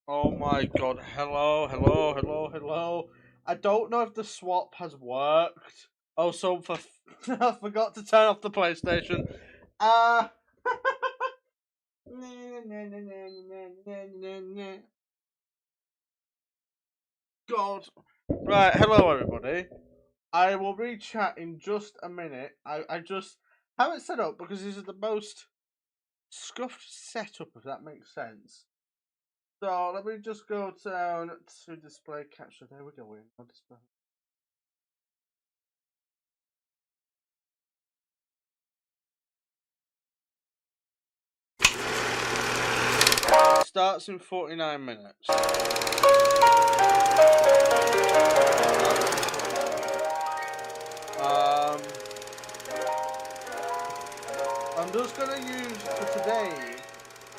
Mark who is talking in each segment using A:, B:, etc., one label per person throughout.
A: Oh my god, hello, hello, hello, hello. I don't know if the swap has worked. Also, I forgot to turn off the PlayStation. Uh God. Right, hello everybody. I will read chat in just a minute. I just have it set up because this is the most scuffed setup, if that makes sense. So let me just go down to display capture. There we go. Display. It starts in 49 minutes. Um, I'm just gonna use for today.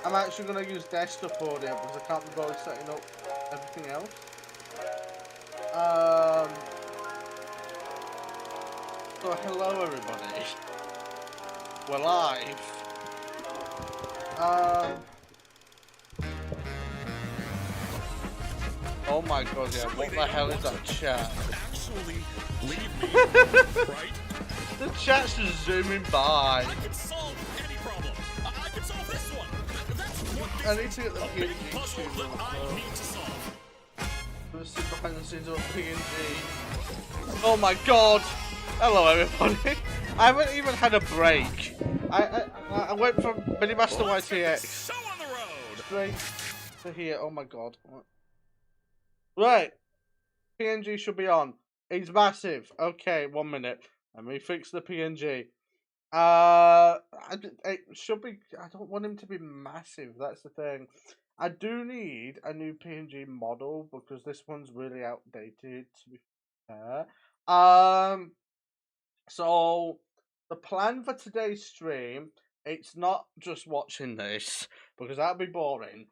A: I'm actually gonna use desktop audio because I can't be bothered setting up everything else. Um, so hello everybody. We're live. Um. Oh my god, yeah, what the hell is that chat?
B: Actually, leave me, right?
A: The chat's just zooming by.
B: I can solve any problem. I can solve this one. That's what
A: I need to get the
B: big
A: PNG
B: puzzle
A: tune
B: that
A: on.
B: I need to solve.
A: Let's see behind the scenes of PNG. Oh my god! Hello everybody. I haven't even had a break. I went from Minimaster
B: Let's get
A: YTX
B: this show on the road.
A: straight to here. Oh my god. Right. PNG should be on. He's massive. Okay, 1 minute. Let me fix the PNG. It should be. I don't want him to be massive. That's the thing. I do need a new PNG model because this one's really outdated. To be fair. So the plan for today's stream, it's not just watching this because that'd be boring.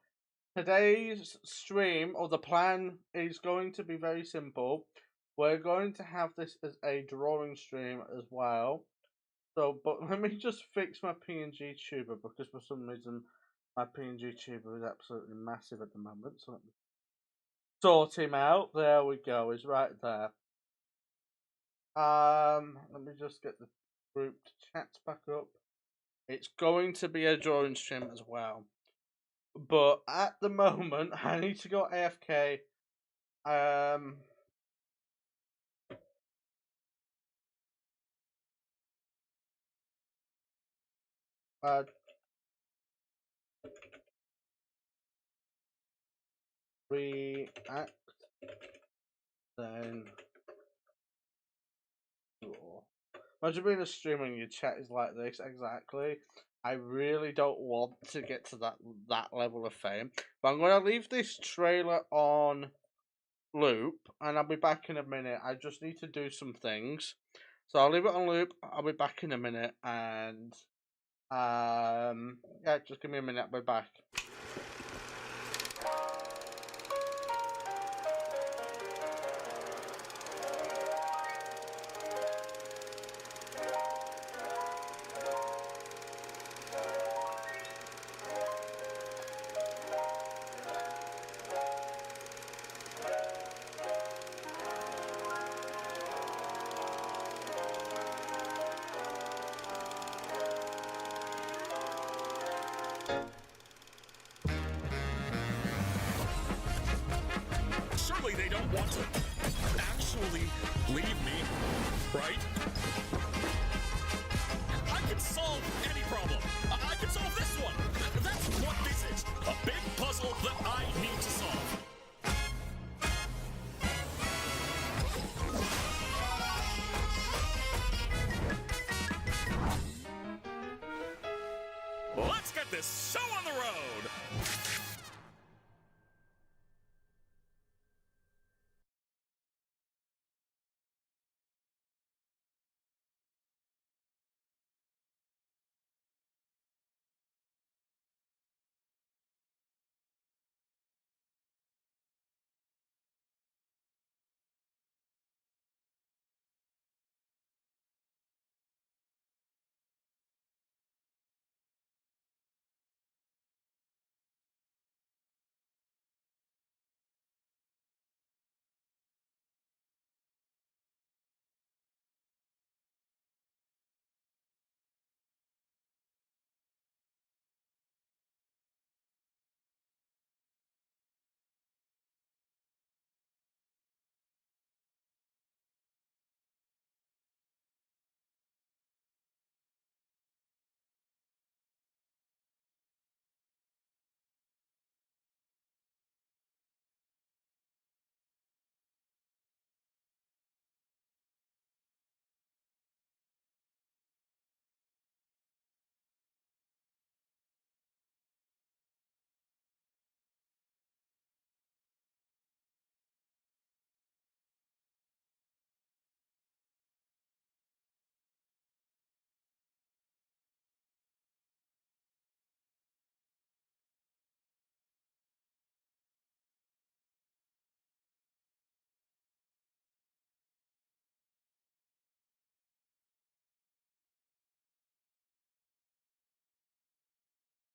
A: Today's stream or the plan is going to be very simple. We're going to have this as a drawing stream as well. So, but let me just fix my PNG tuber because for some reason my PNG tuber is absolutely massive at the moment. So let me sort him out. There we go. He's right there. Let me just get the grouped chats back up. It's going to be a drawing stream as well, but at the moment I need to go AFK. Um, uh, react then draw. Imagine being a streamer and your chat is like this exactly. I really don't want to get to that level of fame, but I'm going to leave this trailer on loop, and I'll be back in a minute. I just need to do some things, so I'll leave it on loop. I'll be back in a minute, and yeah, just give me a minute. I'll be back.
B: Surely they don't want to actually leave me, right? I can solve any problem. I can solve this one. That's what this is. A big puzzle that I need to solve. Let's get this show on the road.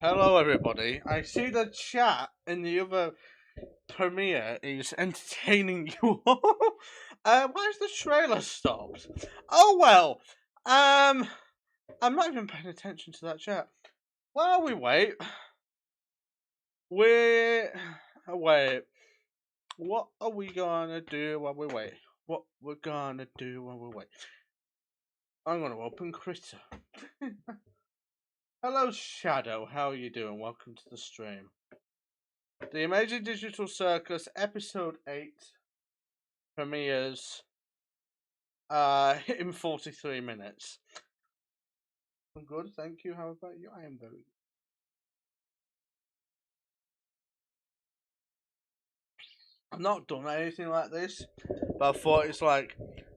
A: Hello, everybody. I see the chat in the other premiere is entertaining you all. Why is the trailer stopped? Oh well. I'm not even paying attention to that chat. While we wait, we wait. What are we gonna do while we wait? What we're gonna do while we wait? I'm gonna open Critter. Hello, Shadow. How are you doing? Welcome to the stream. The Amazing Digital Circus Episode 8 premieres in 43 minutes. I'm good, thank you. How about you? I am very good. I've not done anything like this, but I thought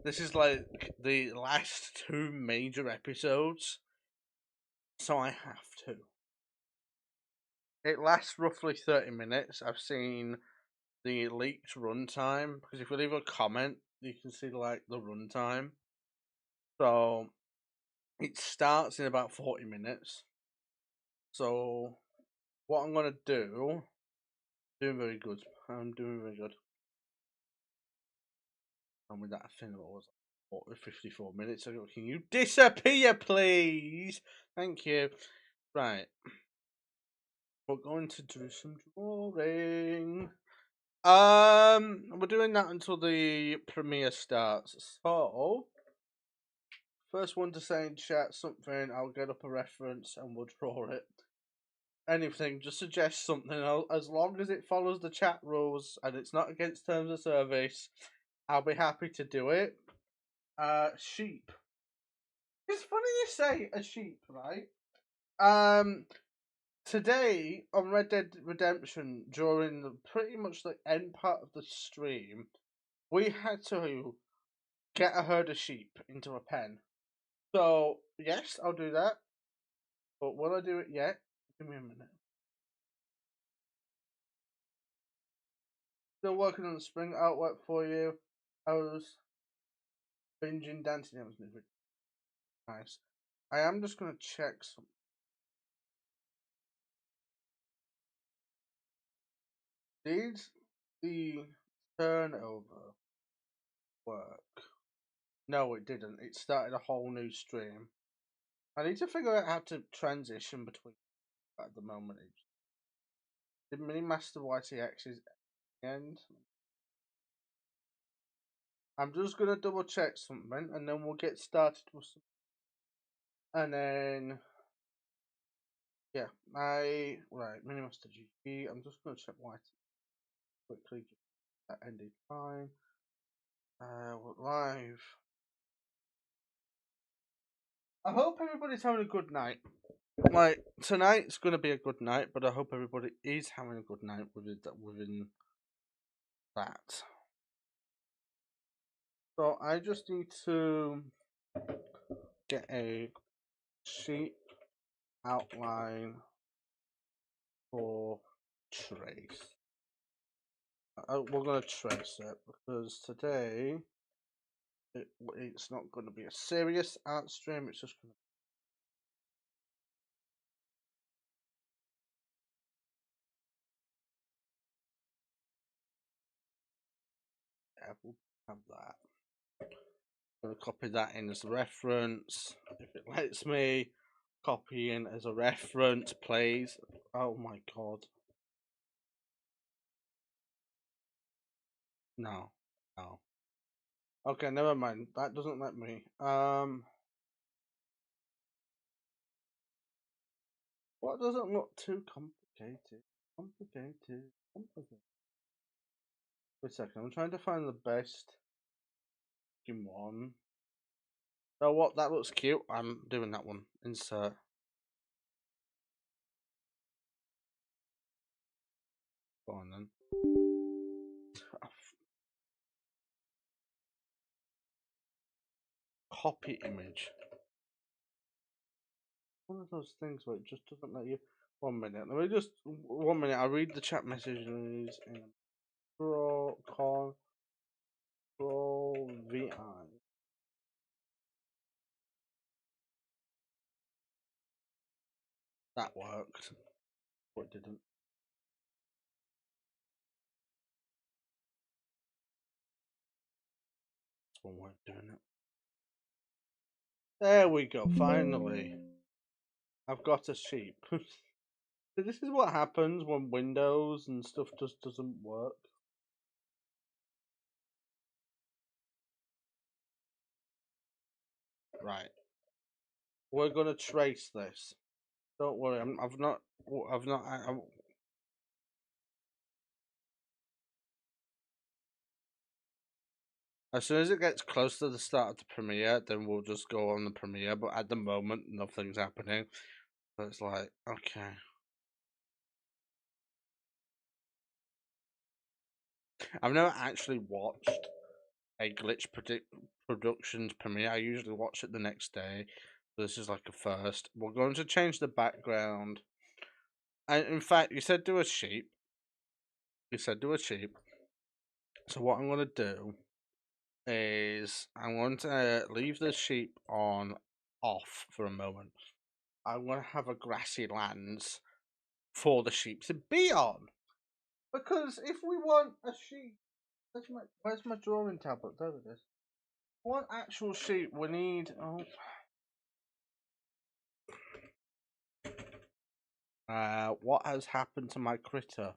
A: this is like the last two major episodes, so I have to. It lasts roughly 30 minutes. I've seen the leaked runtime because if you leave a comment, you can see like the runtime. So it starts in about 40 minutes. So what I'm gonna do, doing very good. I'm doing very good. And with that, I think it was 54 minutes ago. Can you disappear, please? Thank you. Right. We're going to do some drawing. We're doing that until the premiere starts. So, first one to say in chat something, I'll get up a reference and we'll draw it. Anything, just suggest something. As long as it follows the chat rules and it's not against terms of service, I'll be happy to do it. Sheep. It's funny you say a sheep, right? Today on Red Dead Redemption, during pretty much the end part of the stream, we had to get a herd of sheep into a pen. So yes, I'll do that. But will I do it yet? Give me a minute. Still working on the spring artwork for you. I was binging Dancing Devils. Nice. I am just gonna check some. Did the turnover work? No, it didn't. It started a whole new stream. I need to figure out how to transition between at the moment. Did Mini Master YTX's end? I'm just gonna double check something and then we'll get started with some. And then yeah, right, Mini Master GP. I'm just gonna check YT quickly. That ended fine. We're live. I hope everybody's having a good night. Like tonight's gonna be a good night, but I hope everybody is having a good night within that. So I just need to get a sheet outline for trace. We're gonna trace it because today it's not going to be a serious art stream. It's just going to. Yeah, we'll have that. I'm going to copy that in as a reference if it lets me. Copy in as a reference, please. Oh my god. No. No. Okay, never mind. That doesn't let me. What doesn't look too complicated? Complicated. Complicated. Wait a second. I'm trying to find the best one. Oh, what? That looks cute. I'm doing that one. Insert. Go on then. Copy image. One of those things where it just doesn't let you. 1 minute. Let me just 1 minute. I'll read the chat messages in Control VI. That worked. But it didn't. That's one way of doing it. There we go, finally. I've got a sheep. So this is what happens when Windows and stuff just doesn't work. Right. We're gonna trace this. Don't worry, I've not. As soon as it gets close to the start of the premiere, then we'll just go on the premiere. But at the moment, nothing's happening. So it's like, okay. I've never actually watched a Productions premiere. I usually watch it the next day. So this is like a first. We're going to change the background. And in fact, you said do a sheep. You said do a sheep. So what I'm going to do is I'm going to leave the sheep on off for a moment. I'm going to have a grassy lands for the sheep to be on. Because if we want a sheep, where's my drawing tablet? There it is. One actual sheep, we need. What has happened to my critter?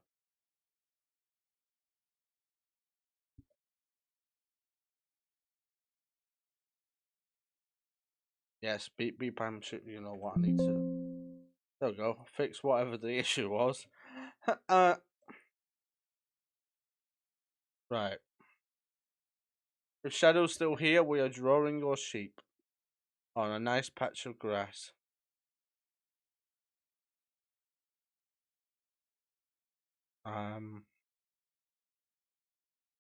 A: Yes, beep beep. I'm sure you know what I need to. There we go. Fix whatever the issue was. Right. If Shadow's still here, we are drawing your sheep on a nice patch of grass.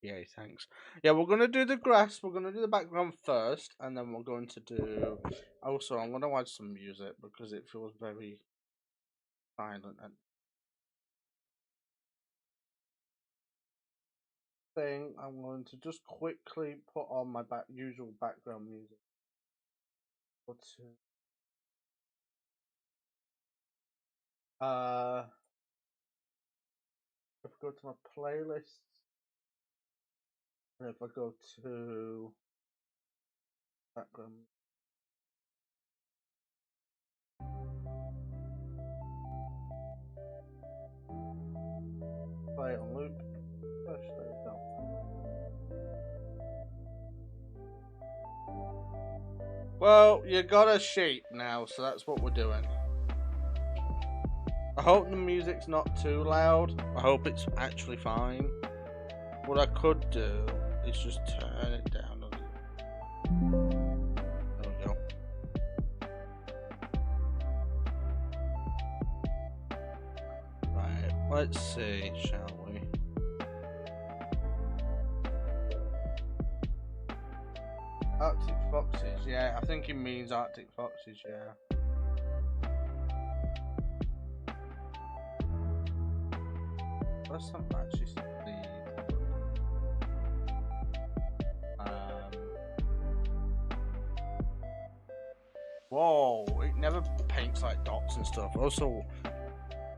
A: Yeah, thanks. Yeah, we're gonna do the grass. We're gonna do the background first, and then we're going to do. Also, I'm gonna add some music because it feels very silent and thing. I'm going to just quickly put on my usual background music. If I go to my playlists, and if I go to background, play it on loop. There we go. Well, you got a sheep now, so that's what we're doing. I hope the music's not too loud. I hope it's actually fine. What I could do is just turn it down a little. There we go. Right, let's see, shall we? Arctic Foxes, yeah, I think it means Arctic Foxes, yeah. Let's not actually see. Whoa, it never paints like dots and stuff. Also,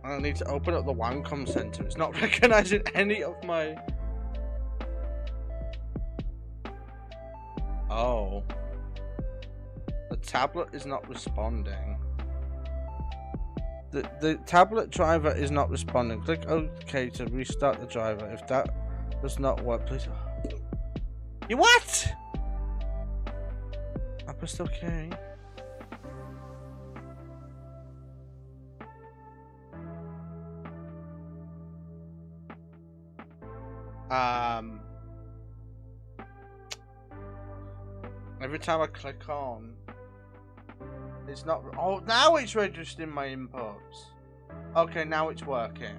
A: I need to open up the Wacom Center. It's not recognizing any of my. Oh. The tablet is not responding. The tablet driver is not responding. Click OK to restart the driver. If that does not work, please. You what? I pressed OK. Every time I click on, it's not. Oh, now it's registering my inputs. Okay, now it's working.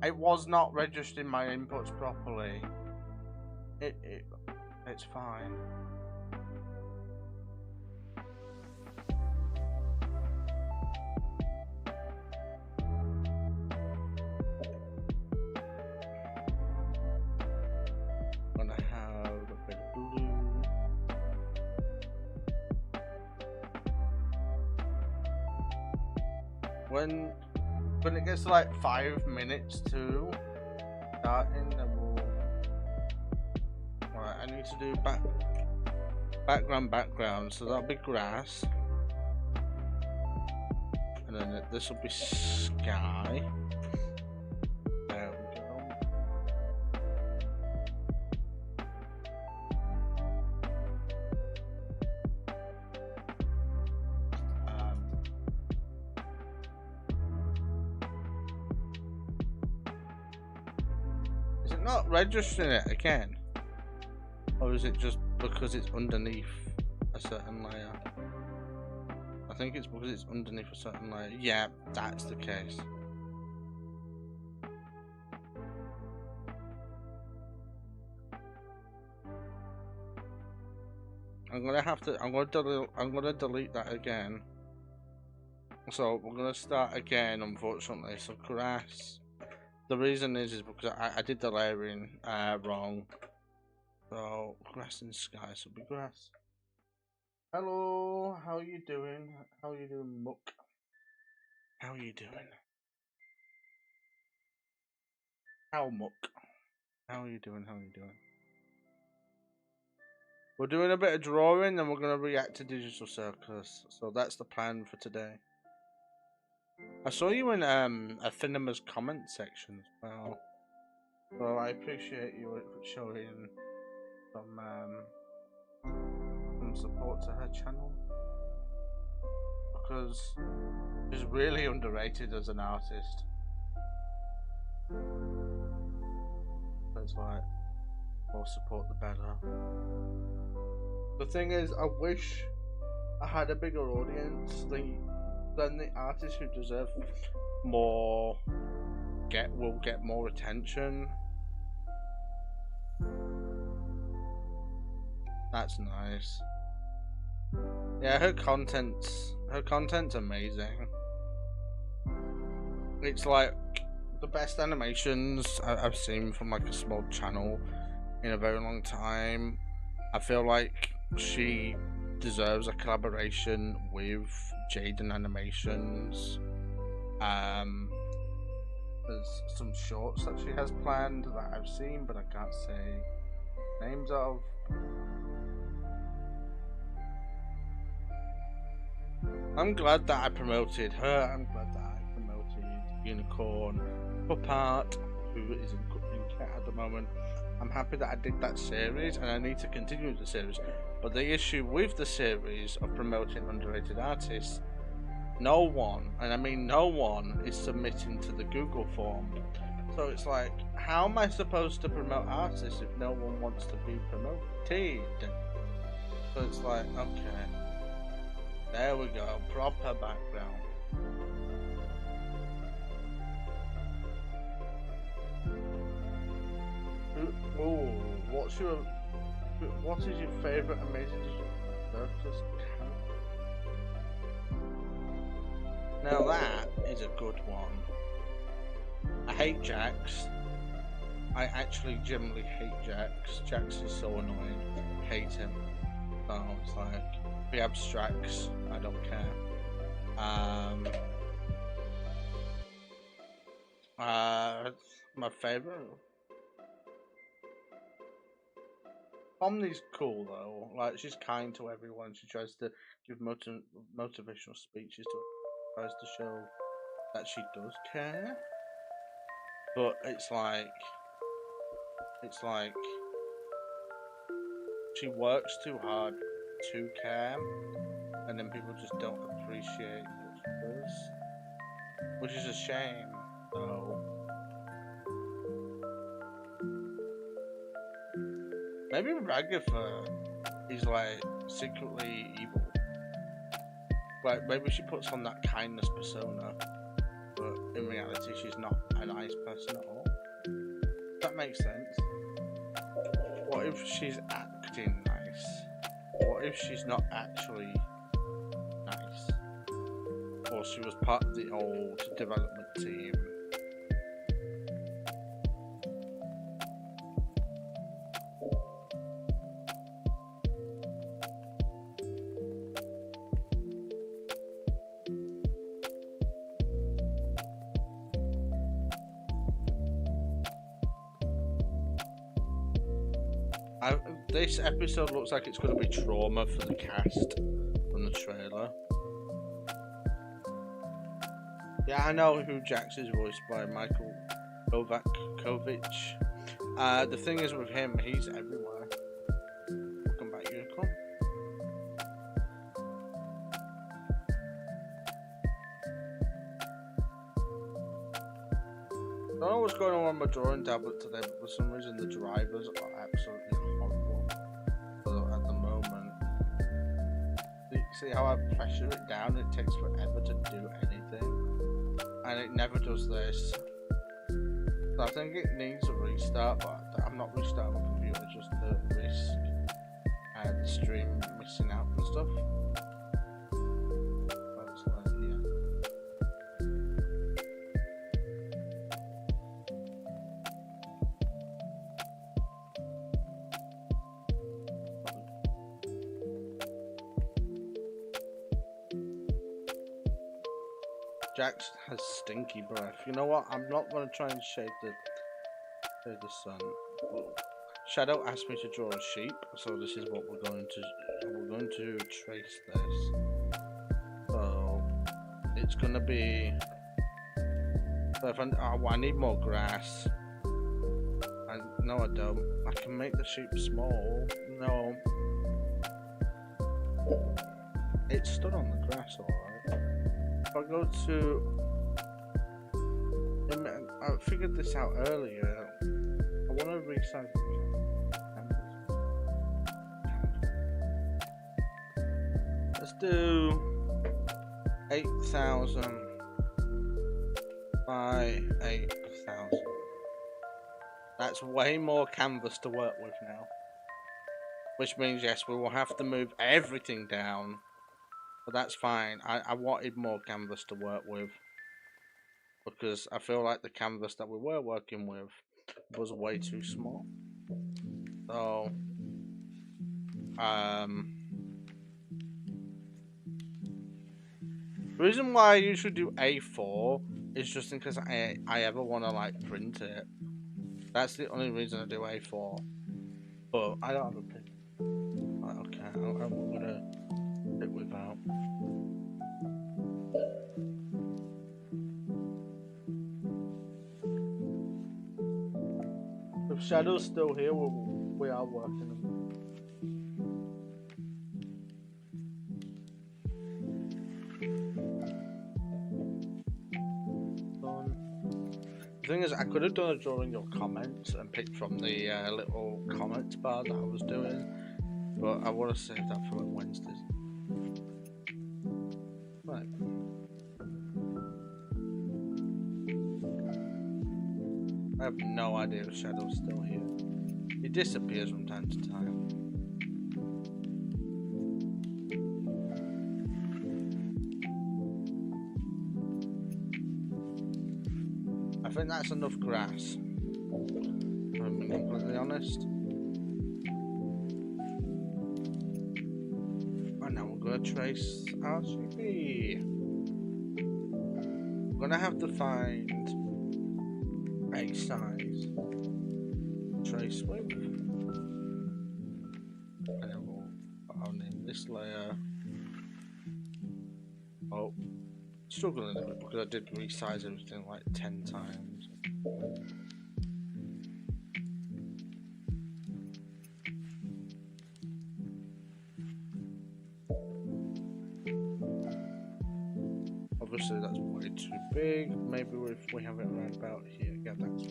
A: It was not registering my inputs properly. It's fine. I'm gonna have a bit of blue. When when it gets to like 5 minutes to starting, then we'll. Right, I need to do background, so that'll be grass, and then this will be sky. There we go. Is it not registering it again? Or is it just because it's underneath a certain layer? I think it's because it's underneath a certain layer. Yeah, that's the case. I'm gonna delete that again. So we're gonna start again, unfortunately. So grass. The reason is because I did the layering wrong. So grass and sky, so be grass. Hello, how are you doing? How are you doing, Muck? How are you doing? How Muck? How are you doing? How are you doing? We're doing a bit of drawing, and we're gonna react to Digital Circus. So that's the plan for today. I saw you in a Cinema's comment section as well. So I appreciate you showing some support to her channel, because she's really underrated as an artist. That's why more support the better. The thing is, I wish I had a bigger audience than the artists who deserve more will get more attention. That's nice. Yeah, her content's amazing. It's like the best animations I've seen from like a small channel in a very long time. I feel like she deserves a collaboration with Jaden Animations. There's some shorts that she has planned that I've seen, but I can't say names of. I'm glad that I promoted her. I'm glad that I promoted Unicorn Pup Art, who is in cat at the moment. I'm happy that I did that series, and I need to continue the series. But the issue with the series of promoting underrated artists, no one, and I mean no one, is submitting to the Google form. So it's like, how am I supposed to promote artists if no one wants to be promoted? So it's like, okay. There we go, proper background. Oh, what is your favourite Amazing Circus character? Now that is a good one. I hate Jax. I actually generally hate Jax. Jax is so annoying. I hate him. So it's like, if he abstracts, I don't care. My favourite? Omni's cool though. Like, she's kind to everyone. She tries to give motivational speeches to her, tries to show that she does care. But it's like she works too hard to care, and then people just don't appreciate what she does, which is a shame. So maybe Ragatha is like secretly evil. Like, maybe she puts on that kindness persona, but in reality she's not a nice person at all. That makes sense. What if she's acting nice? What if she's not actually nice? Or she was part of the old development team? This episode looks like it's going to be trauma for the cast from the trailer. Yeah, I know who Jax is voiced by, Michael Kovac. The thing is with him, he's everywhere. Welcome back, Unicorn. I don't know what's going on with my drawing tablet today, but for some reason the drivers are absolutely horrible at the moment. See how I pressure it down, it takes forever to do anything, and it never does this. So I think it needs a restart, but I'm not restarting my computer just to risk the stream missing out and stuff. Jax has stinky breath. You know what? I'm not going to try and shade the sun. Shadow asked me to draw a sheep, so this is what we're going to trace this. So it's going to be. So if I need more grass. No, I don't. I can make the sheep small. No, it stood on the grass, alright. If I go to, I figured this out earlier. I want to resize the canvas. Let's do 8,000 by 8,000. That's way more canvas to work with now. Which means, yes, we will have to move everything down. But that's fine. I wanted more canvas to work with. Because I feel like the canvas that we were working with was way too small. So, the reason why I usually do A4 is just in case I ever want to like print it. That's the only reason I do A4. But I don't have a print. Okay, I'm gonna stick without. If Shadow's still here, we are working on The thing is, I could have done a drawing of comments and picked from the little comments bar that I was doing, but I want to save that for like Wednesdays. Right. I have no idea if Shadow's still here. He disappears from time to time. I think that's enough grass. I'm being completely honest. And now we're gonna trace our sheepy. We're gonna have to find a size trace with. And then I'll name this layer. Oh. Struggling a bit because I did resize everything like 10 times. Obviously that's way too big. Maybe if we have it around about here. Yeah, that's.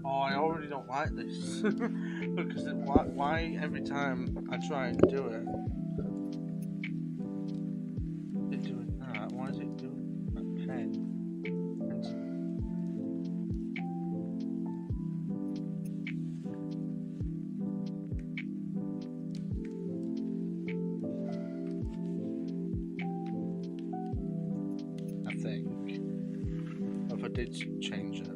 A: Oh, I already don't like this because why every time I try and do it, it's doing that. Why is it doing that pen? I think if I did change it.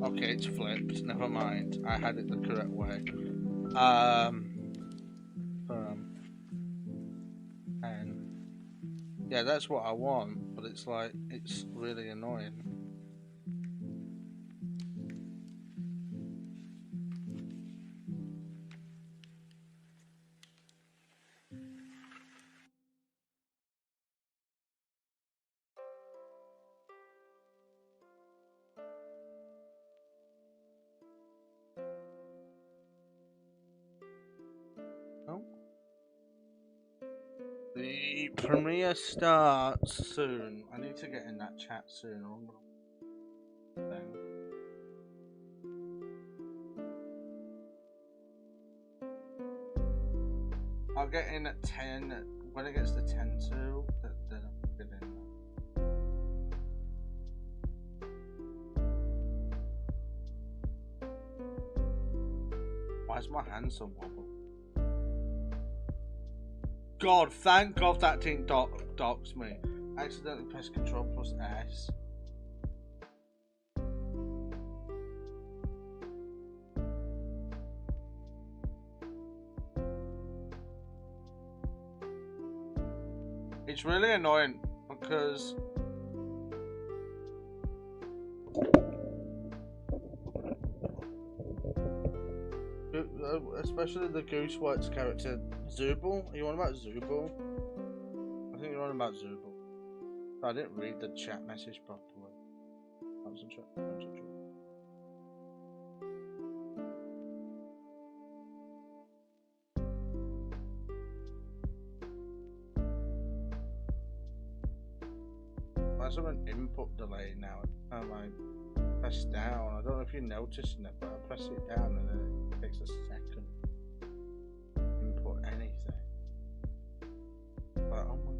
A: Okay, it's flipped. Never mind. I had it the correct way. Yeah, that's what I want, but it's like, it's really annoying. Oh. The premiere starts soon. I need to get in that chat soon. I'll get in at 10. When it gets to 10 to, then I'll get in. Why is my hand so wobble? God, thank God that didn't docks me. I accidentally pressed Control plus S. It's really annoying because especially the Gooseworks character Zubul. Are you on about Zubul? I think you're on about Zubul. I didn't read the chat message properly. Concentrate. There's an input delay now. I press down. I don't know if you're noticing it, but I press it down and then it takes a second. Input anything. But, oh my.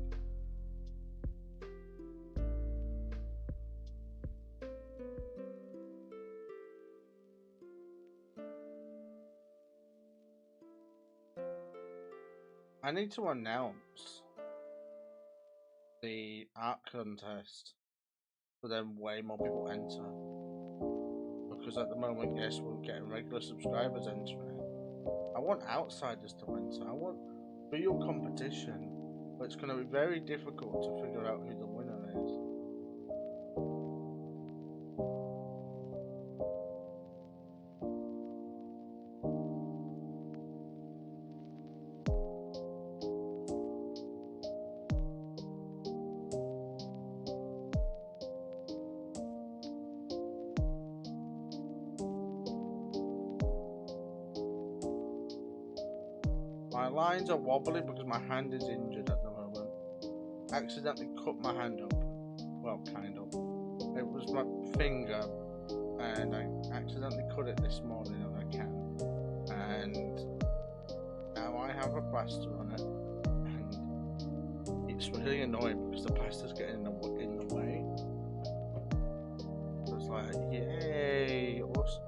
A: I need to announce the art contest so then way more people enter. Because at the moment, yes, we're getting regular subscribers entering. I want outsiders to enter. I want real competition, but it's going to be very difficult to figure out who the winner is. My lines are wobbly because my hand is injured at the moment. I accidentally cut my hand up. Well, kind of. It was my finger, and I accidentally cut it this morning on a can. And now I have a plaster on it, and it's really annoying because the plaster's getting in the way. So it's like, yay, awesome.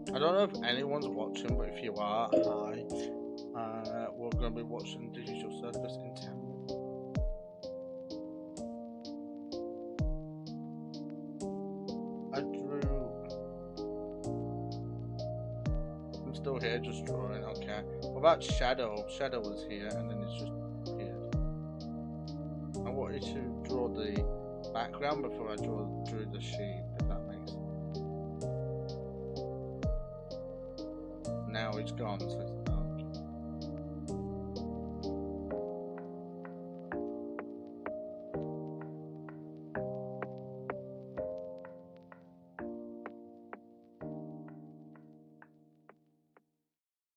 A: I don't know if anyone's watching, but if you are, hi. We're going to be watching Digital Circus in 10 minutes. I'm still here, just drawing, okay. What about Shadow? Shadow was here, and then it's just appeared. I wanted to draw the background before I drew the sheep, if that makes sense. Now he's gone, so it's dark.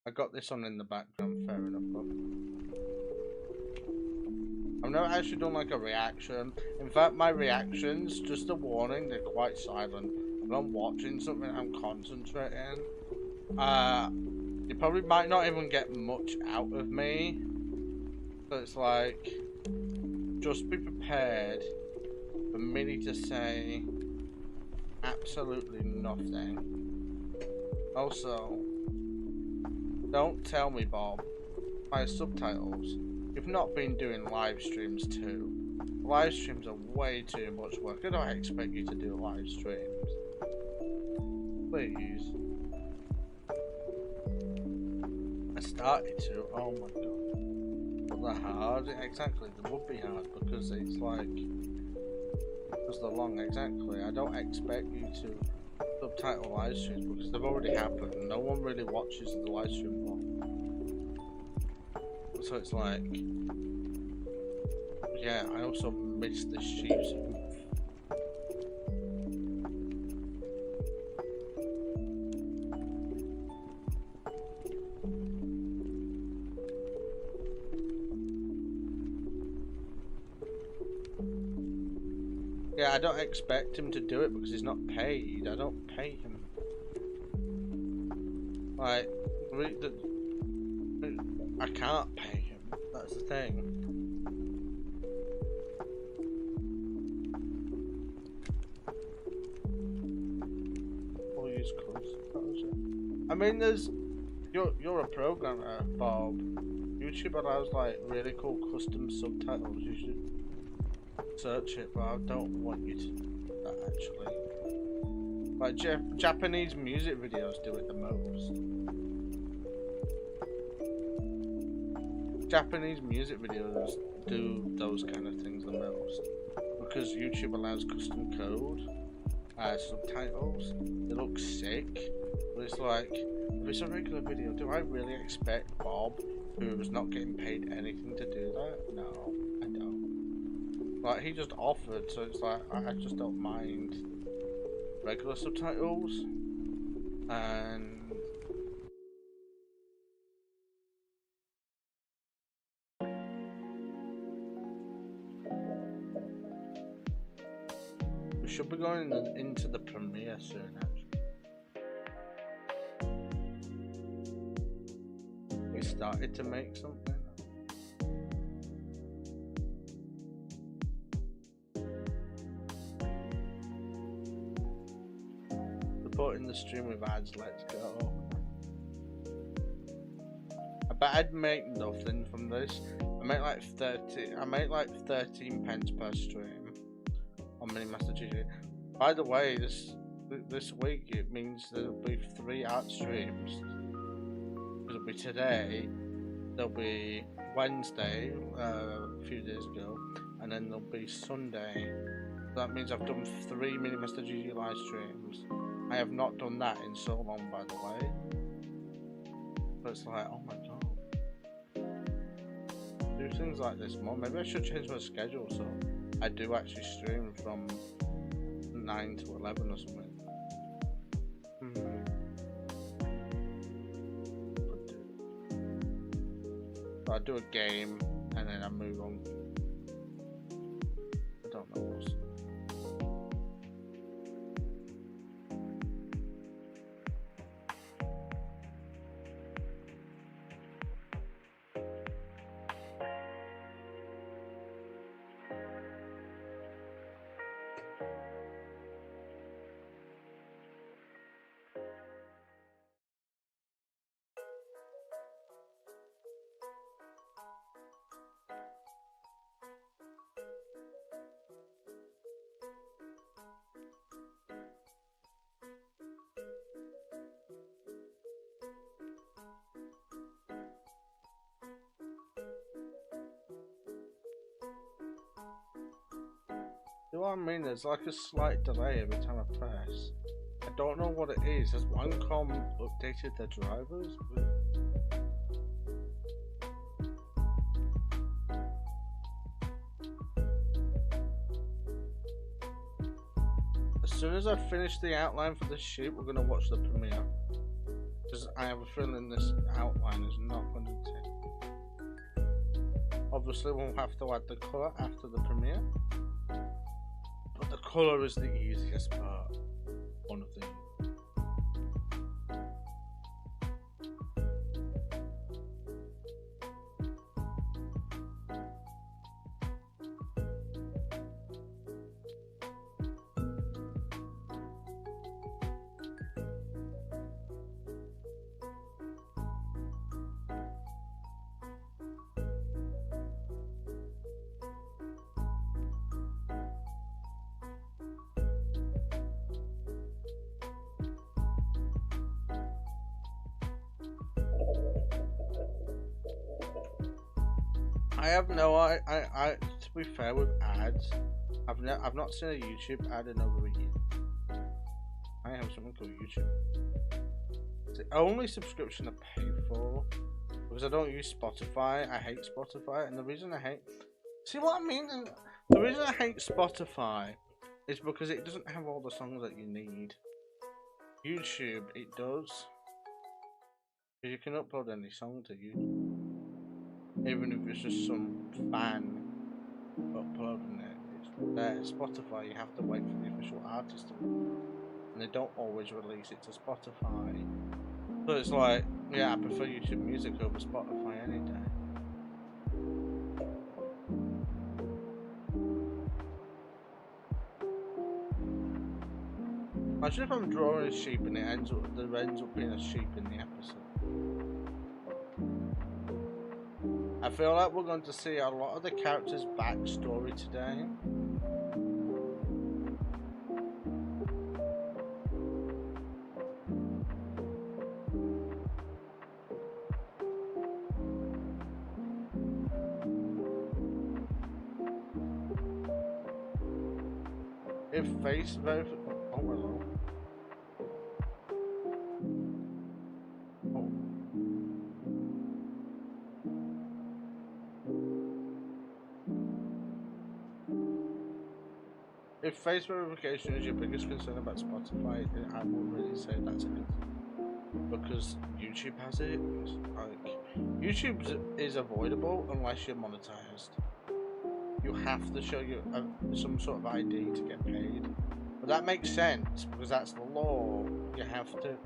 A: I got this on in the background, fair enough. But I've never actually done like a reaction. In fact, my reactions, just a warning, they're quite silent. When I'm watching something, I'm concentrating. You probably might not even get much out of me. So it's like, just be prepared for me to say absolutely nothing. Also, don't tell me, Bob, my subtitles. You've not been doing live streams too. Live streams are way too much work. I don't expect you to do live streams. Please. I started to. Oh my god. But they're hard. Exactly. They would be hard because it's like. Because they're long. Exactly. I don't expect you to subtitle live streams because they've already happened. No one really watches the live stream one. So it's like. Yeah, I also missed the Chiefs. Yeah, I don't expect him to do it because he's not paid. I don't pay him. Like, I can't pay him. That's the thing. Or use close. I mean, you're a programmer, Bob. YouTube allows like really cool custom subtitles. You should search it, but I don't want you to do that actually. Like Japanese music videos do it the most. Japanese music videos do those kind of things the most because YouTube allows custom code, subtitles. They look sick, but it's like if it's a regular video, do I really expect Bob, who's not getting paid anything, to do that? No, I don't. Like he just offered, so it's like I just don't mind regular subtitles and. Should be going into the premiere soon, actually. We started to make something. Supporting the stream with ads, let's go. I bet I'd make nothing from this. I make like 13 pence per stream. On Mini Master GG. By the way, this week it means there'll be 3 art streams. It'll be today, there'll be Wednesday, a few days ago, and then there'll be Sunday. That means I've done 3 Mini Master GG live streams. I have not done that in so long, by the way. But it's like, oh my god. Do things like this more. Maybe I should change my schedule so I do actually stream from 9 to 11 or something. So I do a game and then I move on. I don't know what's. You know what I mean? There's like a slight delay every time I press. I don't know what it is. Has OneCom updated their drivers? As soon as I finish the outline for this shoot, we're gonna watch the premiere. Because I have a feeling this outline is not gonna take. Obviously, we'll have to add the colour after the premiere. But the colour is the easiest part. One of the. I have no. To be fair with ads, I've not seen a YouTube ad in over a year. I have something called YouTube. It's the only subscription I pay for because I don't use Spotify. I hate Spotify, and the reason I hate. See what I mean? The reason I hate Spotify is because it doesn't have all the songs that you need. YouTube, it does. You can upload any song to YouTube, even if it's just some fan uploading it. It's there. Spotify, you have to wait for the official artist to, and they don't always release it to Spotify. So it's like, yeah, I prefer YouTube Music over Spotify any day. Imagine if I'm drawing a sheep and there ends up being a sheep in the episode. I feel like we're going to see a lot of the characters' backstory today. If face verification. Oh, hello. Oh. If face verification is your biggest concern about Spotify, then I wouldn't really say that's a concern. Because YouTube has it. Like, YouTube is avoidable unless you're monetized. You have to show you some sort of ID to get paid. But that makes sense because that's the law. You have to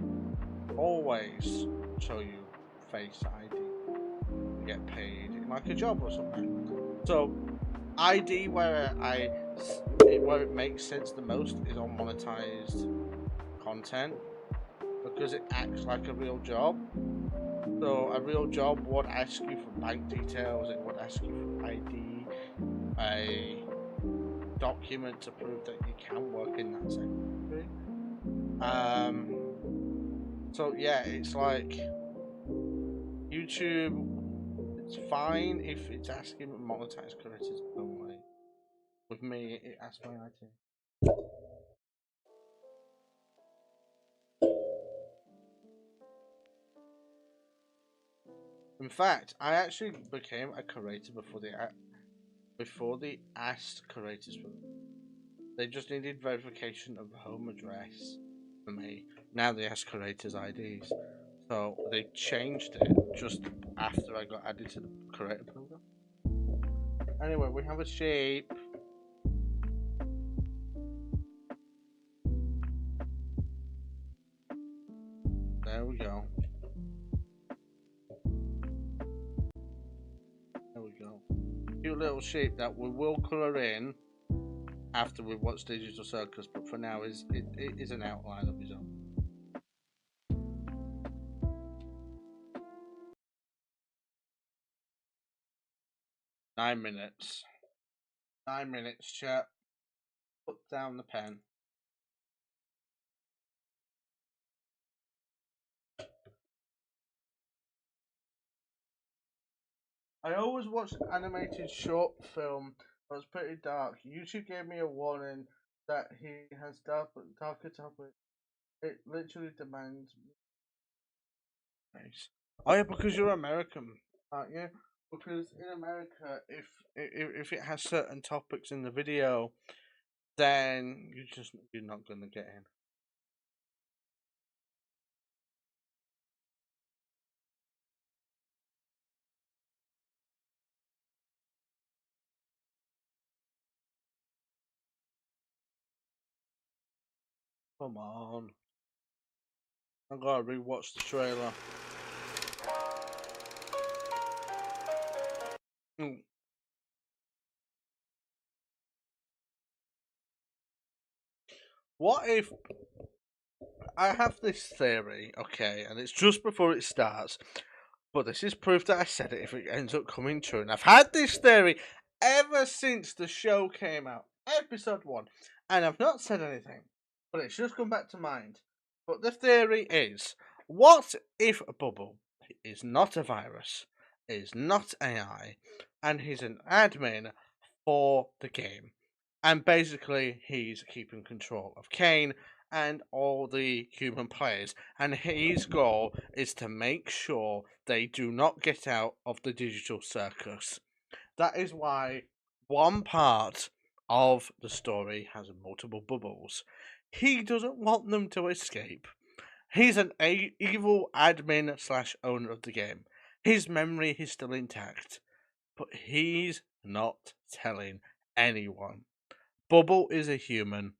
A: always show you face ID to get paid, like a job or something. So ID where it makes sense the most is on monetized content because it acts like a real job. So a real job would ask you for bank details, it would ask you for ID, a document to prove that you can work in that sector. So yeah, it's like YouTube. It's fine if it's asking monetized creators only. With me, it asks my ID. In fact, I actually became a creator before they asked creators for them. They just needed verification of home address for me. Now they ask creators IDs. So they changed it just after I got added to the creator program. Anyway, we have a sheep. There we go. There we go. Cute little sheep that we will colour in after we've watched Digital Circus, but for now it is an outline of his own. Nine minutes. 9 minutes, chat. Put down the pen. I always watch animated short film that was pretty dark. YouTube gave me a warning that he has darker topics. It literally demands. Oh yeah, because you're American, aren't you? Because in America, if it has certain topics in the video, then you're not gonna get in. Come on, I gotta rewatch the trailer. Mm. What if I have this theory, okay, and it's just before it starts, but this is proof that I said it if it ends up coming true. And I've had this theory ever since the show came out, episode 1, and I've not said anything, but it's just come back to mind. But the theory is, what if Bubble is not a virus is not AI, and he's an admin for the game. And basically, he's keeping control of Kane and all the human players. And his goal is to make sure they do not get out of the digital circus. That is why one part of the story has multiple bubbles. He doesn't want them to escape. He's an evil admin slash owner of the game. His memory is still intact, but he's not telling anyone. Bubble is a human,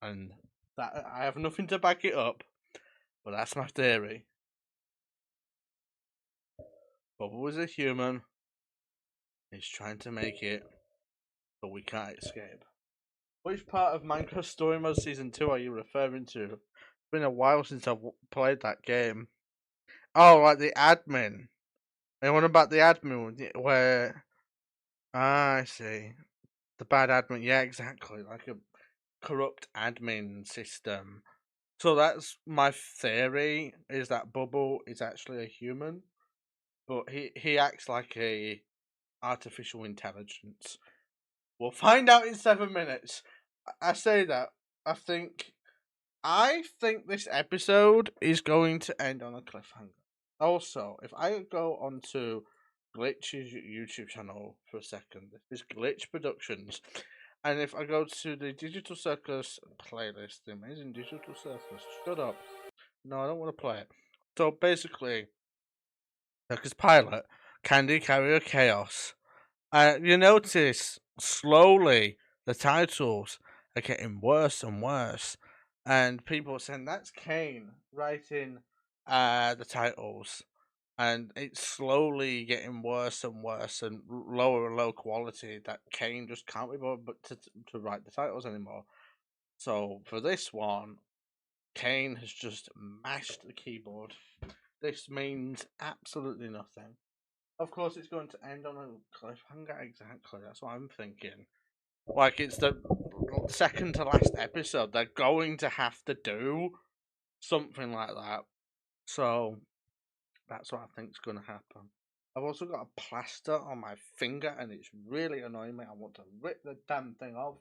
A: and that I have nothing to back it up, but that's my theory. Bubble is a human. He's trying to make it, but we can't escape. Which part of Minecraft Story Mode Season 2 are you referring to? It's been a while since I've played that game. Oh, like the admin. And what about the admin where... Ah, I see. The bad admin. Yeah, exactly. Like a corrupt admin system. So that's my theory, is that Bubble is actually a human. But he acts like a artificial intelligence. We'll find out in 7 minutes. I say that. I think this episode is going to end on a cliffhanger. Also, if I go onto Glitch's YouTube channel for a second, this is Glitch Productions, and if I go to the Digital Circus playlist, the Amazing Digital Circus, shut up. No, I don't want to play it. So basically, Circus Pilot, Candy Carrier Chaos. You notice slowly the titles are getting worse and worse, and people are saying that's Kane writing the titles, and it's slowly getting worse and worse and lower and low quality. That Kane just can't be bothered to write the titles anymore. So for this one, Kane has just mashed the keyboard. This means absolutely nothing. Of course, it's going to end on a cliffhanger. Exactly, that's what I'm thinking. Like, it's the second to last episode. They're going to have to do something like that. So, that's what I think's going to happen. I've also got a plaster on my finger, and it's really annoying me. I want to rip the damn thing off,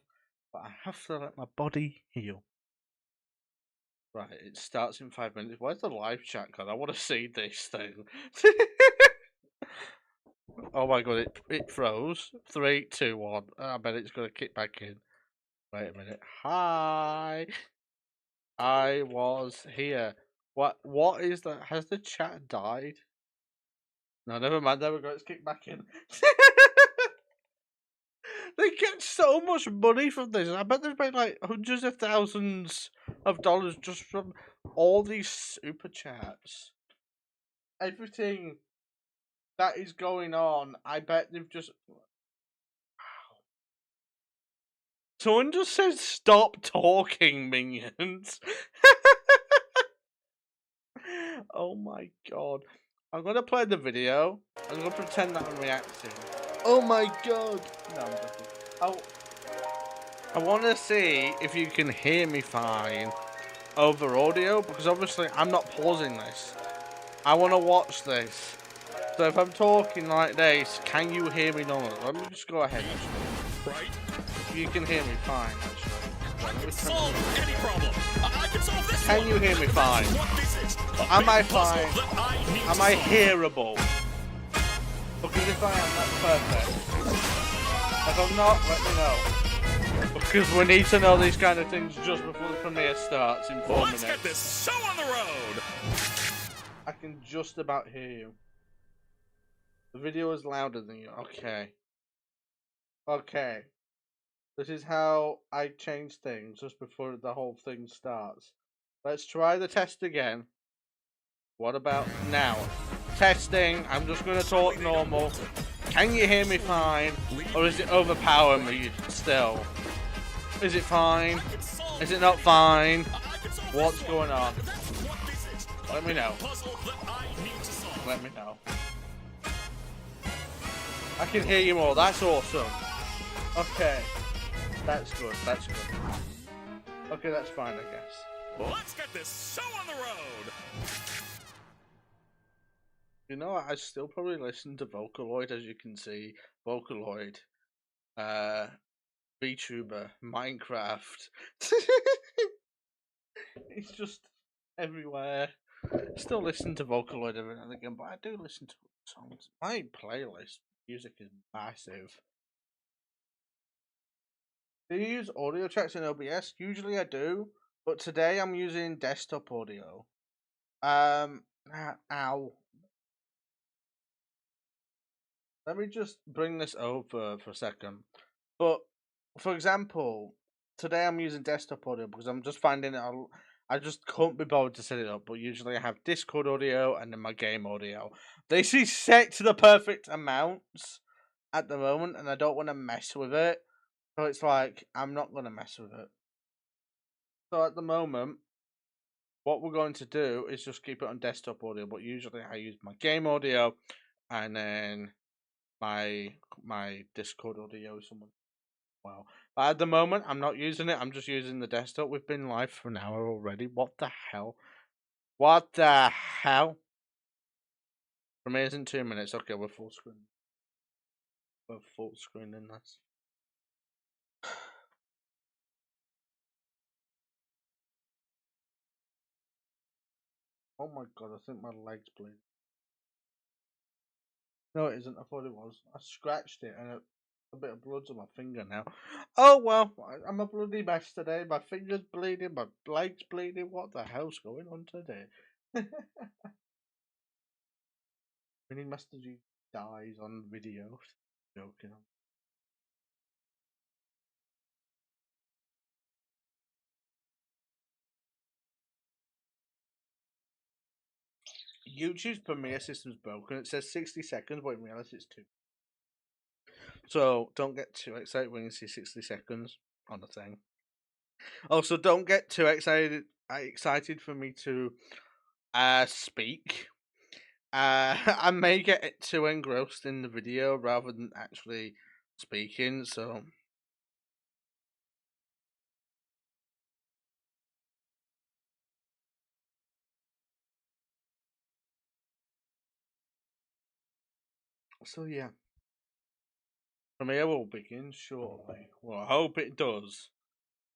A: but I have to let my body heal. Right, it starts in 5 minutes. Where's the live chat card? I want to see this thing. Oh my god, it froze. 3, 2, 1. I bet it's gonna kick back in. Wait a minute. Hi. I was here. What is that? Has the chat died? No, never mind. There we go. It's kicked back in. They get so much money from this. I bet they've made like hundreds of thousands of dollars just from all these super chats. Everything that is going on, I bet they've just... Someone just said stop talking, minions. Oh my god. I'm gonna play the video. I'm gonna pretend that I'm reacting. Oh my god. No, I'm joking. I want to see if you can hear me fine over audio, because obviously I'm not pausing this. I want to watch this. So if I'm talking like this, can you hear me normally? Let me just go ahead.
B: Right?
A: You can hear me fine, actually.
B: I can solve any problem. I can solve this
A: Can
B: one.
A: you hear me fine?
B: What this is.
A: Am I
B: puzzle
A: fine?
B: that I need
A: Am
B: to
A: I
B: solve.
A: hearable? Because if I am, that's perfect. If I'm not, let me know. Because we need to know these kind of things just before the premiere starts in 4 minutes.
B: Let's get this show on the road.
A: I can just about hear you. The video is louder than you. Okay. Okay. This is how I change things just before the whole thing starts. Let's try the test again. What about now? Testing. I'm just going to talk normal. Can you hear me fine? Or is it overpowering me still? Is it fine? Is it not fine? What's going on? Let me know. Let me know. I can hear you more. That's awesome. Okay. That's good. That's good. Okay, that's fine, I guess.
B: Let's get this show on the road.
A: You know, I still probably listen to Vocaloid, as you can see. Vocaloid, uh, VTuber, Minecraft. It's just everywhere. Still listen to Vocaloid every now and again, but I do listen to songs. My playlist music is massive. Do you use audio tracks in OBS? Usually I do, but today I'm using desktop audio. Ow. Let me just bring this over for a second. But for example, today I'm using desktop audio because I'm just finding it. I just couldn't be bothered to set it up. But usually I have Discord audio and then my game audio. They see set to the perfect amounts at the moment, and I don't want to mess with it. So it's like I'm not gonna mess with it. So at the moment, what we're going to do is just keep it on desktop audio. But usually I use my game audio, and then my Discord audio is someone. Wow. But at the moment, I'm not using it. I'm just using the desktop. We've been live for an hour already. What the hell? What the hell? For me, isn't 2 minutes. Okay, we're full screen. We're full screen in this. Oh my god, I think my leg's bleeding. No, it isn't. I thought it was. I scratched it and a bit of blood's on my finger now. Oh well, I'm a bloody mess today. My finger's bleeding, my leg's bleeding. What the hell's going on today? Mini Master G dies on video. Joking. YouTube's Premiere system's broken. It says 60 seconds, but in reality it's 2. So don't get too excited when you see 60 seconds on the thing. Also, don't get too excited for me to speak. I may get too engrossed in the video rather than actually speaking, so yeah. Premiere will begin shortly. Well, I hope it does.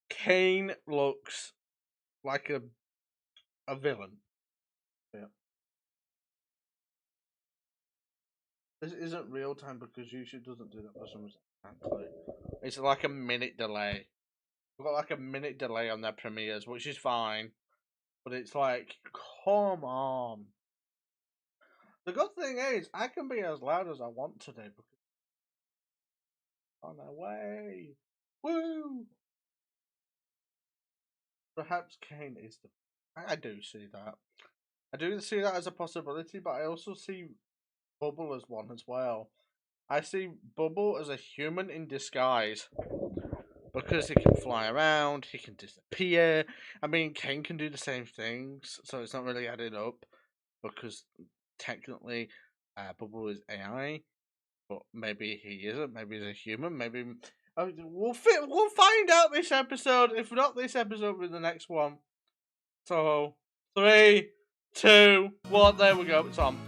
A: Kane looks like a villain. Yeah. This isn't real time because YouTube doesn't do that for some reason. Actually, it's like a minute delay. We've got like a minute delay on their premieres, which is fine. But it's like, come on. The good thing is, I can be as loud as I want today because on our way. Woo! Perhaps Kane is the. I do see that. I do see that as a possibility, but I also see Bubble as one as well. I see Bubble as a human in disguise. Because he can fly around, he can disappear. I mean, Kane can do the same things, so it's not really adding up. Because technically, Bubble is AI, but maybe he isn't. Maybe he's a human. Maybe we'll find out this episode. If not this episode, with the next one. So 3, 2, 1. There we go. It's on.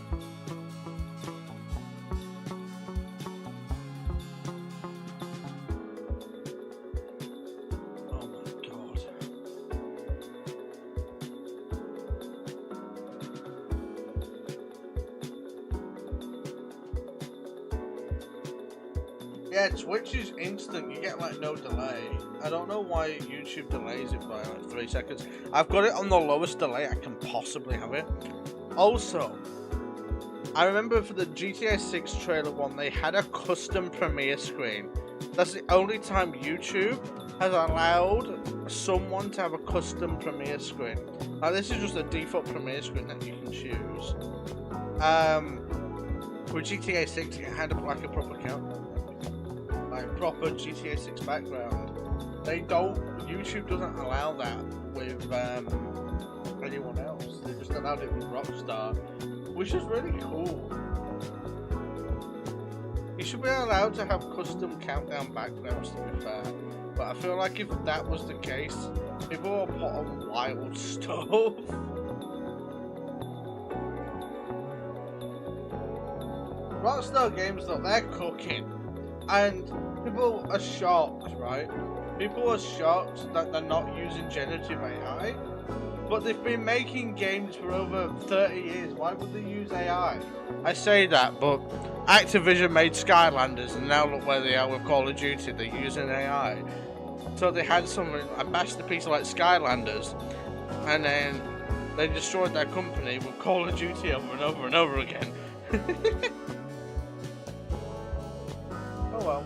A: Yeah, Twitch is instant. You get like no delay. I don't know why YouTube delays it by like 3 seconds. I've got it on the lowest delay I can possibly have it. Also, I remember for the GTA 6 trailer one, they had a custom premiere screen. That's the only time YouTube has allowed someone to have a custom premiere screen. Now this is just a default premiere screen that you can choose. With GTA 6, it had like a proper countdown. Like proper GTA 6 background. YouTube doesn't allow that with anyone else. They just allowed it with Rockstar, which is really cool. You should be allowed to have custom countdown backgrounds, to be fair. But I feel like if that was the case, people will put on wild stuff. Rockstar Games, though, they're cooking. And people are shocked, right? People are shocked that they're not using generative AI. But they've been making games for over 30 years. Why would they use AI? I say that, but Activision made Skylanders, and now look where they are with Call of Duty. They're using AI. So they had a masterpiece like Skylanders, and then they destroyed their company with Call of Duty over and over and over again. Oh well.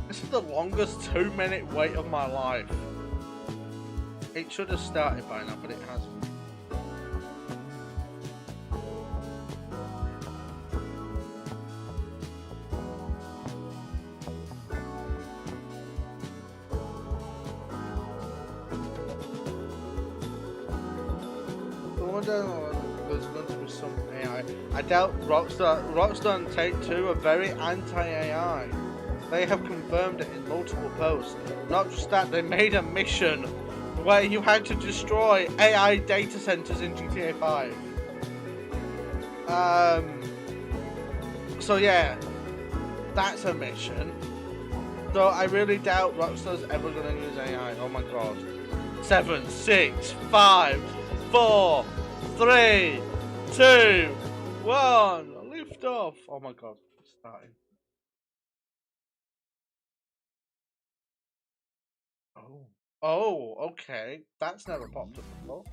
A: This is the longest 2-minute wait of my life. It should have started by now, but it hasn't. There's going to be some AI. I doubt Rockstar and Take-Two are very anti-AI. They have confirmed it in multiple posts. Not just that, they made a mission where you had to destroy AI data centers in GTA 5. So yeah, that's a mission. So I really doubt Rockstar's ever gonna use AI. Oh my god. 7, 6, 5, 4, 3, 2, 1. Lift off. Oh my god. It's starting. Oh, okay. That's never popped up before.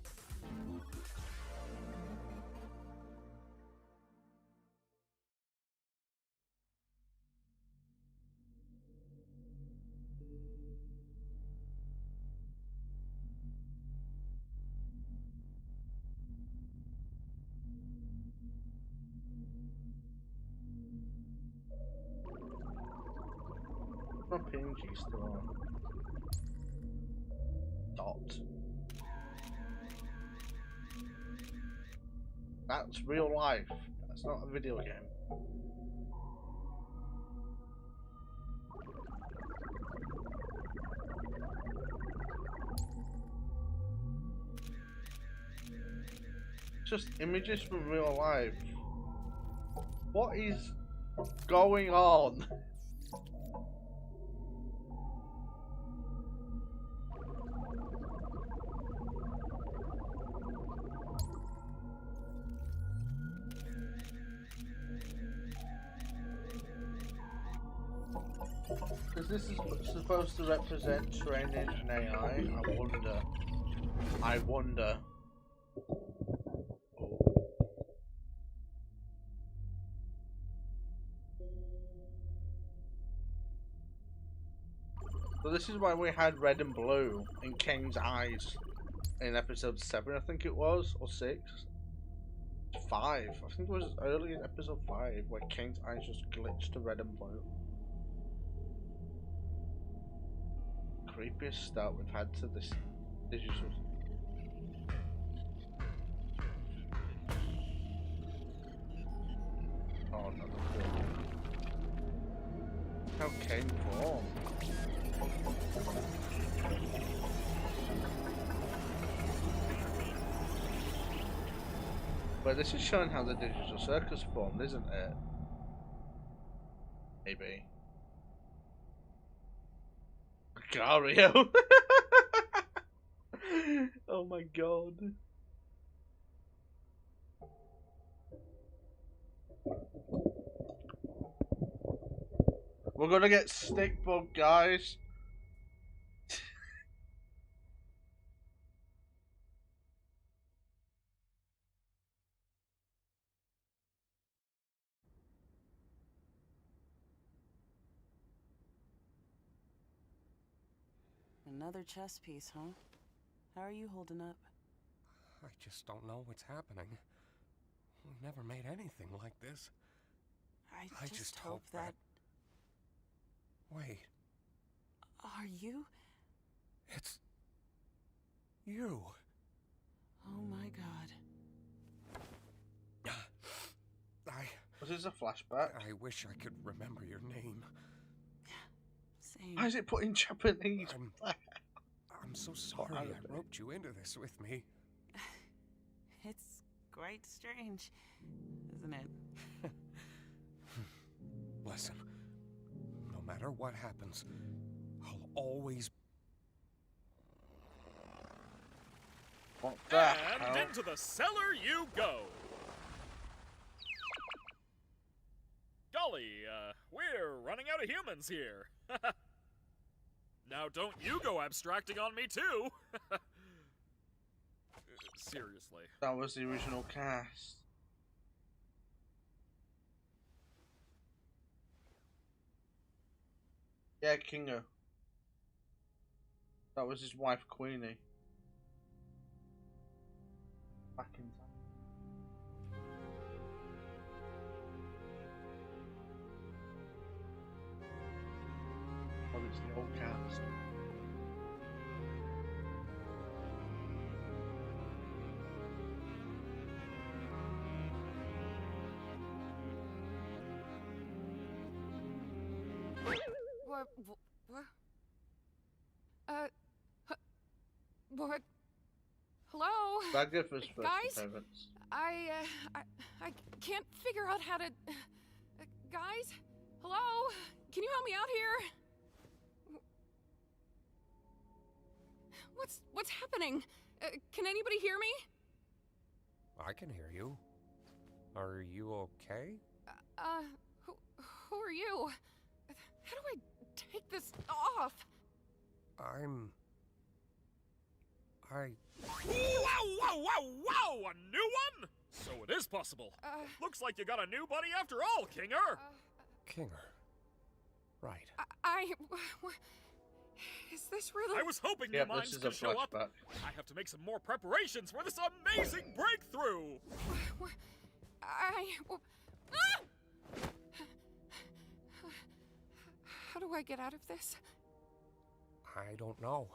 A: My PNG still on. Dot. That's real life. That's not a video game. Just images from real life. What is going on? Because this is supposed to represent training in AI. I wonder. So this is why we had red and blue in King's eyes in episode 7, I think it was, or 6. 5. I think it was early in episode 5 where King's eyes just glitched to red and blue. Creepiest start we've had to this digital. Oh no, how King formed. But this is showing how the digital circus formed, isn't it? Maybe. Gario. Oh my god. We're gonna get stick bug, guys.
C: Another chess piece, huh? How are you holding up?
D: I just don't know what's happening. We've never made anything like this.
C: I just hope that...
D: Wait.
C: Are you?
D: It's... you.
C: Oh my god.
A: Was this a flashback?
D: I wish I could remember your name.
C: Same.
A: Why is it put in Japanese?
D: I'm so sorry I roped you into this with me.
C: quite strange, isn't it?
D: Listen, no matter what happens, I'll always...
A: What the
B: And
A: hell?
B: into the cellar you go. Golly, we're running out of humans here. Now don't you go abstracting on me too. Seriously.
A: That was the original cast. Yeah, Kingo. That was his wife, Queenie. Back in time. Oh, it's the old cast.
E: What? What? Hello?
A: That gives us first
E: Guys?
A: appearance.
E: I can't figure out how to... guys? Hello? Can you help me out here? What's happening? Can anybody hear me?
D: I can hear you. Are you okay?
E: Who are you? How do I take this off?
D: I...
B: Wow! A new one? So it is possible. Looks like you got a new buddy after all, Kinger.
D: Kinger. Right.
E: Is this really...
B: I was hoping
A: Yep,
B: your
A: this
B: minds
A: is a
B: could show up.
A: flashback.
B: I have to make some more preparations for this amazing breakthrough.
E: How do I get out of this?
D: I don't know.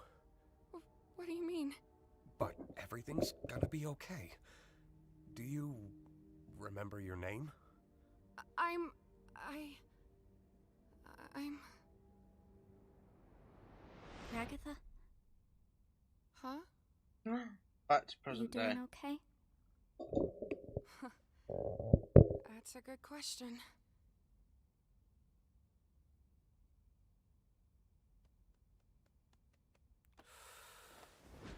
E: What do you mean?
D: But everything's gonna be okay. Do you remember your name?
E: I'm...
F: Ragatha,
E: Huh?
A: Back to
F: you
A: present day.
F: doing okay?
E: That's a good question.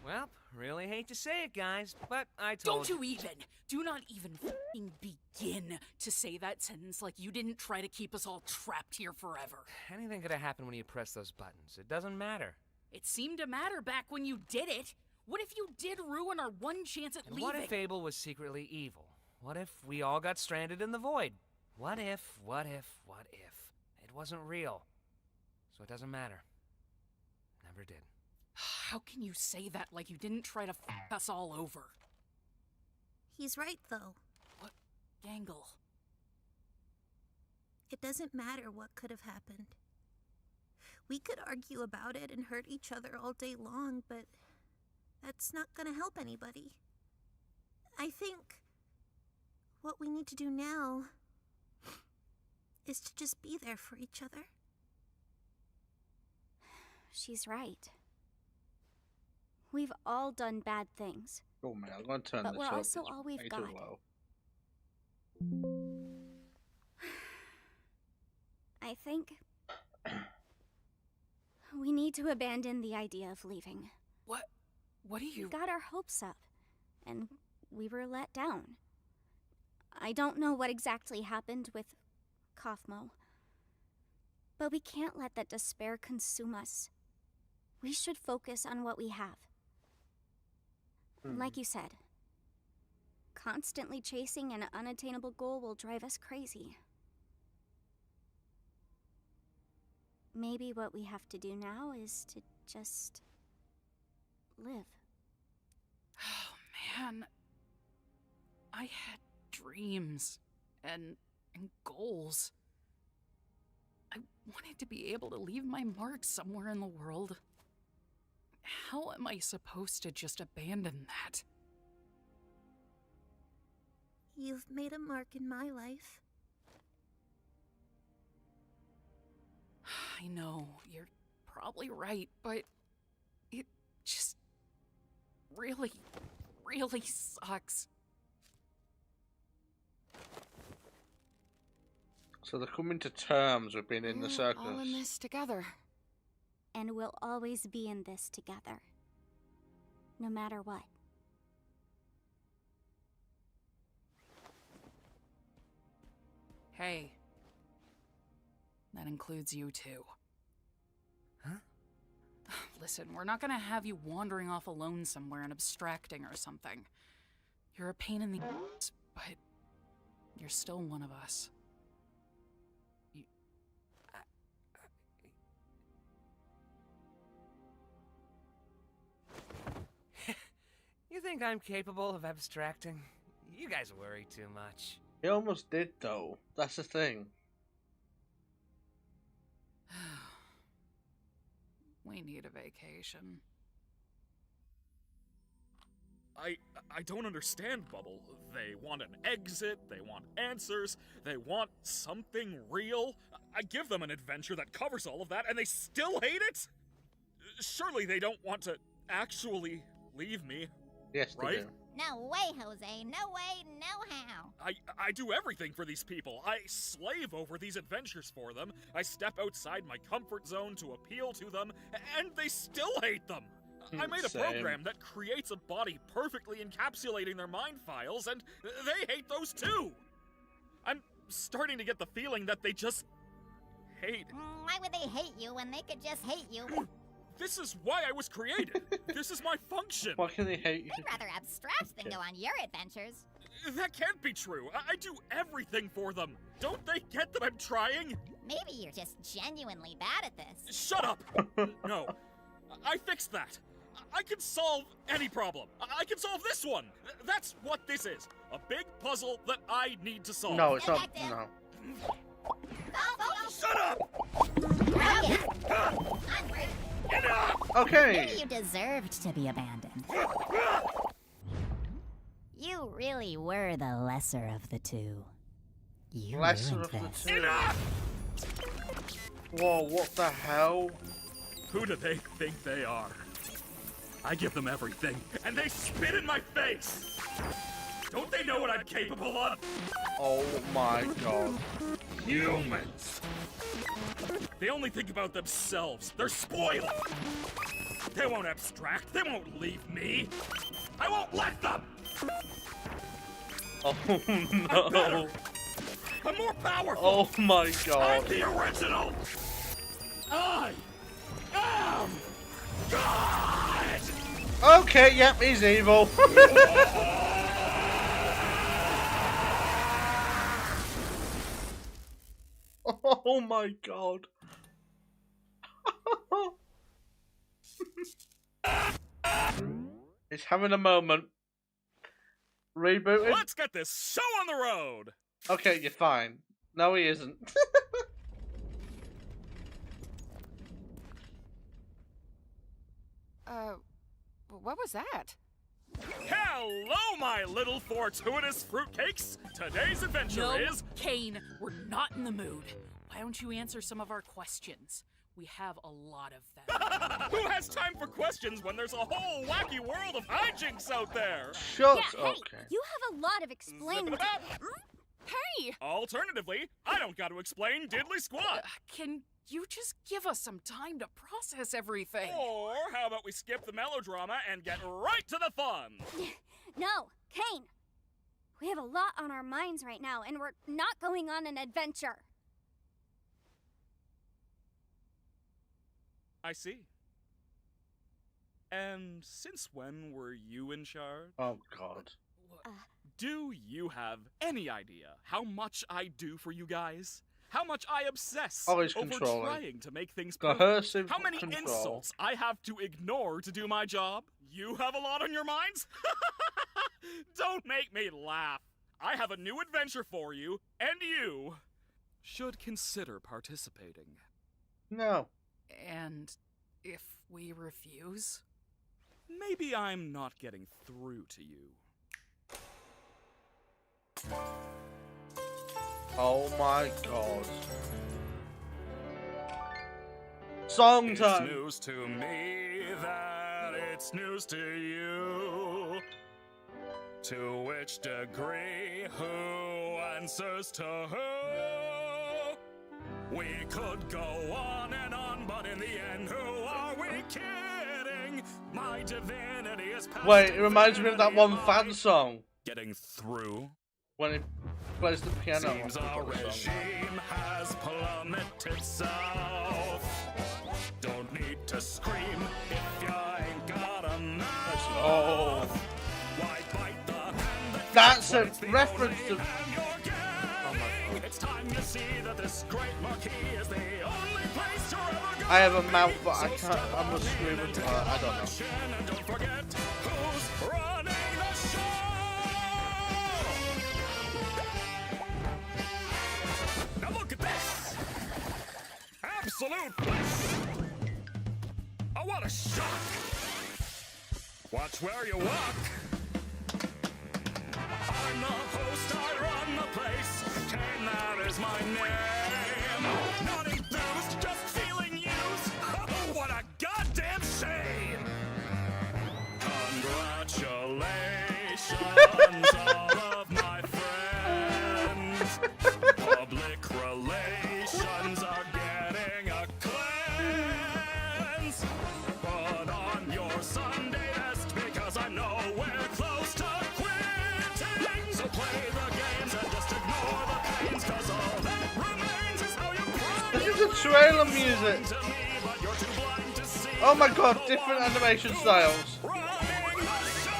G: Well, really hate to say it, guys, but I told
H: Don't you even! Do not even f***ing begin to say that sentence like you didn't try to keep us all trapped here forever.
G: Anything could have happened when you press those buttons. It doesn't matter.
H: It seemed to matter back when you did it. What if you did ruin our one chance at
G: And
H: leaving?
G: what if Abel was secretly evil? What if we all got stranded in the void? What if it wasn't real? So it doesn't matter. Never did.
H: How can you say that like you didn't try to f*** us all over?
F: He's right, though.
H: What Gangle?
F: It doesn't matter what could have happened. We could argue about it and hurt each other all day long, but that's not gonna help anybody. I think what we need to do now is to just be there for each other.
I: She's right. We've all done bad things.
A: Oh man, I'm gonna turn
I: But
A: this
I: we're
A: up.
I: also
A: It's
I: all we've
A: way too
I: got.
A: low.
I: I think we need to abandon the idea of leaving.
H: What do you...
I: We got our hopes up, and we were let down. I don't know what exactly happened with Kaufmo, but we can't let that despair consume us. We should focus on what we have. Like you said, constantly chasing an unattainable goal will drive us crazy. Maybe what we have to do now is to just live.
H: Oh, man. I had dreams and goals. I wanted to be able to leave my mark somewhere in the world. How am I supposed to just abandon that?
F: You've made a mark in my life.
H: I know, you're probably right, but it just really, really sucks.
A: So they're coming to terms with being in the
E: We're
A: circus.
E: all in this together.
I: And we'll always be in this together. No matter what.
H: Hey. That includes you too.
G: Huh?
H: Listen, we're not gonna have you wandering off alone somewhere and abstracting or something. You're a pain in the ass, but you're still one of us.
G: You think I'm capable of abstracting? You guys worry too much.
A: He almost did, though. That's the thing.
H: We need a vacation.
B: I don't understand, Bubble. They want an exit, they want answers, they want something real. I give them an adventure that covers all of that, and they still hate it? Surely they don't want to actually leave me,
A: Yes, they
B: right?
A: do.
F: No way, Jose. No way, no how.
B: I do everything for these people. I slave over these adventures for them. I step outside my comfort zone to appeal to them, and they still hate them. I made a
A: Same.
B: program that creates a body perfectly encapsulating their mind files, and they hate those too. I'm starting to get the feeling that they just hate.
F: Why would they hate you when they could just hate you?
B: This is why I was created. This is my function.
A: Why can they hate you?
F: They'd rather abstract than go on your adventures.
B: That can't be true. I do everything for them. Don't they get that I'm trying?
F: Maybe you're just genuinely bad at this.
B: Shut up! No. I fixed that. I can solve any problem. I can solve this one. That's what this is. A big puzzle that I need to solve.
A: No, it's not.
F: Effective.
A: No.
B: Shut up!
A: Okay.
F: Maybe you deserved to be abandoned. You really were the lesser of the two. You
A: Lesser
F: ruined
A: of the
F: this.
A: two.
B: Enough!
A: Whoa, what the hell?
B: Who do they think they are? I give them everything, and they spit in my face! Don't they know what I'm capable of?
A: Oh my god.
B: Humans! They only think about themselves. They're spoiled! They won't abstract. They won't leave me. I won't let them!
A: Oh
B: I'm
A: no.
B: better. I'm more powerful!
A: Oh my
B: I'm
A: god.
B: the original! I am God!
A: Okay, yep, he's evil. Oh my god. He's having a moment. Rebooted?
B: Let's get this show on the road!
A: Okay, you're fine. No, he isn't.
E: What was that?
B: Hello, my little fortuitous fruitcakes! Today's adventure
H: No,
B: is...
H: Kane, we're not in the mood. Why don't you answer some of our questions? We have a lot of them.
B: Who has time for questions when there's a whole wacky world of hijinks out there?
A: Shut
I: Yeah, hey,
A: okay.
I: you have a lot of explaining to
B: Zip-a-da-bap.
E: Hey!
B: Alternatively, I don't got to explain diddly squat.
H: Can you just give us some time to process everything?
B: Or how about we skip the melodrama and get right to the fun?
I: No, Kane. We have a lot on our minds right now, and we're not going on an adventure.
B: I see. And since when were you in charge?
A: Oh god.
B: Do you have any idea how much I do for you guys? How much I obsess
A: Always
B: over
A: controlling.
B: trying to make things perfect?
A: Coercive
B: How many
A: control.
B: insults I have to ignore to do my job? You have a lot on your minds? Don't make me laugh. I have a new adventure for you, and you should consider participating.
A: No.
H: And if we refuse?
B: Maybe I'm not getting through to you.
A: Oh my god. Song
B: It's
A: time.
B: news to me that it's news to you. To which degree, who answers to who? We could go on and on, but in the end, who are we kidding? My divinity is past.
A: Wait, it reminds me of that one fan song
B: Getting through.
A: when he plays the piano.
B: Seems our regime has plummeted south. Don't need to scream if you ain't got a mouth.
A: Oh,
B: Why bite the hand that
A: that's a
B: feeds the
A: reference
B: only
A: to.
B: hand you're getting? It's time you see that this great marquee is the only place to ever go.
A: I have a mouth, but I can't. I must scream as well. I don't know.
B: And don't forget who's running the show. Now look at this! Absolute bliss! Oh, what a shock! Watch where you walk! I'm the host, I run the place. Kane, that is my name. Not enthused, just feeling used. Oh, what a goddamn shame! Congratulations, all of my friends. Public relations are getting a cleanse. Put on your Sunday best because I know we're close to quitting. So play the games and just ignore the pains, cause all that remains is how you cry.
A: This is the trailer music.
B: To me, but you're too blind to see.
A: Oh my god, different animation styles.
B: Running the show.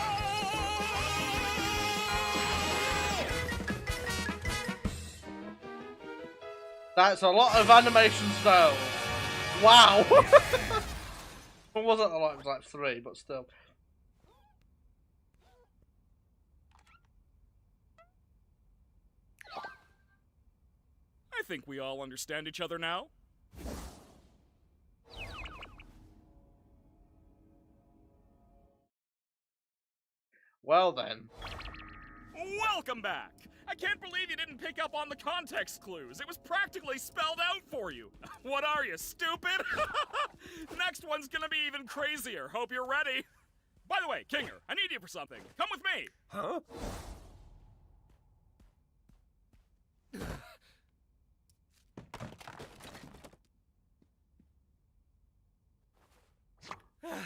A: That's a lot of animation styles. Wow. It wasn't a lot, it was like 3, but still.
B: I think we all understand each other now.
A: Well then.
B: Welcome back! I can't believe you didn't pick up on the context clues. It was practically spelled out for you. What are you, stupid? Next one's gonna be even crazier. Hope you're ready. By the way, Kinger, I need you for something. Come with me.
D: Huh?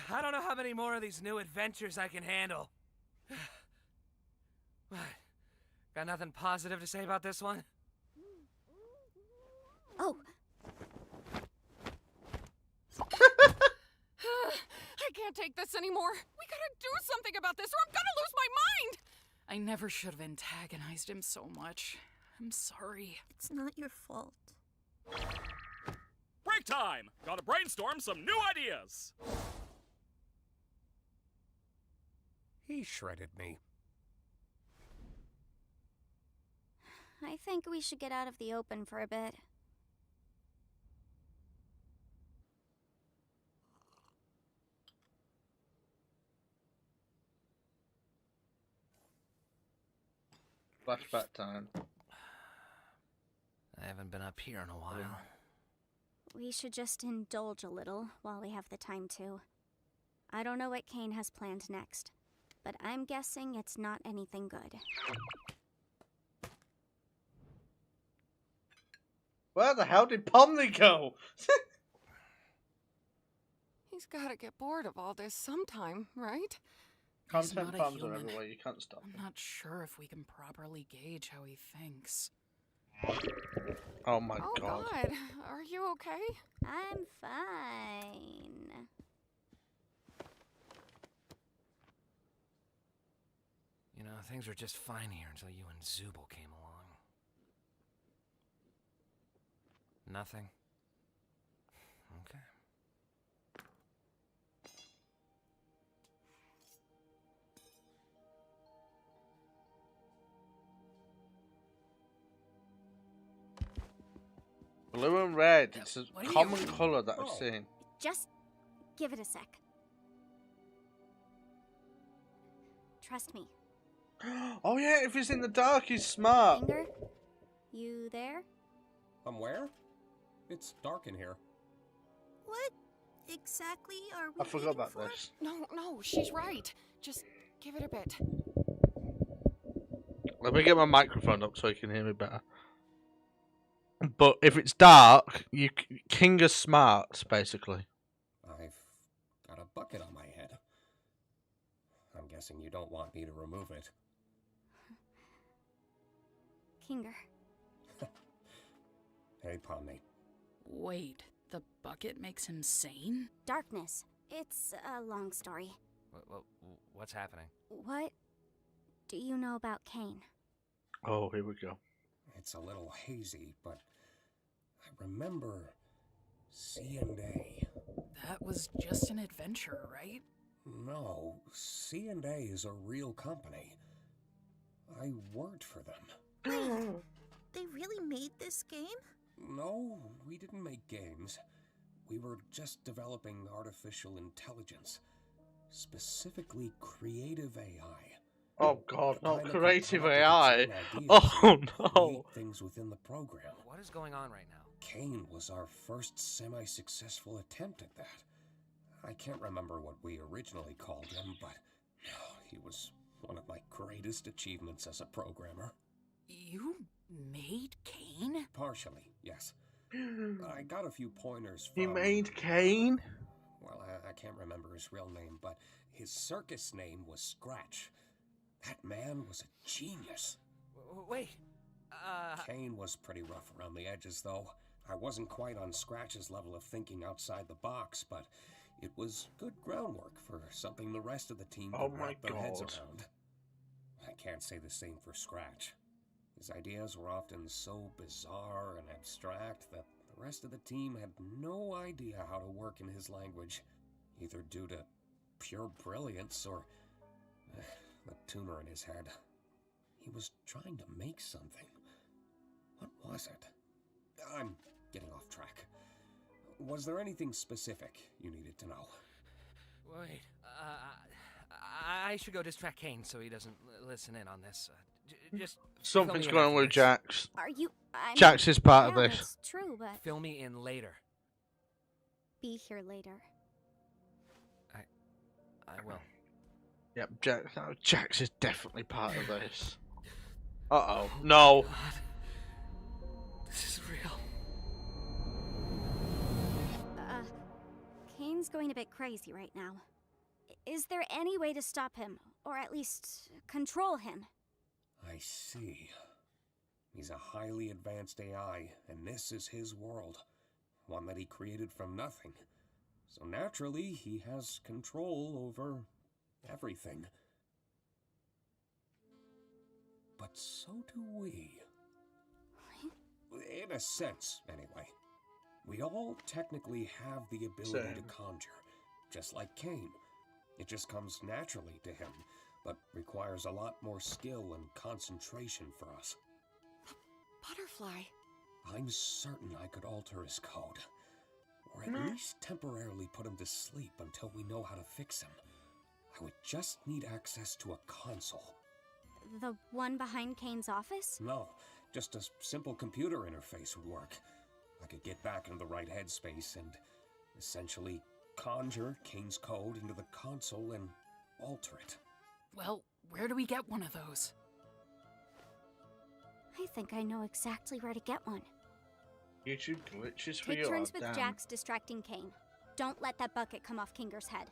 G: I don't know how many more of these new adventures I can handle. What? Got nothing positive to say about this one?
I: Oh,
E: I can't take this anymore. We gotta do something about this or I'm gonna lose my mind!
H: I never should have antagonized him so much. I'm sorry.
F: It's not your fault.
B: Break time! Gotta brainstorm some new ideas.
D: He shredded me.
I: I think we should get out of the open for a bit.
A: Flashback time.
G: I haven't been up here in a while.
I: We should just indulge a little while we have the time to. I don't know what Kane has planned next, but I'm guessing it's not anything good.
A: Where the hell did Pomney go?
E: He's gotta get bored of all this sometime, right?
A: Content
H: not a
A: bombs are
H: human.
A: everywhere, you can't stop
H: I'm
A: them.
H: not sure if we can properly gauge how he thinks.
A: Oh my
E: Oh
A: god.
E: God, are you okay?
I: I'm fine.
G: You know, things were just fine here until you and Zubul came along. Nothing? Okay.
A: Blue and red, it's a
G: What are you-
A: common colour that I've
D: Oh.
A: seen.
I: Just give it a sec. Trust me.
A: Oh yeah, if he's in the dark, he's smart.
I: Finger, you there?
D: Where? It's dark in here.
F: What exactly are we
A: I forgot
F: waiting
A: about
F: for?
A: this.
E: No, she's right. Just give it a bit.
A: Let me get my microphone up so you can hear me better. But if it's dark, King of smarts, basically.
D: I've got a bucket on my head. I'm guessing you don't want me to remove it.
I: Kinger.
D: Hey, Pomni.
H: Wait, the bucket makes him sane?
I: Darkness. It's a long story.
G: What's happening?
I: What do you know about Kane?
A: Oh, here we go.
D: It's a little hazy, but I remember C&A.
H: That was just an adventure, right?
D: No, C&A is a real company. I worked for them.
F: They really made this game?
D: No, we didn't make games. We were just developing artificial intelligence. Specifically, creative AI.
A: Oh god, not
D: Kind of
A: creative
D: come up with
A: AI.
D: its own ideas
A: Oh
D: and
A: no.
D: create things within the program.
G: What is going on right now?
D: Kane was our first semi-successful attempt at that. I can't remember what we originally called him, but he was one of my greatest achievements as a programmer.
H: You made Kane?
D: Partially, yes. I got a few pointers from...
A: He made Kane?
D: Well, I can't remember his real name, but his circus name was Scratch. That man was a genius.
G: Wait,
D: Kane was pretty rough around the edges, though. I wasn't quite on Scratch's level of thinking outside the box, but it was good groundwork for something the rest of the team could wrap their heads around. I can't say the same for Scratch. His ideas were often so bizarre and abstract that the rest of the team had no idea how to work in his language, either due to pure brilliance or the tumor in his head. He was trying to make something. What was it? I'm getting off track. Was there anything specific you needed to know?
G: wait. I should go distract Kane so he doesn't listen in on this. Just
A: Something's
G: fill me in
A: going on
G: after
A: with
G: this.
A: Jax.
I: Are you...
A: Jax is part of
I: yeah,
A: this.
I: That's true, but...
G: Fill me in later.
I: Be here later.
G: I will.
A: Yep, Jax is definitely part of this. Uh-oh. No.
G: God. This is real.
I: Kane's going a bit crazy right now. Is there any way to stop him? Or at least control him?
D: I see. He's a highly advanced AI, and this is his world. One that he created from nothing. So naturally, he has control over everything. But so do we. In a sense, anyway. We all technically have the ability to conjure, just like Kane. It just comes naturally to him, but requires a lot more skill and concentration for us.
H: Butterfly.
D: I'm certain I could alter his code, or at least temporarily put him to sleep until we know how to fix him. I would just need access to a console.
I: The one behind Kane's office?
D: No, just a simple computer interface would work. I could get back into the right headspace and essentially conjure Kane's code into the console and alter it.
H: Well, where do we get one of those?
I: I think I know exactly where to get one.
A: YouTube glitches for
I: Take
A: you.
I: turns with
A: damn.
I: Jax distracting Kane. Don't let that bucket come off Kinger's head.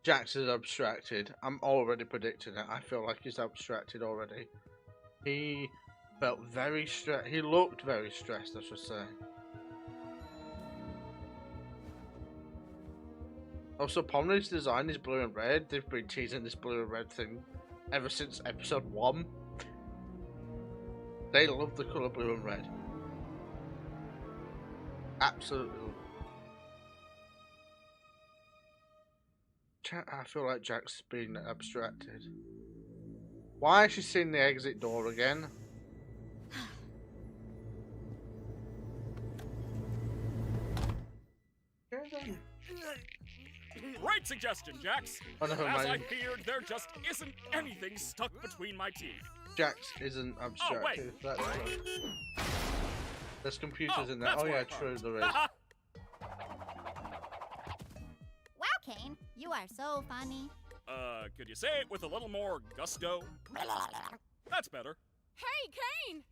A: Jax is abstracted. I'm already predicting it. I feel like he's abstracted already. He felt very stressed. He looked very stressed, I should say. Also, Pomni's design is blue and red. They've been teasing this blue and red thing ever since episode 1. They love the colour blue and red. Absolutely. I feel like Jack's been abstracted. Why has she seen the exit door again?
B: Great suggestion, Jax.
A: Oh, never
B: As I
A: mind.
B: feared, there just isn't anything stuck between my teeth.
A: Jax isn't abstracted. That's true. There's computers in there.
B: that's
A: Oh
B: what
A: yeah,
B: I thought.
A: true, there is.
J: Wow, Kane, you are so funny.
B: Could you say it with a little more gusto? That's better.
E: Hey, Kane!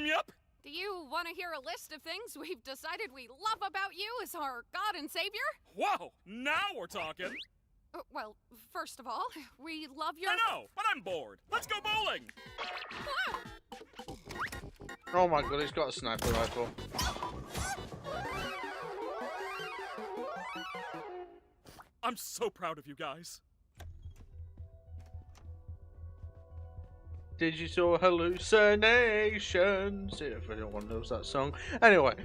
B: Yep.
E: Do you want to hear a list of things we've decided we love about you as our God and Savior?
B: Whoa, now we're talking.
E: Well, first of all, we love your...
B: I know, but I'm bored. Let's go bowling.
E: Ah!
A: Oh my god, he's got a sniper rifle.
B: I'm so proud of you guys.
A: Digital hallucinations. If anyone knows that song. Anyway.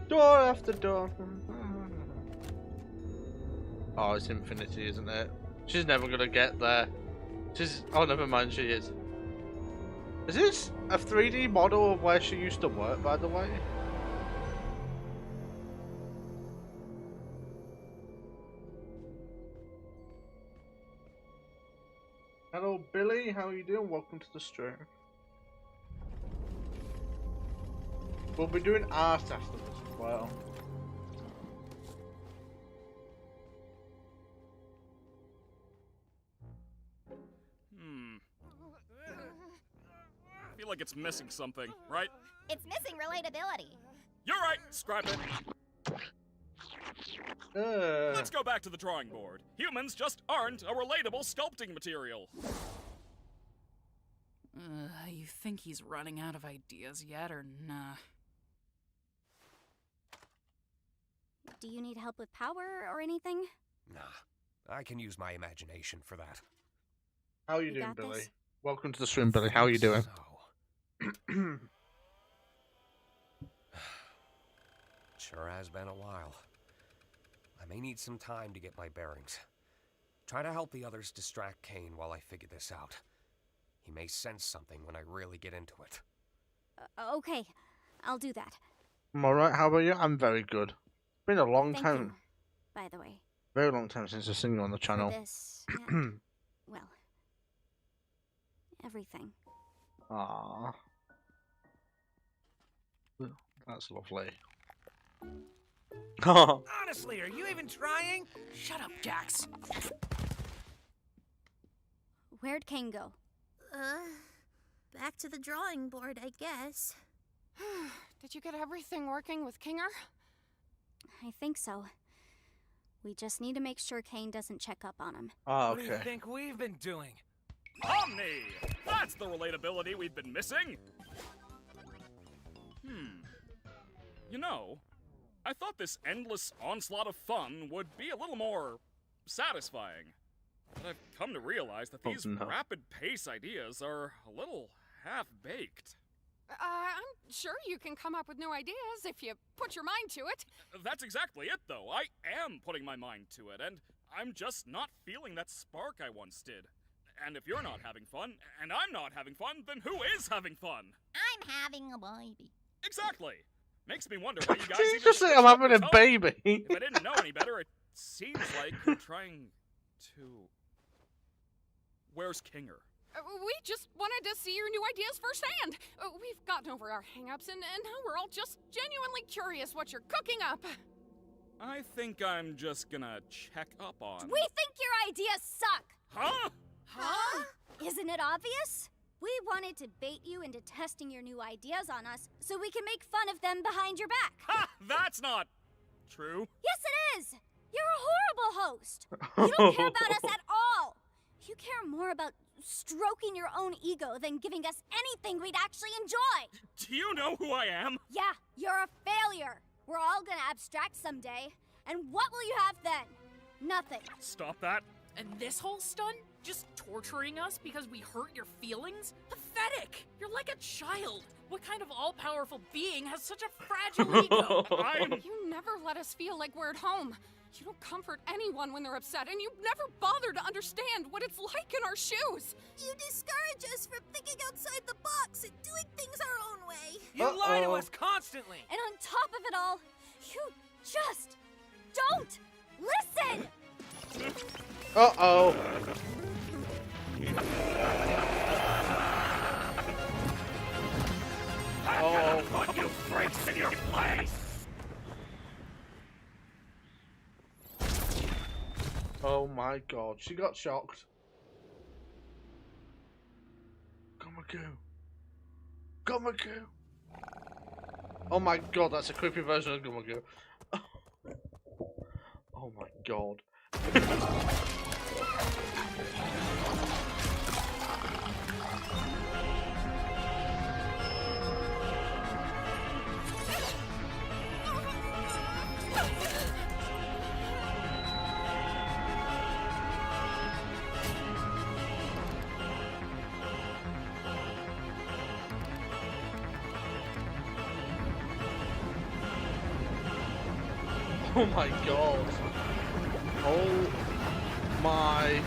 A: Door after door. Oh, it's infinity, isn't it? She's never gonna get there. She's. Oh, never mind, she is. Is this a 3D model of where she used to work, by the way? Hello, Billy. How are you doing? Welcome to the stream. We'll be doing art after this as well.
B: I feel like it's missing something, right?
I: It's missing relatability.
B: You're right. Scrap it. Let's go back to the drawing board. Humans just aren't a relatable sculpting material.
H: You think he's running out of ideas yet, or nah?
I: Do you need help with power or anything?
D: Nah, I can use my imagination for that.
A: How are you
I: You
A: doing,
I: got
A: Billy?
I: this?
A: Welcome to the stream, Billy. How are you doing?
D: So, sure has been a while. I may need some time to get my bearings. Try to help the others distract Kane while I figure this out. He may sense something when I really get into it.
I: Okay, I'll do that.
A: I'm alright. How about you? I'm very good. It's been a long
I: Thank
A: time.
I: you, by the way.
A: Very long time since I've seen you on the
I: For
A: channel.
I: this, and, well, everything.
A: Aww. That's lovely.
G: Honestly, are you even trying?
H: Shut up, Jax.
I: Where'd Kane go?
F: Back to the drawing board, I guess.
E: Did you get everything working with Kinger?
I: I think so. We just need to make sure Kane doesn't check up on him.
A: Oh,
G: What do you
A: okay.
G: think we've been doing?
B: Omni! That's the relatability we've been missing! You know, I thought this endless onslaught of fun would be a little more satisfying. But I've come to realize that these
A: no.
B: rapid-pace ideas are a little half-baked.
E: I'm sure you can come up with new ideas if you put your mind to it.
B: That's exactly it, though. I am putting my mind to it, and I'm just not feeling that spark I once did. And if you're not having fun, and I'm not having fun, then who is having fun?
I: I'm having a baby.
B: Exactly. Makes me wonder why you guys
A: Did you
B: even
A: just say
B: switched
A: I'm
B: up
A: having
B: your
A: a
B: tone.
A: baby?
B: If I didn't know any better, it seems like you're trying to... Where's Kinger?
E: We just wanted to see your new ideas firsthand. We've gotten over our hang-ups, and now we're all just genuinely curious what you're cooking up.
B: I think I'm just gonna check up on...
I: We think your ideas suck!
B: Huh?
I: Huh? Isn't it obvious? We wanted to bait you into testing your new ideas on us so we can make fun of them behind your back.
B: Ha! That's not true.
I: Yes, it is! You're a horrible host. You don't care about us at all. You care more about stroking your own ego than giving us anything we'd actually enjoy.
B: Do you know who I am?
I: Yeah, you're a failure. We're all gonna abstract someday. And what will you have then? Nothing.
B: Stop that.
H: And this whole stunt? Just torturing us because we hurt your feelings? Pathetic! You're like a child. What kind of all-powerful being has such a fragile ego?
E: You never let us feel like we're at home. You don't comfort anyone when they're upset, and you never bother to understand what it's like in our shoes.
F: You discourage us from thinking outside the box and doing things our own way.
G: You lie to us constantly.
I: And on top of it all, you just don't listen!
A: Uh-oh.
D: Oh, put you freaks in your place!
A: my god, she got shocked. Gomaku. Gomaku. Oh my god, that's a creepy version of Gomaku. Oh my god. Oh my god. Oh my.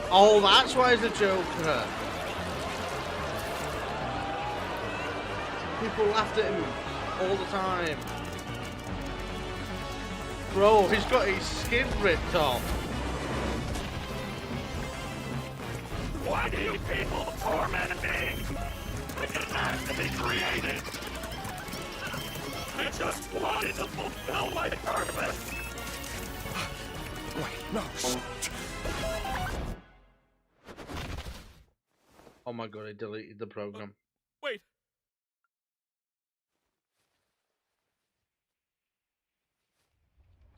A: Oh, that's why he's a Joker. People laughed at him all the time. Bro, he's got his skin ripped off.
B: Why do you people torment me? It didn't have to be created. I just wanted to fulfill my purpose.
D: Wait, no.
A: Oh my god, he deleted the program.
B: Wait.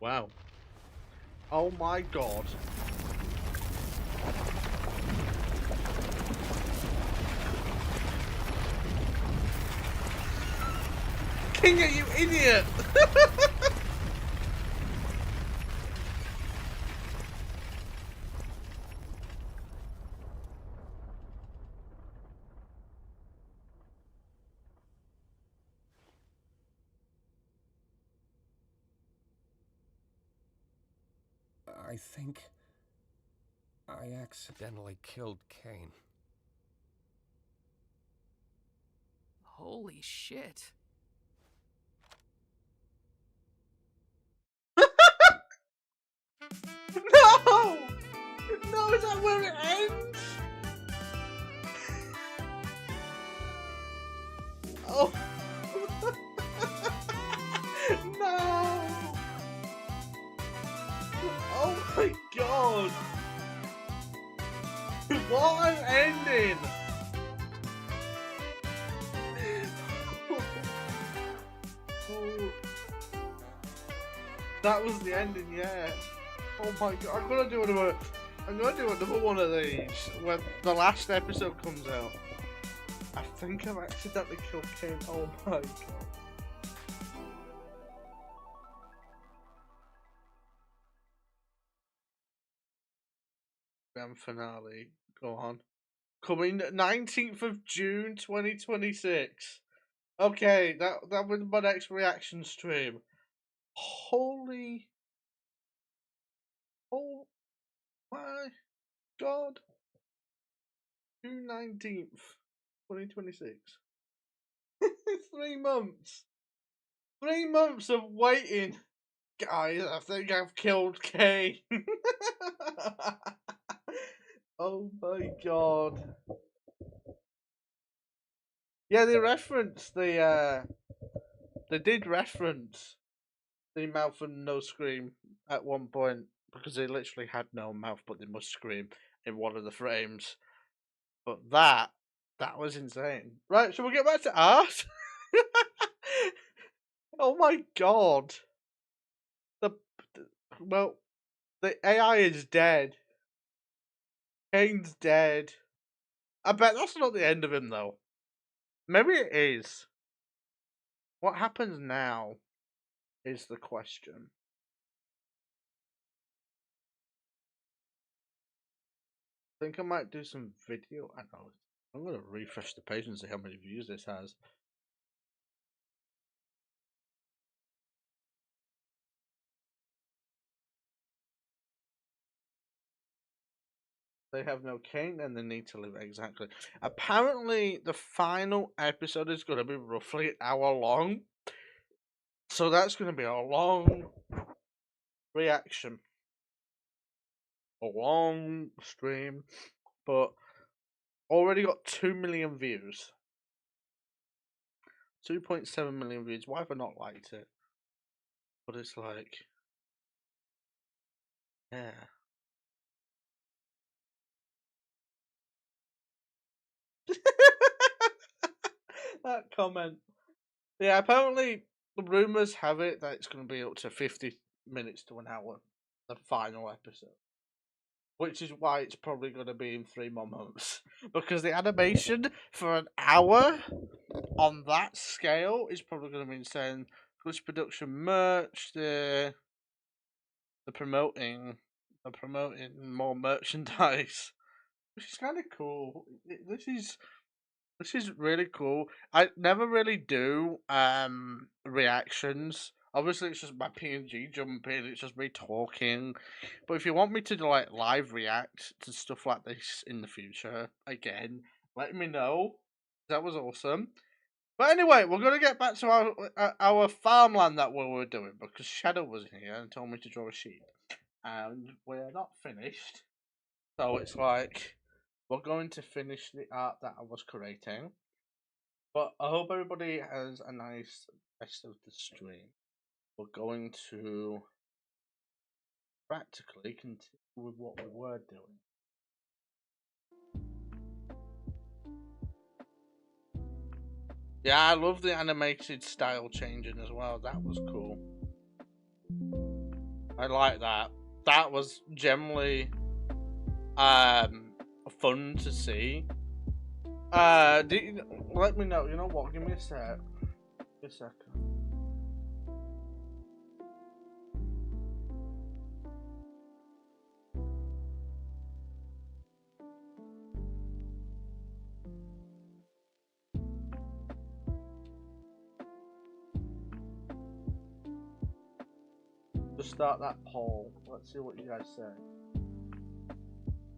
A: Wow. Oh my god. King, you idiot!
D: I think I accidentally killed Kane.
H: Holy shit.
A: No! No, is that where it ends? Oh. No! Oh my god! What an ending! Oh. That was the ending, yeah. Oh my god, I'm gonna do another one of these when the last episode comes out. I think I've accidentally killed Kane. Oh my god. Grand finale. Go on. Coming 19th of June 2026. Okay, that was my next reaction stream. Holy. Oh my god. June 19th, 2026. 3 months. 3 months of waiting. Guys, I think I've killed Kane. Oh my god. Yeah, they did reference the mouth and no scream at one point because they literally had no mouth but they must scream in one of the frames. But that was insane. Right, shall we get back to art? Oh my god. Well, the AI is dead. Kane's dead. I bet that's not the end of him though. Maybe it is. What happens now is the question. I think I might do some video. I know. I'm gonna refresh the page and see how many views this has. They have no Kane and they need to live exactly. Apparently, the final episode is going to be roughly an hour long. So that's going to be a long reaction. a long stream, but already got 2 million views. 2.7 million views. Why have I not liked it? But it's like, yeah. That comment. Yeah, apparently the rumours have it that it's going to be up to 50 minutes to an hour, the final episode. Which is why it's probably going to be in 3 more months. Because the animation for an hour on that scale is probably going to be insane. Glitch production merch, they're promoting more merchandise, which is kind of cool. This is really cool. I never really do reactions. Obviously, it's just my PNG jumping. It's just me talking. But if you want me to like live react to stuff like this in the future, again, let me know. That was awesome. But anyway, we're gonna get back to our farmland that we were doing because Shadow was here and told me to draw a sheep, and we're not finished. So it's like we're going to finish the art that I was creating. But I hope everybody has a nice rest of the stream. We're going to practically continue with what we were doing. Yeah, I love the animated style changing as well. That was cool. I like that. That was generally fun to see. Let me know. You know what? Give me a sec. Give me a second. Just start that poll. Let's see what you guys say.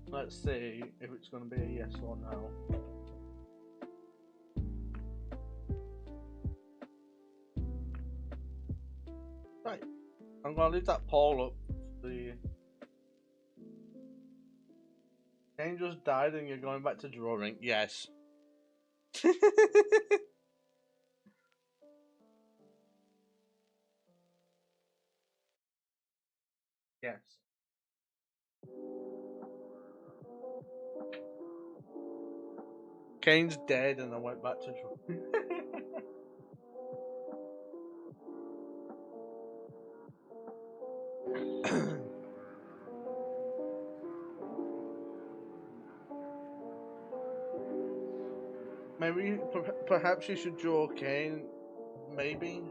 A: Let's see if it's going to be a yes or no. Right. I'm going to leave that poll up. The Kane just died and you're going back to drawing. Yes. Yes. Kane's dead and I went back to drawing. Maybe, perhaps you should draw Kane. Maybe.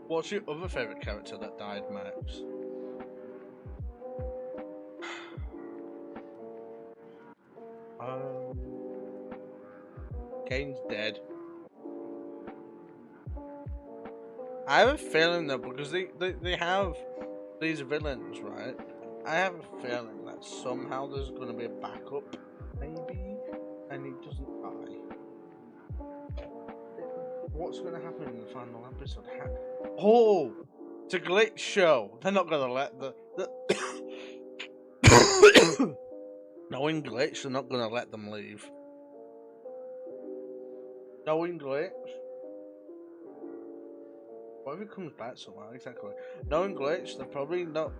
A: What's your other favourite character that died, Max? Kane's dead. I have a feeling though, because they have these villains, right? I have a feeling that somehow there's going to be a backup, maybe, and he doesn't die. What's going to happen in the final episode? Oh, it's a glitch show. They're not going to let the knowing glitch. They're not going to let them leave. Knowing glitch. What if he comes back somehow? Exactly. Knowing glitch, they're probably not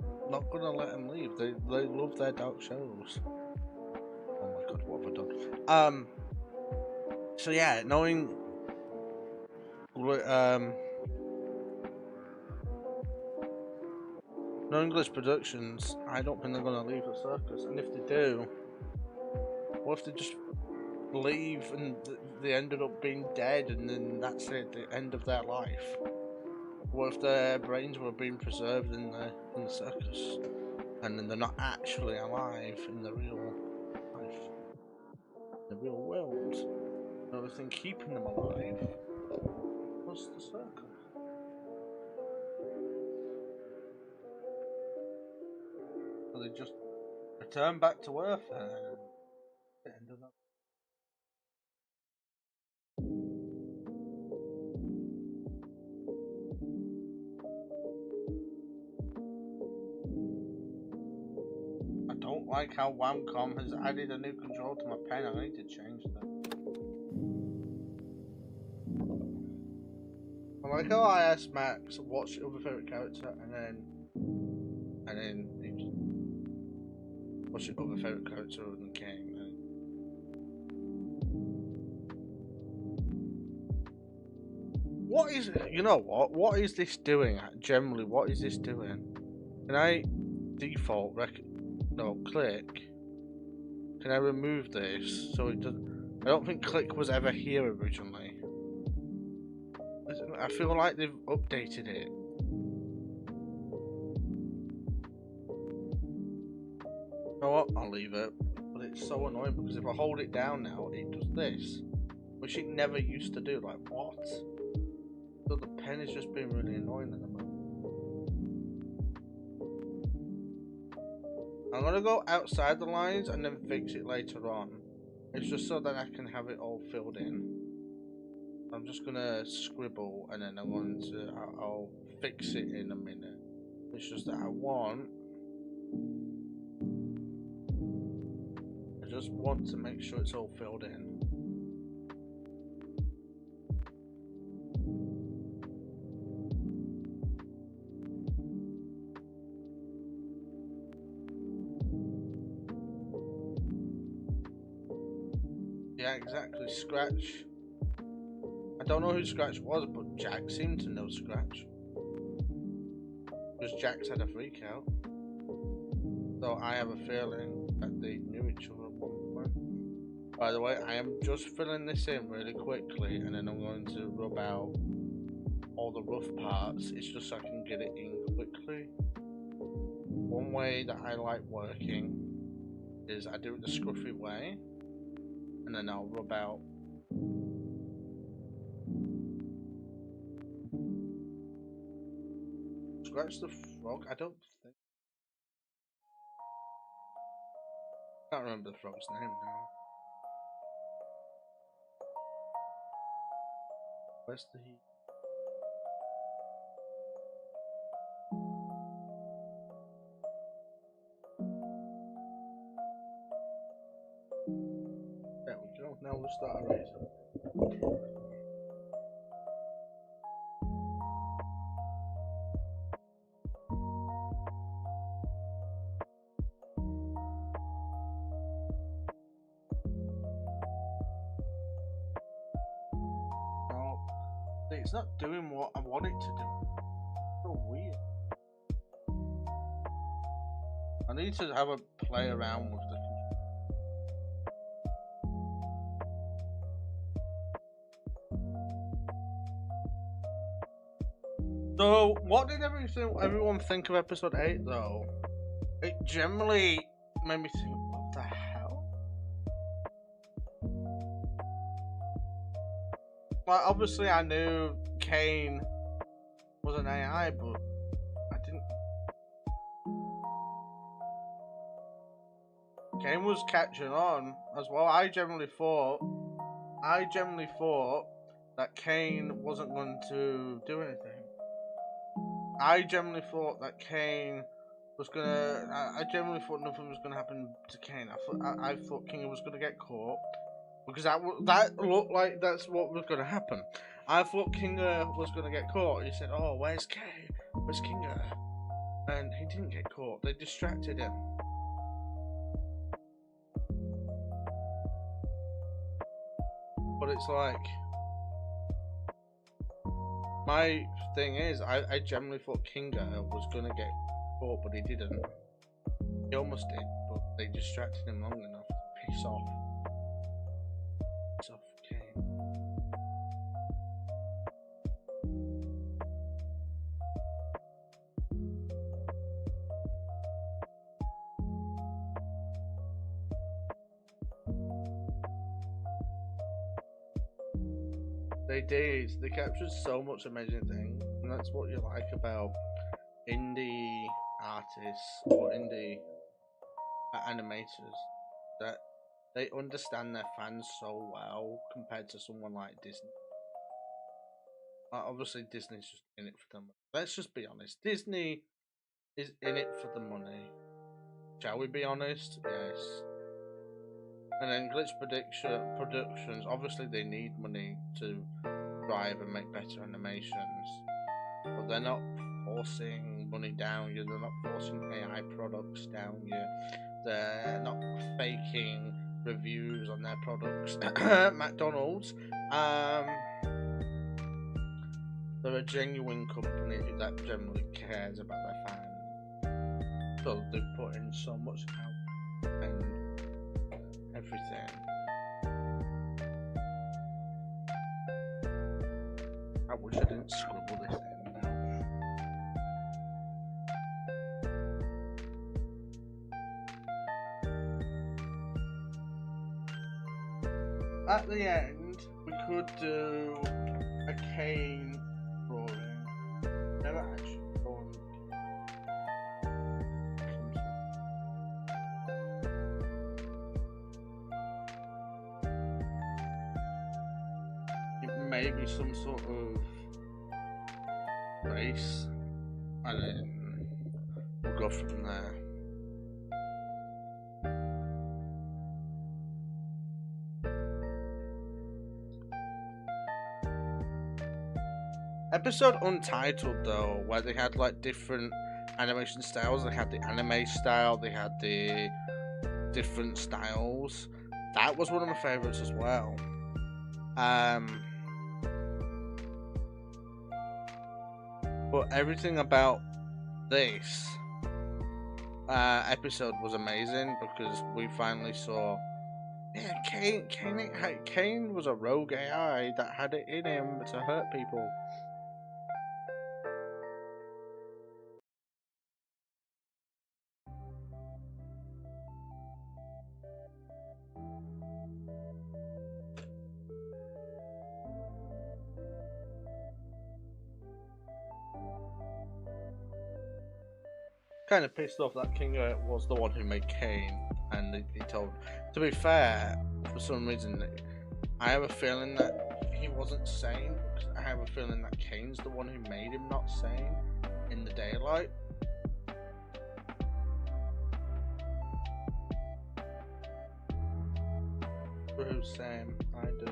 A: going to let him leave. They love their dark shows. Oh my god, what have I done? So yeah, knowing Glitch Productions, I don't think they're gonna leave the circus. And if they do, what if they just leave and they ended up being dead and then that's it, the end of their life? What if their brains were being preserved in the circus and then they're not actually alive in the real life, the real world? The only thing keeping them alive was the circus. So they just return back to Earth and it ended up. like how Wamcom has added a new control to my pen. I need to change that. I like how I asked Max what's your other favourite character, and then what's your other favourite character other than Kane? What is, you know what is this doing? Generally, what is this doing? Can I default click? Can I remove this so it doesn't? I don't think click was ever here originally. I feel like they've updated it. You know what? I'll leave it. But it's so annoying because if I hold it down now, it does this, which it never used to do. Like what? So the pen has just been really annoying at the moment. I'm gonna go outside the lines and then fix it later on. It's just so that I can have it all filled in. I'm just gonna scribble and then I'll fix it in a minute. It's just that I just want to make sure it's all filled in. Yeah, exactly. Scratch. I don't know who Scratch was, but Jack seemed to know Scratch. Because Jack's had a freak out. So I have a feeling that they knew each other at one point. By the way, I am just filling this in really quickly and then I'm going to rub out all the rough parts. It's just so I can get it in quickly. One way that I like working is I do it the scruffy way and then I'll rub out Scratch the Frog. I don't think. I can't remember the frog's name now. Where's the heat? There we go. Now we'll start erasing. It's not doing what I want it to do. It's so weird. I need to have a play around with the control. So, what did everyone think of episode 8 though? It generally made me think, what the hell? Like, obviously I knew Kane was an AI, but I didn't. Kane was catching on as well. I generally thought that Kane wasn't going to do anything. I generally thought that Kane was gonna. I generally thought nothing was gonna happen to Kane. I thought King was gonna get caught because that looked like that's what was gonna happen. I thought Kinga was gonna get caught. He said, "Oh, where's Kay? Where's Kinga?" And he didn't get caught. They distracted him. But it's like, my thing is, I generally thought Kinga was gonna get caught, but he didn't. He almost did, but they distracted him long enough to piss off. Kane. They did. They captured so much amazing things, and that's what you like about indie artists or indie animators, that they understand their fans so well compared to someone like Disney. Obviously, Disney's just in it for the money. Let's just be honest. Disney is in it for the money. Shall we be honest? Yes. And then Glitch Productions, obviously they need money to drive and make better animations, but they're not forcing money down you, they're not forcing AI products down you, they're not faking reviews on their products. McDonald's, they're a genuine company that generally cares about their fans, so they put in so much help and everything. I wish I didn't scribble this in now. At the end, we could do a Kane drawing. Never actually drawn it may be some sort of race, and then we'll go from there. Episode Untitled though, where they had like different animation styles. They had the anime style, they had the different styles. That was one of my favorites as well. But everything about this episode was amazing because we finally saw, yeah, Kane was a rogue AI that had it in him to hurt people. Kind of pissed off that Kingo was the one who made Kane, and he told. To be fair, for some reason, I have a feeling that he wasn't sane. I have a feeling that Kane's the one who made him not sane in the daylight. True, same. I do.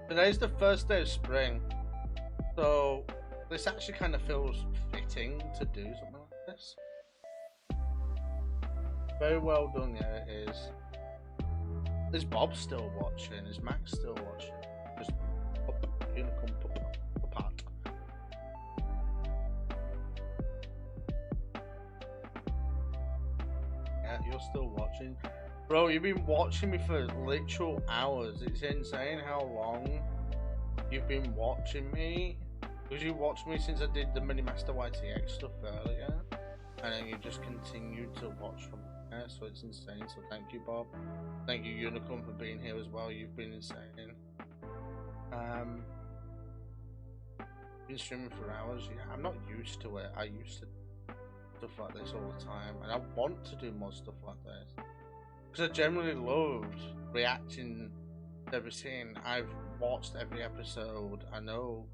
A: Today's the first day of spring, so this actually kind of feels fitting to do something like this. Very well done, yeah, it is. Is Bob still watching? Is Max still watching? Just unicorn apart. Yeah, you're still watching. Bro, you've been watching me for literal hours. It's insane how long you've been watching me. Because you watched me since I did the Minimaster YTX stuff earlier. And then you just continued to watch from there. So it's insane. So thank you, Bob. Thank you, Unicorn, for being here as well. You've been insane. Been streaming for hours. Yeah, I'm not used to it. I used to stuff like this all the time. And I want to do more stuff like this. Because I generally loved reacting to everything. I've watched every episode. I know.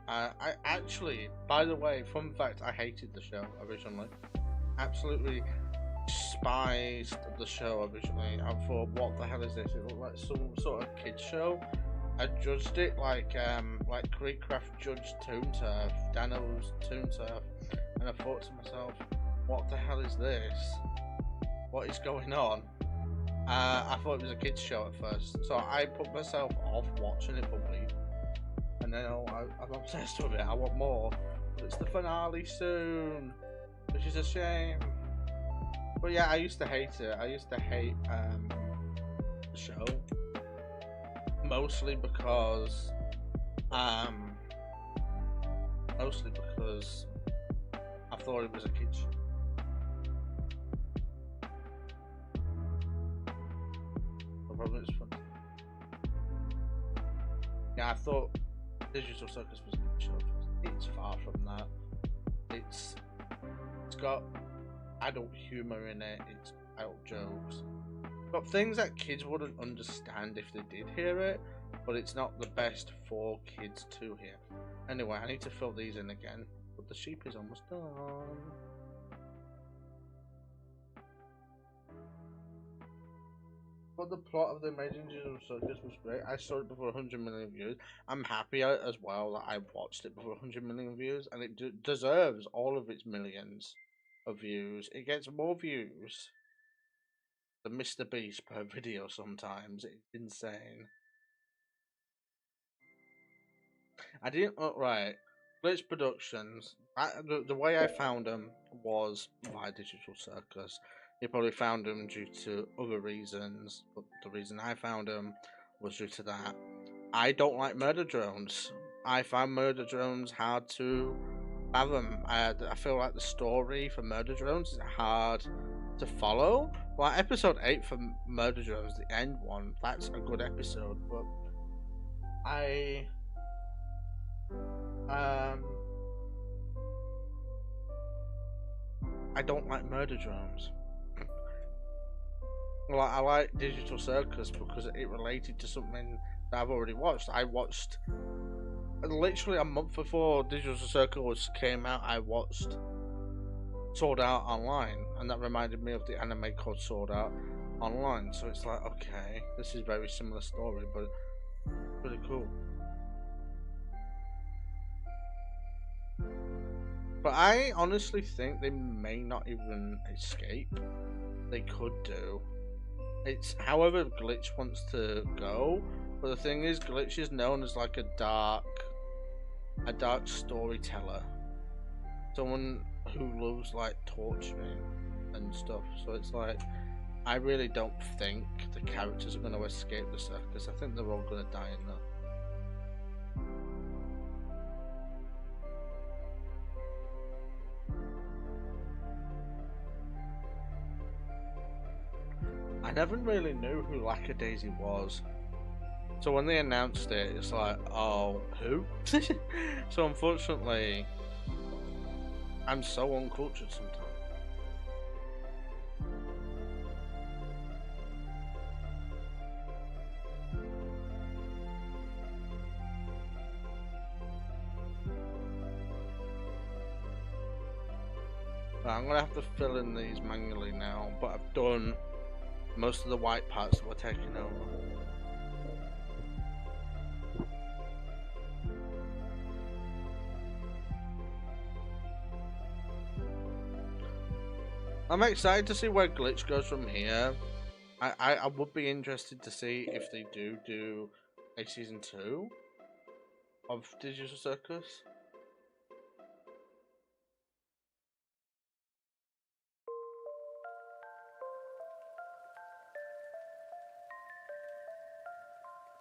A: I actually, by the way, fun fact, I hated the show originally. Absolutely despised the show originally. I thought, what the hell is this? It looked like some sort of kids show. I judged it like Creekcraft judged Toon Turf, Dano's Toon Turf, and I thought to myself, what the hell is this? What is going on? I thought it was a kids show at first, so I put myself off watching it for a week, and then I'm obsessed with it. I want more, but it's the finale soon, which is a shame. But yeah, I used to hate it. I used to hate the show, mostly because I thought it was a kids show. It's fun. Yeah, I thought Digital Circus was a good show. It's far from that. It's got adult humor in it. It's adult jokes. Got things that kids wouldn't understand if they did hear it, but it's not the best for kids to hear. Anyway, I need to fill these in again, but the sheep is almost done. But the plot of the Amazing Digital Circus was great. I saw it before 100 million views. I'm happy as well that I watched it before 100 million views, and it deserves all of its millions of views. It gets more views than Mr. Beast per video sometimes. It's insane. I didn't. Oh, right. Glitch Productions. The way I found them was via Digital Circus. You probably found them due to other reasons, but the reason I found them was due to that. I don't like murder drones. I find murder drones hard to fathom. I feel like the story for murder drones is hard to follow. Like episode 8 for murder drones, the end one, that's a good episode, but I don't like murder drones. Well, I like Digital Circus because it related to something that I've already watched. I watched literally a month before Digital Circus came out. I watched Sword Art Online, and that reminded me of the anime called Sword Art Online. So it's like, okay, this is a very similar story, but pretty cool. But I honestly think they may not even escape. They could do. It's however Glitch wants to go. But the thing is, Glitch is known as like a dark storyteller. Someone who loves like torturing and stuff. So it's like, I really don't think the characters are going to escape the circus. I think they're all going to die in there. I never really knew who Lackadaisy was. So when they announced it, it's like, oh, who? So unfortunately, I'm so uncultured sometimes. Right, I'm gonna have to fill in these manually now, but I've done most of the white parts that were taken over. I'm excited to see where Glitch goes from here. I would be interested to see if they do a season 2 of Digital Circus.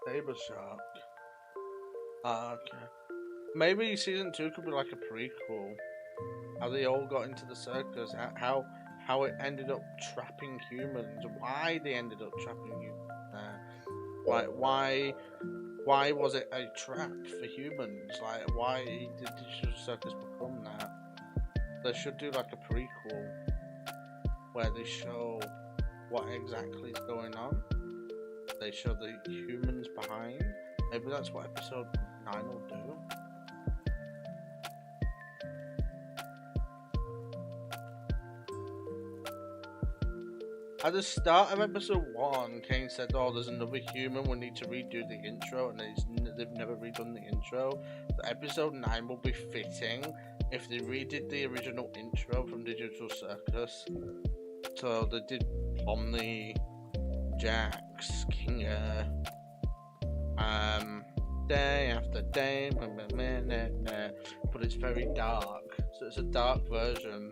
A: Saber Shark. Ah, okay. Maybe season 2 could be like a prequel. How they all got into the circus. How it ended up trapping humans. Why they ended up trapping humans there. Like why was it a trap for humans? Like why did Digital Circus become that? They should do like a prequel where they show what exactly is going on. They show the humans behind. Maybe that's what episode 9 will do. At the start of episode 1, Kane said, oh, there's another human, we need to redo the intro, and they've never redone the intro. The episode 9 will be fitting if they redid the original intro from Digital Circus. So they did Pomni, Jax, Kinga, day after day, but it's very dark. So it's a dark version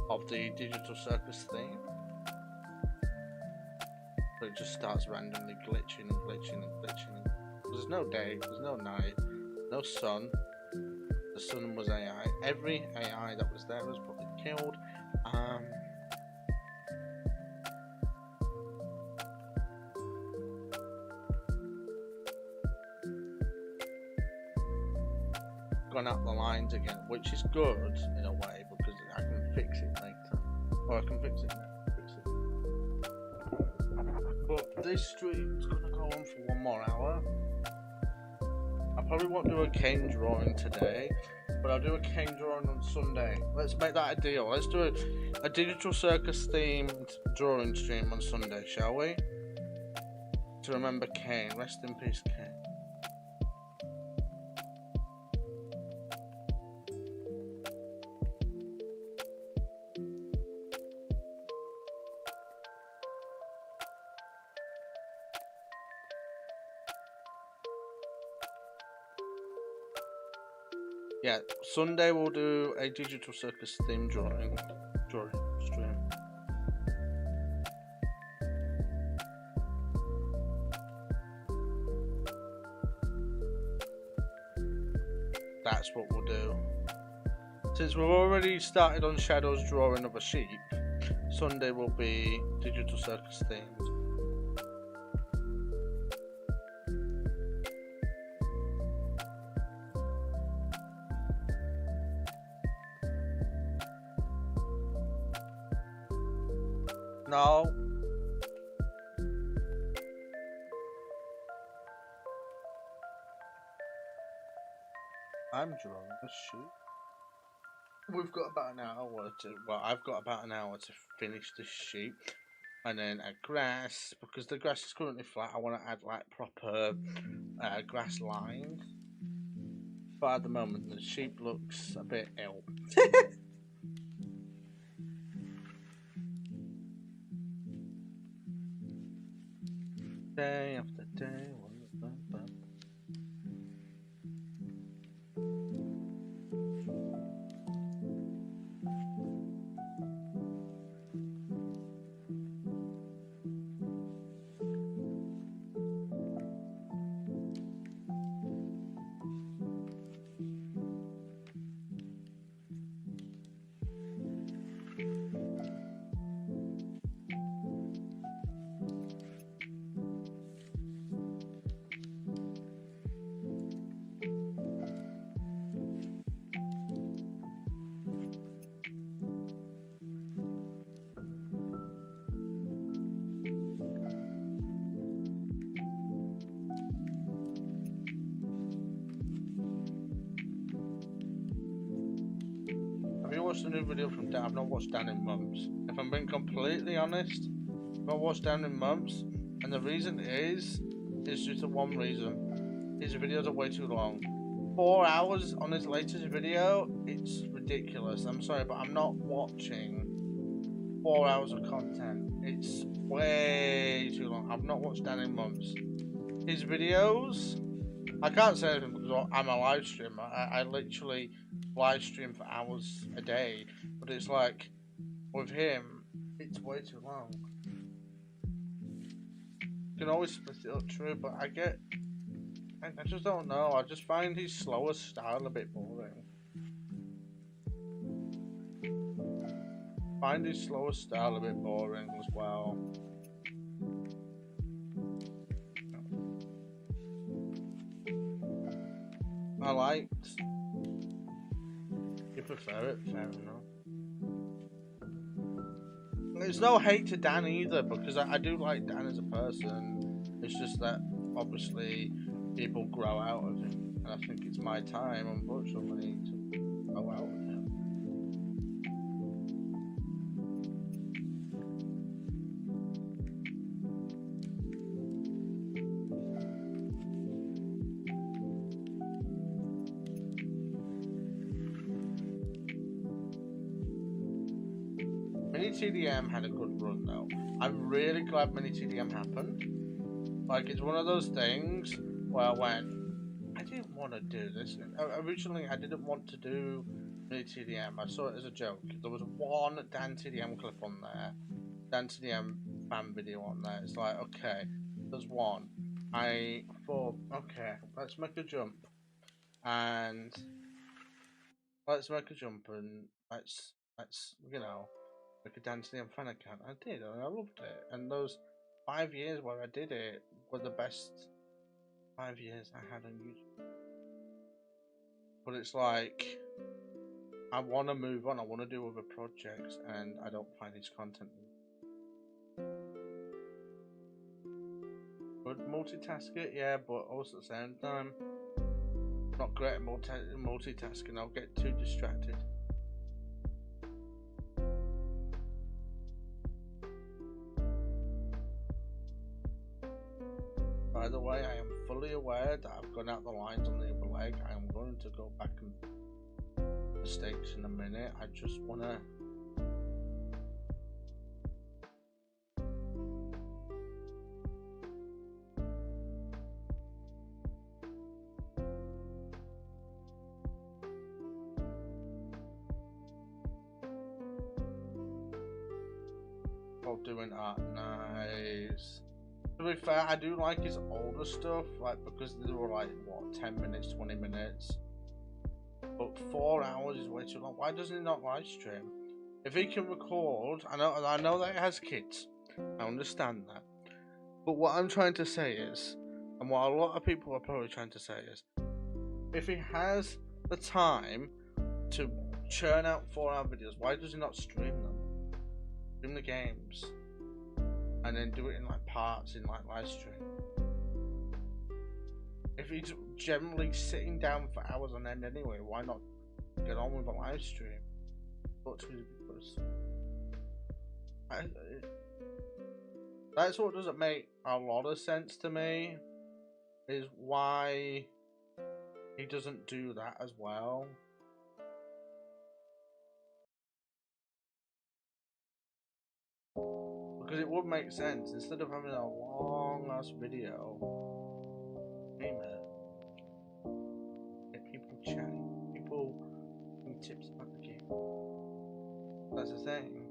A: of the Digital Circus theme. But it just starts randomly glitching and glitching and glitching. There's no day, there's no night, no sun. The sun was AI. Every AI that was there was probably killed. Gone out the lines again, which is good in a way because I can fix it later. Or I can fix it now. this stream's gonna go on for 1 more hour. I probably won't do a cane drawing today, but I'll do a cane drawing on Sunday. Let's make that a deal. Let's do a digital circus themed drawing stream on Sunday, shall we? To remember Kane. Rest in peace, Kane. Yeah, Sunday we'll do a digital circus theme drawing stream. That's what we'll do. Since we've already started on Shadow's drawing of a sheep, Sunday will be digital circus themed. No. I'm drawing a sheep. We've got about an hour to, well, I've got about an hour to finish this sheep. And then a grass, because the grass is currently flat, I want to add like proper grass lines. But at the moment, the sheep looks a bit ill. Day after day. Watched a new video from Dan. I've not watched Dan in months. If I'm being completely honest, I've not watched Dan in months, and the reason is due to one reason. His videos are way too long. 4 hours on his latest video, it's ridiculous. I'm sorry, but I'm not watching 4 hours of content. It's way too long. I've not watched Dan in months. His videos, I can't say anything because I'm a live streamer. I literally live stream for hours a day, but it's like with him, it's way too long. You can always split it up, true, but I just don't know. I just find his slower style a bit boring. Find his slower style a bit boring as well. I liked. You prefer it, fair enough. There's no hate to Dan either, because I do like Dan as a person. It's just that obviously people grow out of him, and I think it's my time, unfortunately, to grow out of him. Mini TDM had a good run though. I'm really glad Mini TDM happened. Like, it's one of those things where I went, I didn't want to do this. Originally, I didn't want to do Mini TDM. I saw it as a joke. There was one Dan TDM clip on there, Dan TDM fan video on there. It's like, okay, there's one. I thought, okay, let's make a jump. And let's make a jump and let's you know, make a Dan TDM fan account. I did, and I loved it. And those 5 years where I did it were the best 5 years I had on YouTube. But it's like, I want to move on. I want to do other projects, and I don't find his content. could multitask it, yeah, but also at the same time, not great at multitasking. I'll get too distracted. By the way, I am fully aware that I've gone out the lines on the upper leg. I am going to go back and mistakes in a minute. I just wanna. Doing art, nice. To be fair, I do like his older stuff, like because they were like what 10 minutes, 20 minutes. But 4 hours is way too long. Why doesn't he not live stream? If he can record, I know that he has kids. I understand that. But what I'm trying to say is, and what a lot of people are probably trying to say is, if he has the time to churn out 4-hour videos, why does he not stream them? Stream the games and then do it in like parts in like live stream. If he's generally sitting down for hours on end anyway, why not get on with a live stream? But because that's what doesn't make a lot of sense to me, is why he doesn't do that as well. Because it would make sense, instead of having a long ass video, hey man, get people chatting, people giving tips about the game. That's the thing.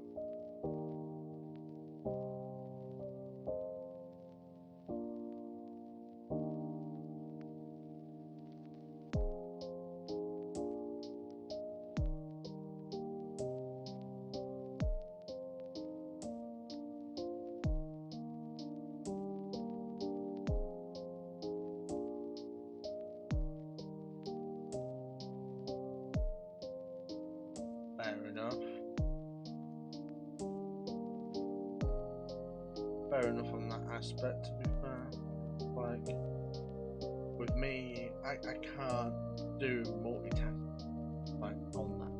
A: Fair enough on that aspect, to be fair. Like, with me, I can't do multitasking, like, on that.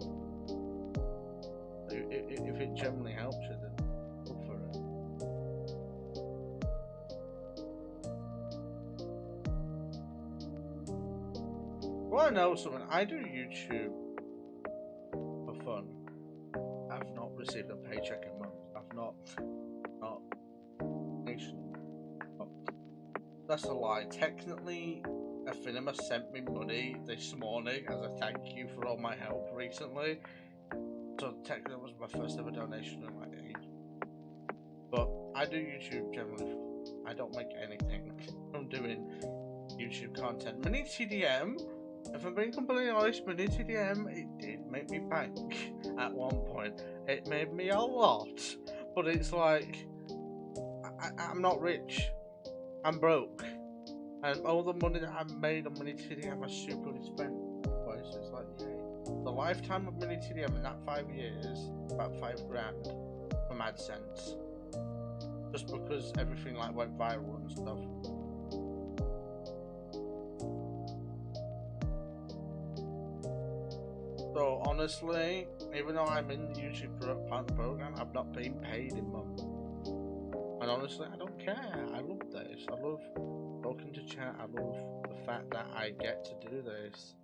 A: If it generally helps you, then go for it. Well, I know something. I do YouTube for fun. I've not received a paycheck in months. I've not. That's a lie. Technically, a cinema sent me money this morning as a thank you for all my help recently. So technically, it was my first ever donation in like age. But I do YouTube generally. I don't make anything from doing YouTube content. Mini TDM, if I'm being completely honest, Mini TDM, it did make me bank at one point. It made me a lot, but it's like I'm not rich. I'm broke, and all the money that I made on Mini TDM I stupidly spent. But it's just like, yay. The lifetime of Mini TDM in that 5 years, about $5,000 from AdSense, just because everything like went viral and stuff. So honestly, even though I'm in the YouTube part of the program, I've not been paid in months. And honestly, I don't care. I love this. I love talking to chat. I love the fact that I get to do this.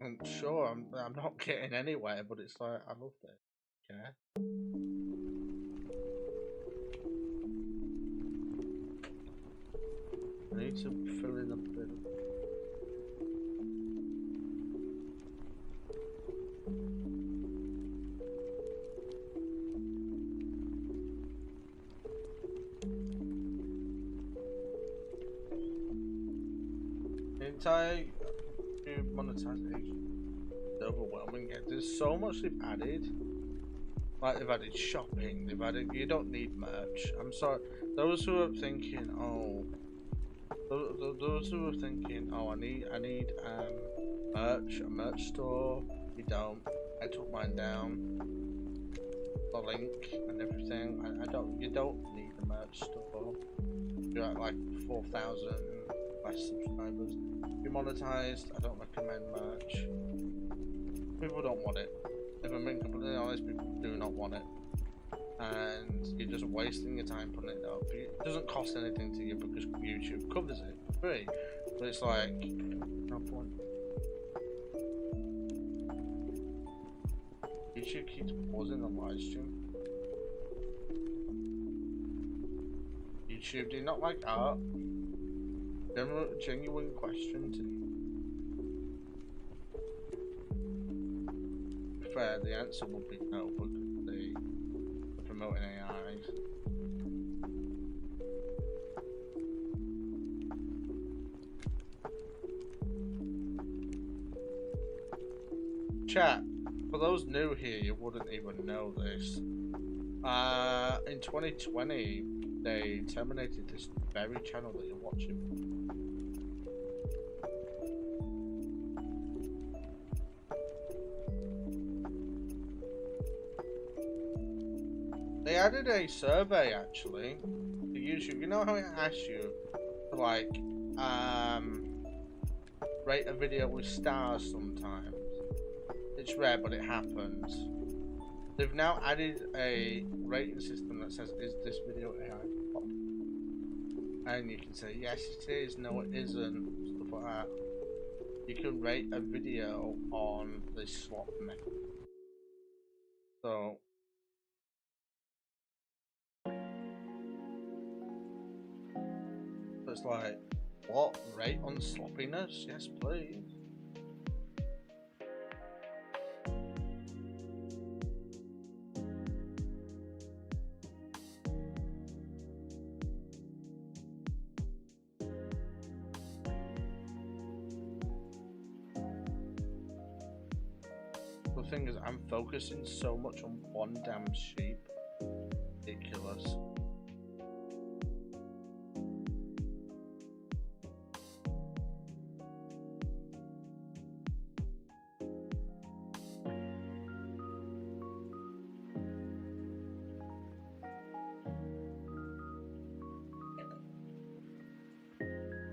A: And sure, I'm not getting anywhere, but it's like, I love this. Yeah. I need to fill in a bit of... monetization is overwhelming. There's so much they've added. Like, they've added shopping, they've added, you don't need merch. I'm sorry, those who are thinking, oh, those who are thinking, oh, I need merch, a merch store. You don't. I took mine down, the link and everything. You don't need a merch store. You're at like 4,000 less subscribers. Be monetized, I don't recommend much. People don't want it. If I'm being completely honest, people do not want it. And you're just wasting your time putting it up. It doesn't cost anything to you because YouTube covers it for free. But it's like, no point. YouTube keeps pausing the live stream. YouTube, do you not like art? Genuine question to you. Fair, the answer would be no, but they're promoting AI. Chat, for those new here, you wouldn't even know this. In 2020, they terminated this very channel that you're watching. They added a survey actually to YouTube. You know how it asks you to like rate a video with stars sometimes? It's rare, but it happens. They've now added a rating system that says, is this video AI? And you can say, yes it is, no it isn't, stuff like that. You can rate a video on this swap method. So, it's like, what? Rate on sloppiness? Yes please. The thing is, I'm focusing so much on one damn sheep. Ridiculous.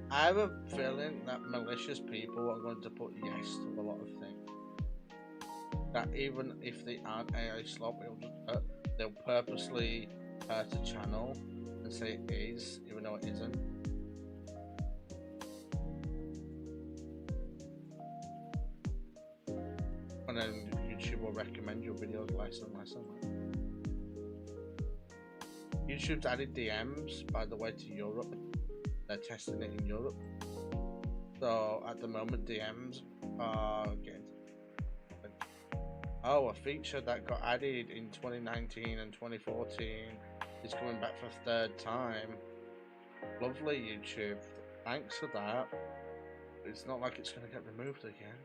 A: I have a feeling that malicious people are going to put yes to a lot of things. That even if they aren't AI slop, they'll purposely hurt a channel and say it is, even though it isn't. And then YouTube will recommend your videos less and less and less. YouTube's added DMs, by the way, to Europe. They're testing it in Europe. So at the moment, DMs are getting. Oh, a feature that got added in 2019 and 2014 is coming back for a third time. Lovely, YouTube. Thanks for that. It's not like it's going to get removed again.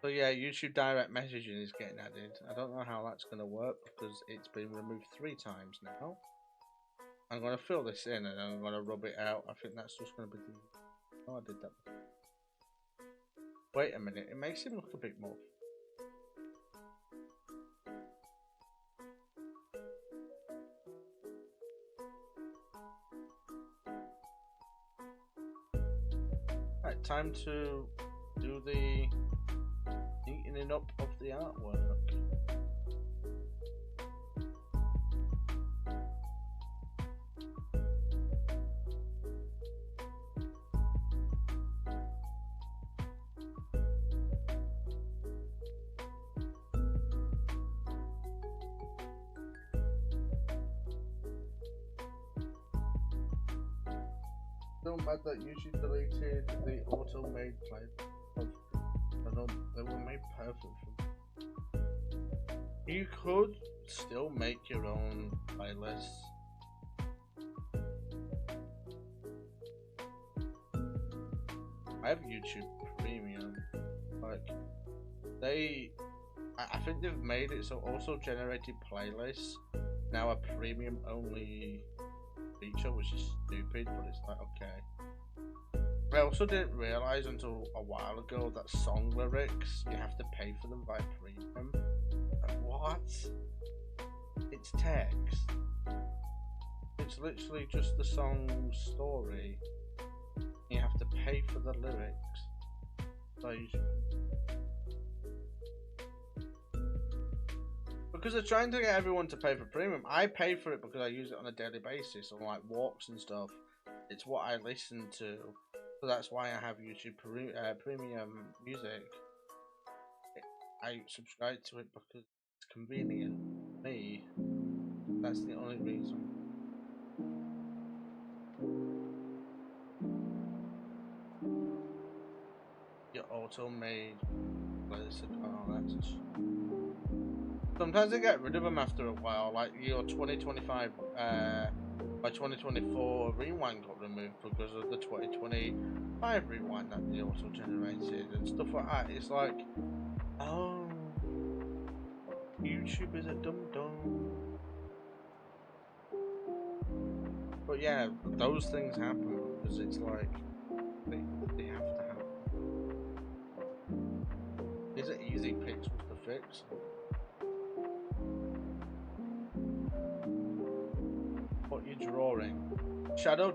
A: So yeah, YouTube direct messaging is getting added. I don't know how that's going to work because it's been removed 3 times now. I'm going to fill this in and I'm going to rub it out. I think that's just going to be the... Oh, I did that. Wait a minute, it makes him look a bit more... Right, time to do the neatening up of the artwork. So mad that YouTube deleted the auto-made play. They were made perfect for me. You could still make your own playlists. I have YouTube Premium. Like, I think they've made it so also generated playlists now a premium only feature, which is stupid, but it's like, okay. I also didn't realise until a while ago that song lyrics, you have to pay for them via premium. Like, what? It's text. it's literally just the song's story. You have to pay for the lyrics. So because they're trying to get everyone to pay for premium. I pay for it because I use it on a daily basis on like walks and stuff. It's what I listen to, so that's why I have YouTube premium music. I subscribe to it because it's convenient for me. That's the only reason. Your auto-made playlist. Oh, that's. Sometimes they get rid of them after a while, like your 2025, by 2024 rewind got removed because of the 2025 rewind that they also generated and stuff like that. It's like, oh, YouTube is a dum-dum. But yeah, those things happen because it's like, they have to happen. Is it easy pixels to fix? What you're drawing. Shadow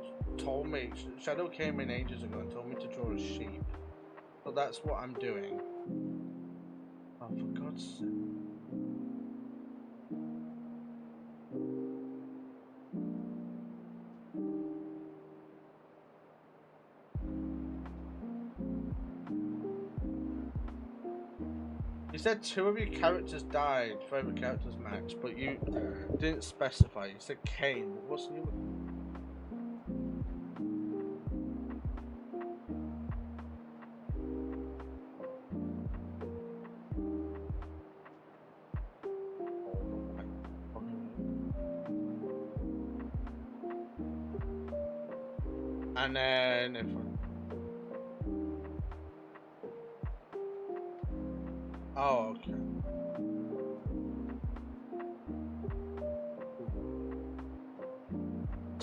A: came in ages ago and told me to draw a sheep. So that's what I'm doing. Oh, for God's sake. You said 2 of your characters died, favorite characters Max, but you didn't specify. You said Kane. What's the other? And then if oh, okay.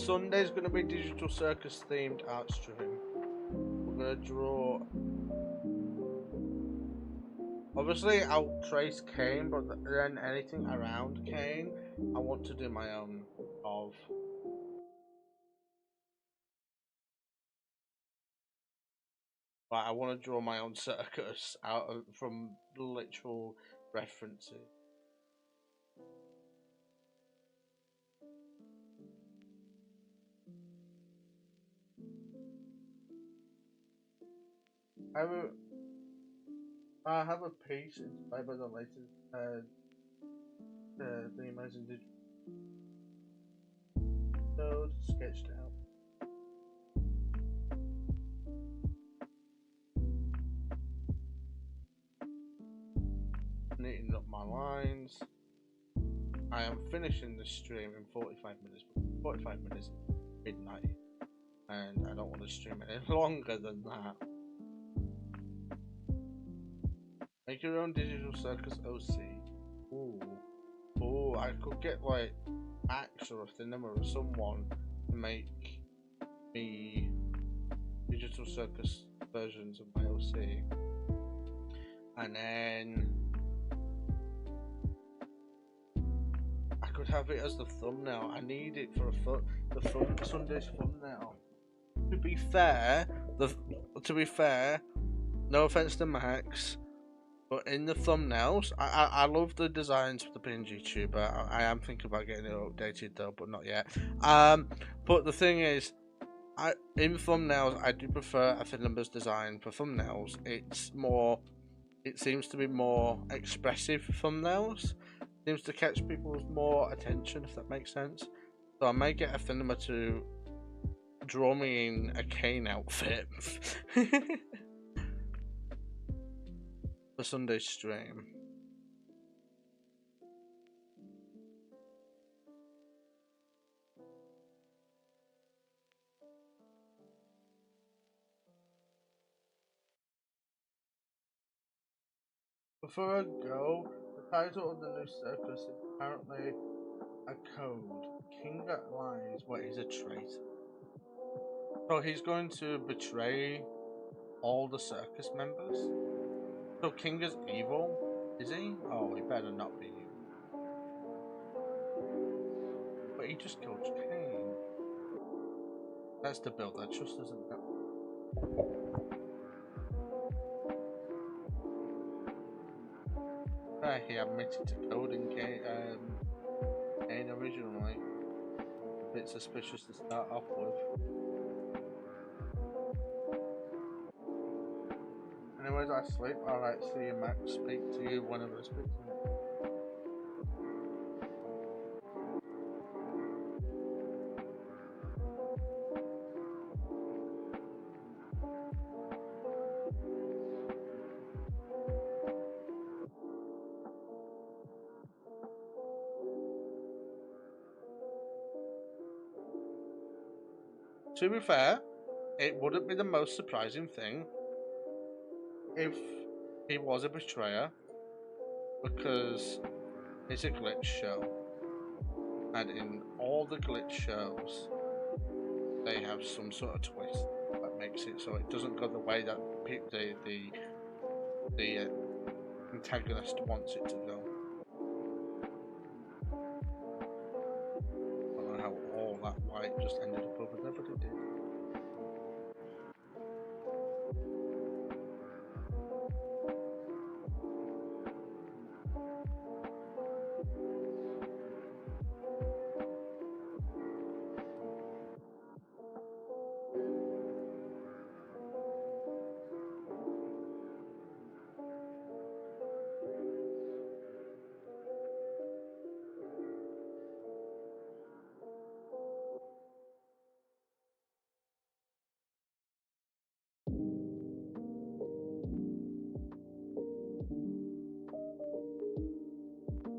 A: Sunday's gonna be Digital Circus themed art stream. We're gonna draw. Obviously, I'll trace Kane, but then anything around Kane, I want to do my own of. Like, I want to draw my own circus out of, from literal references. I have a piece inspired by the latest the Amazing Digital sketched out. Neating up my lines. I am finishing this stream in 45 minutes. 45 minutes midnight, and I don't want to stream any longer than that. Make your own Digital Circus OC. Ooh. Ooh, I could get like Axe or a Cinema or someone to make me Digital Circus versions of my OC. And then I could have it as the thumbnail. I need it for Sunday's thumbnail. To be fair, no offense to Max, but in the thumbnails, I love the designs for the PNG tuber. I am thinking about getting it updated though, but not yet. But the thing is, in thumbnails, I do prefer a Finlander's design for thumbnails. It seems to be more expressive thumbnails. Seems to catch people's more attention, if that makes sense. So I may get a cinema to draw me in a Kane outfit for Sunday's stream. Before I go, the title of the new circus is apparently a code. Kinga lies where he's a traitor. So he's going to betray all the circus members. So Kinga's evil, is he? Oh, he better not be evil. But he just killed Kane. That's to build that trust, isn't it? He admitted to coding Kane originally. A bit suspicious to start off with. Anyways, I sleep. Alright, see you, Max. Speak to you whenever I speak to you. To be fair, it wouldn't be the most surprising thing if he was a betrayer, because it's a glitch show, and in all the glitch shows, they have some sort of twist that makes it so it doesn't go the way that the antagonist wants it to go. I don't know how all that white just ended up over there, but it did.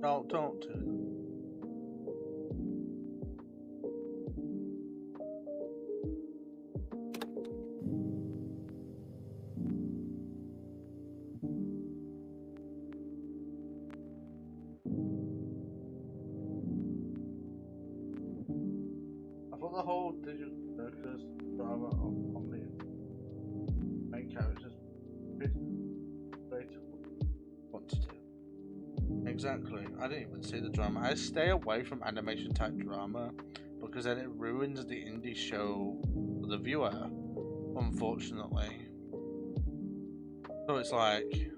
A: No, don't do that. I thought the whole digital circus drama on the main characters great what to do. Exactly. I didn't even see the drama. I stay away from animation type drama because then it ruins the indie show for the viewer, unfortunately. So it's like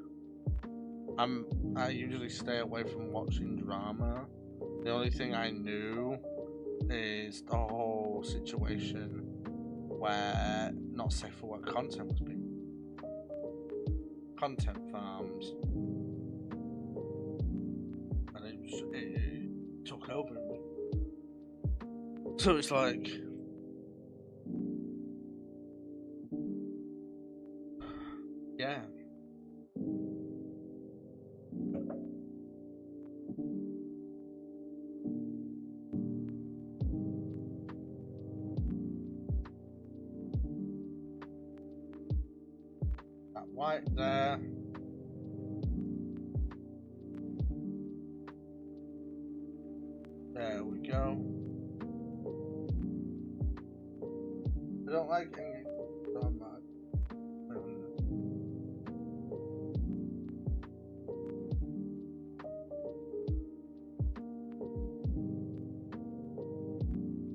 A: I usually stay away from watching drama. The only thing I knew is the whole situation where not safe for work content was being content farms, and it took over. So it's like, yeah. That white there. There we go. I don't like any drama.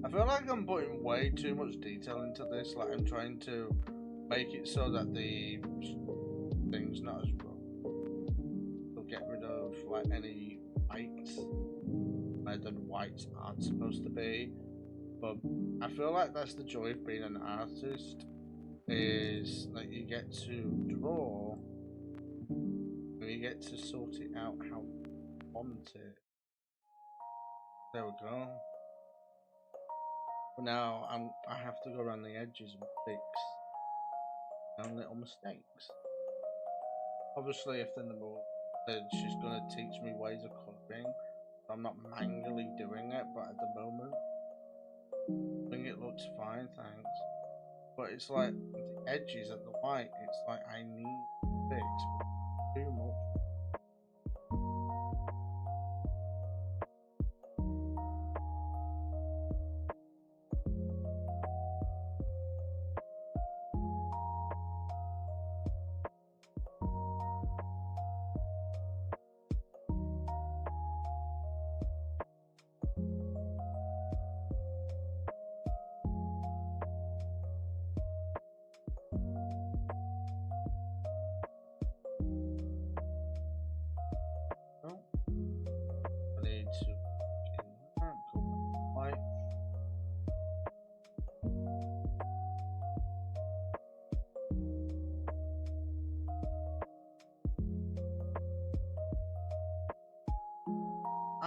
A: I feel like I'm putting way too much detail into this. Like I'm trying to make it so that the thing's not as rough. They'll get rid of like any whites where the whites aren't supposed to be. But I feel like that's the joy of being an artist, is that you get to draw and you get to sort it out how you want it. There we go. But now I have to go around the edges and fix my own little mistakes. Obviously, if then she's gonna teach me ways of coloring, so I'm not manually doing it. But at the moment, I think it looks fine, thanks. But it's like the edges at the white. It's like I need to fix too much.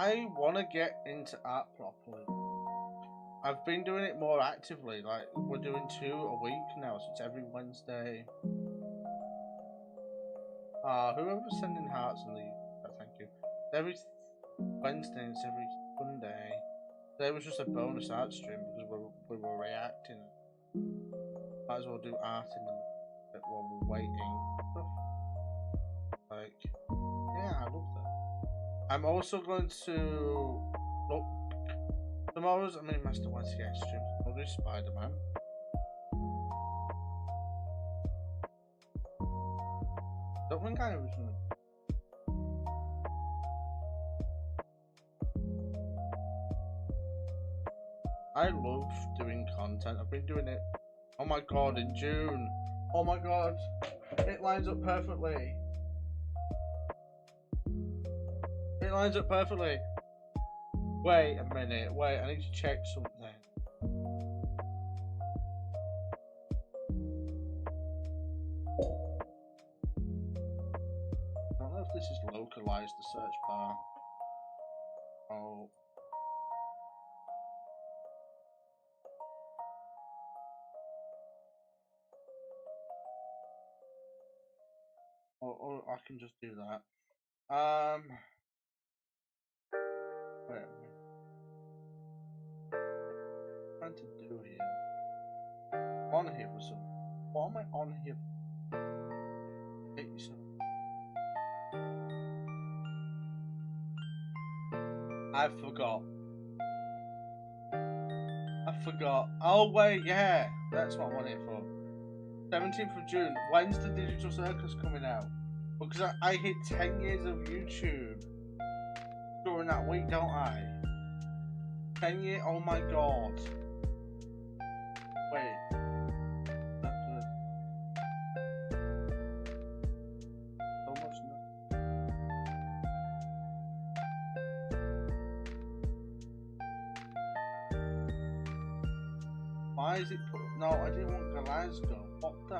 A: I want to get into art properly. I've been doing it more actively. Like, we're doing 2 a week now, so it's every Wednesday. Whoever's sending hearts in the thank you. Every Wednesday and it's every Sunday. Today was just a bonus art stream because we were reacting. Might as well do art in the bit while we're waiting. Like, yeah, I love that. I'm also going to look. Tomorrow's Master YCS stream. I'll do Spider-Man. Don't think I originally. I love doing content. I've been doing it. Oh my god, in June. Oh my god, it lines up perfectly. It lines up perfectly. Wait a minute. Wait, I need to check something. I don't know if this is localized, the search bar. Oh. Or I can just do that. Wait a minute. What am I trying to do here? On here for some. What am I on here for? 87. I forgot. Oh wait, yeah, that's what I'm on here for. 17th of June. When's the Digital Circus coming out? Because I hit 10 years of YouTube during that week, don't I? 10 years? Oh my god. Wait. So much no. Why is it put? No, I didn't want Glasgow. What the?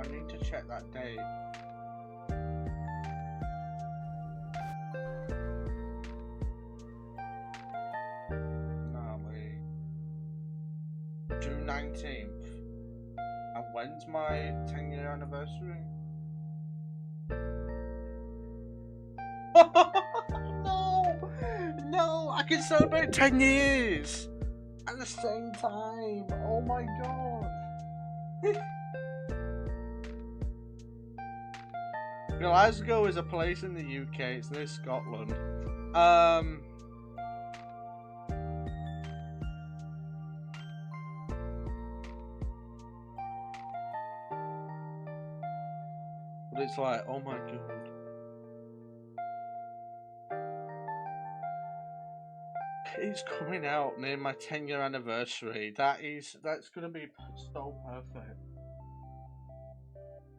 A: I need to check that date. June 19th. And when's my 10-year anniversary? No, I can celebrate 10 years at the same time. Oh my god. Glasgow is a place in the UK. It's near Scotland. But it's like, oh my god. It's coming out near my 10-year anniversary. That's gonna be so perfect.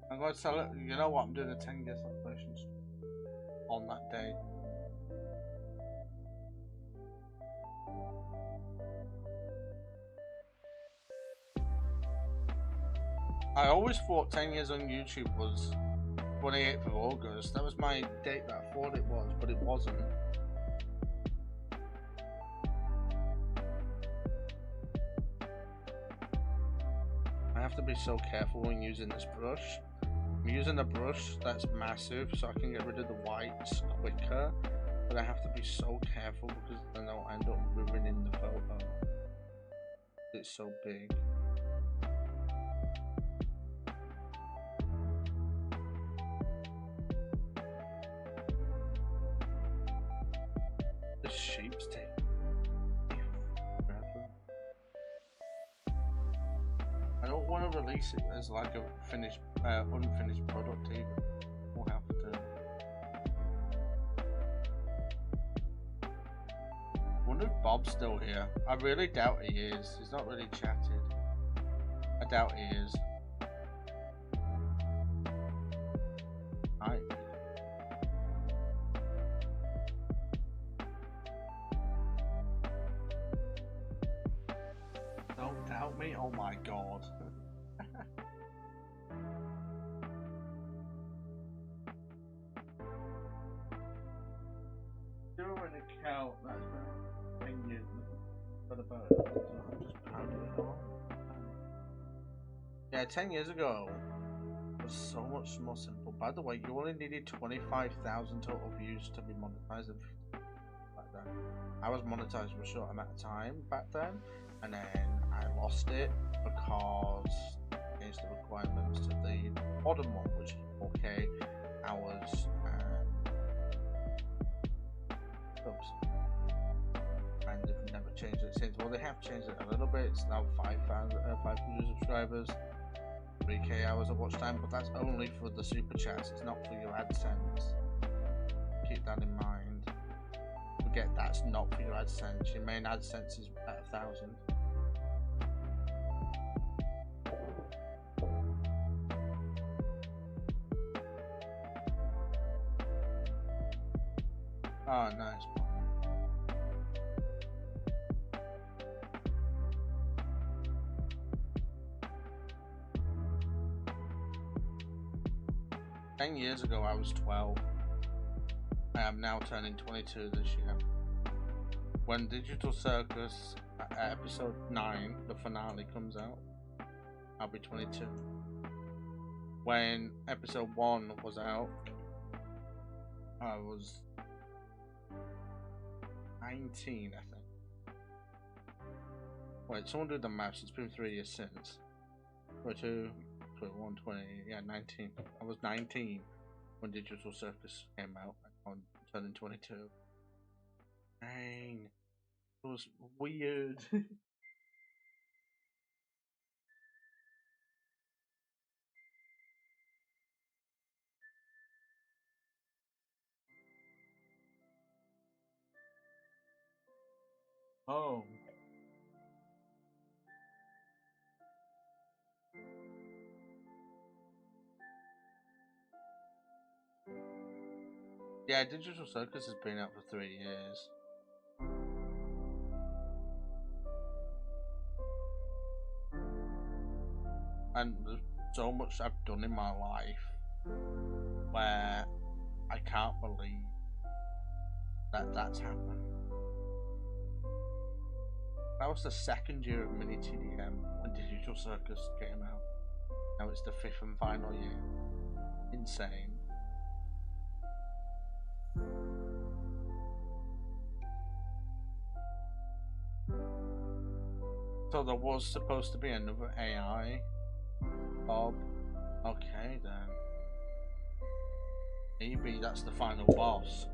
A: I'm gonna tell it. You know what? I'm doing a 10-year celebration on that day. I always thought 10 years on YouTube was 28th of August. That was my date that I thought it was, but it wasn't. I have to be so careful when using this brush. I'm using a brush that's massive so I can get rid of the whites quicker, but I have to be so careful because then I'll end up ruining the photo. It's so big. The sheep's tape. I don't want to release it as like a finished, unfinished product either. We'll have to. I wonder if Bob's still here. I really doubt he is. He's not really chatted. I doubt he is. Hi. Don't doubt me. Oh my god. Do an account that's been 10 years but about it. I'm just proud of it all. Yeah, 10 years ago was so much more simple. By the way, you only needed 25,000 total views to be monetized back then. I was monetized for a short amount of time back then, and then I lost it because against the requirements to the modern one, which is 4K hours oops. And they've never changed it since. Well, they have changed it a little bit. It's now 500 subscribers, 3K hours of watch time, but that's only for the super chats. It's not for your AdSense. Keep that in mind. Forget that's not for your AdSense. Your main AdSense is at 1,000. Oh, nice. 10 years ago, I was 12. I am now turning 22 this year. When Digital Circus episode 9, the finale, comes out, I'll be 22. When episode 1 was out, I was 19, I think. Wait, someone do the maths. It's been 3 years since. 22, 21, 20, yeah, 19. I was 19 when Digital Circus came out. I'm turning 22. Dang. It was weird. Oh. Yeah, Digital Circus has been out for 3 years. And there's so much I've done in my life where I can't believe that that's happened. That was the second year of mini TDM when Digital Circus came out. Now it's the 5th and final year. Insane. So there was supposed to be another AI, Bob. Okay then. Maybe that's the final boss.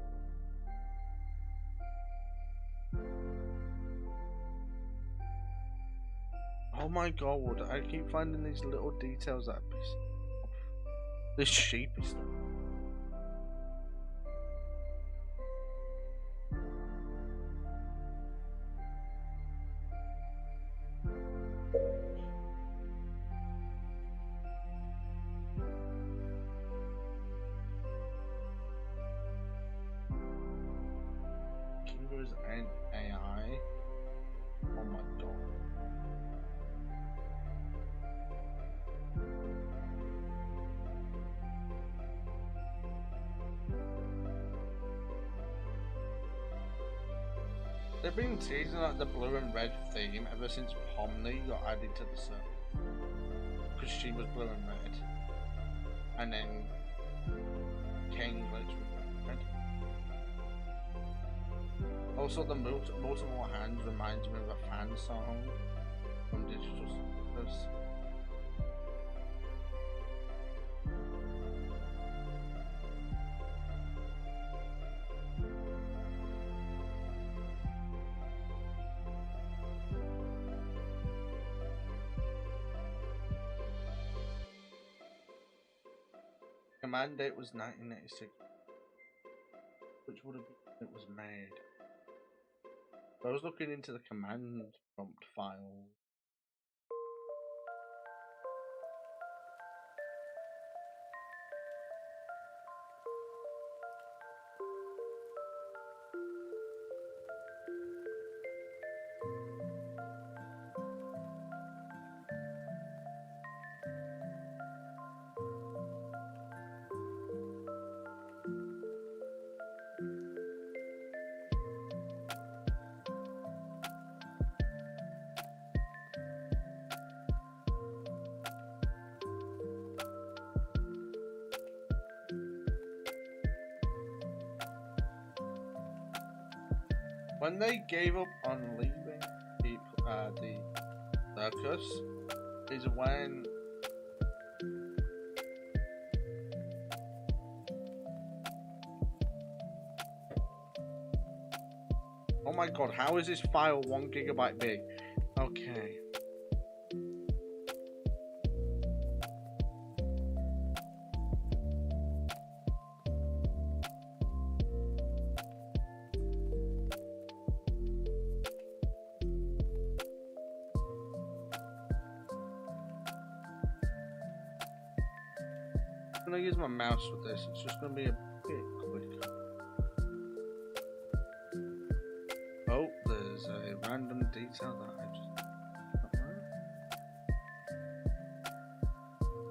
A: Oh my god, I keep finding these little details that piss me off. This sheepy stuff. Kingers and AI. Oh my god. They've been teasing like the blue and red theme ever since Pomni got added to the server. Because she was blue and red. And then King Glitch was red. Also, the multiple hands reminds me of a fan song from Digital Circus. Command date was 1986, which would have been it was made. I was looking into the command prompt file. When they gave up on leaving the circus is when oh my god, how is this file 1 GB big? Okay. I'm gonna use my mouse with this, it's just gonna be a bit quicker. Oh, there's a random detail that I just...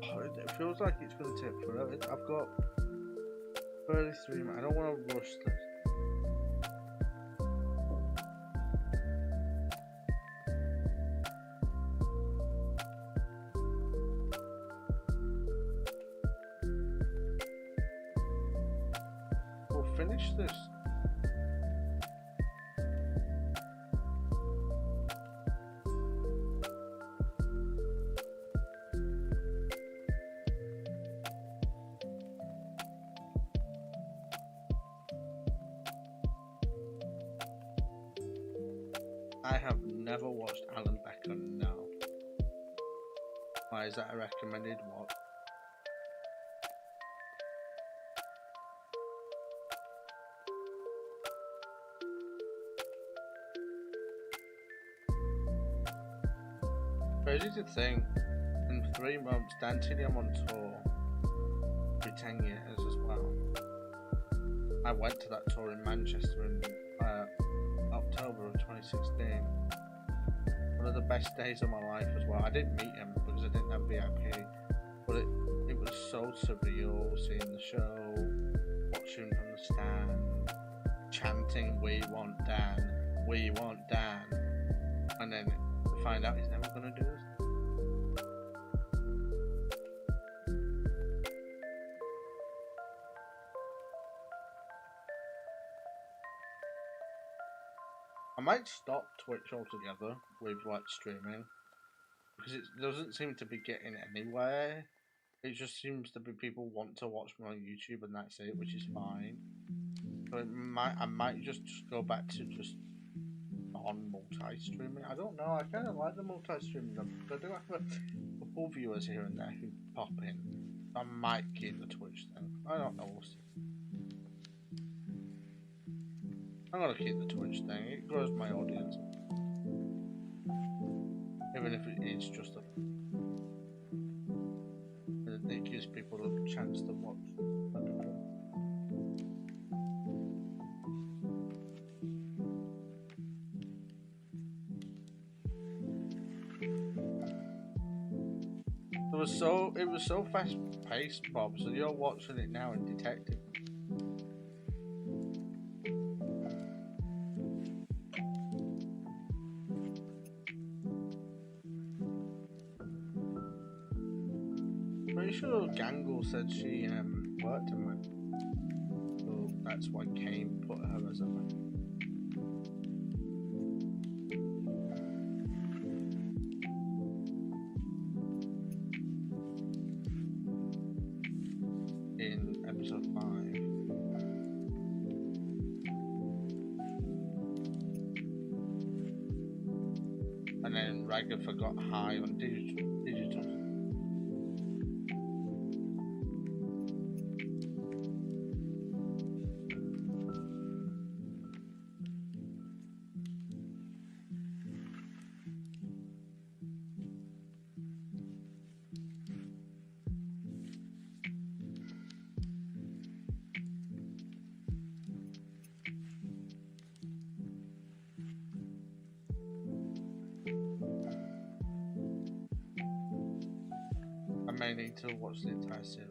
A: Oh, it feels like it's gonna take forever. I've got 33 minutes, I don't want to rush this. Finish this. I have never watched Alan Becker, no. Why is that a recommended watch? Crazy to think, in 3 months, Dan Tilly I'm on tour for 10 years as well. I went to that tour in Manchester in October of 2016. One of the best days of my life as well. I didn't meet him because I didn't have VIP, but it was so surreal seeing the show, watching from the stand, chanting "We want Dan, we want Dan," and then find out he's never gonna do it. I might stop Twitch altogether with like streaming because it doesn't seem to be getting anywhere. It just seems to be people want to watch me on YouTube and that's it, which is fine. But I might just go back to just on multi-streaming. I don't know, I kind of like the multi-streaming because I do have a couple viewers here and there who pop in. I might keep the Twitch thing. I don't know, we'll see. I'm gonna keep the Twitch thing, it grows my audience. Even if it is just a... it gives people a chance to watch. It was so fast paced, Bob, so you're watching it now in Detective. Pretty sure Gangle said she worked in man. So that's why Kane put her as a man. In episode 5. And then Ragatha got high on digital. I may need to watch the entire series.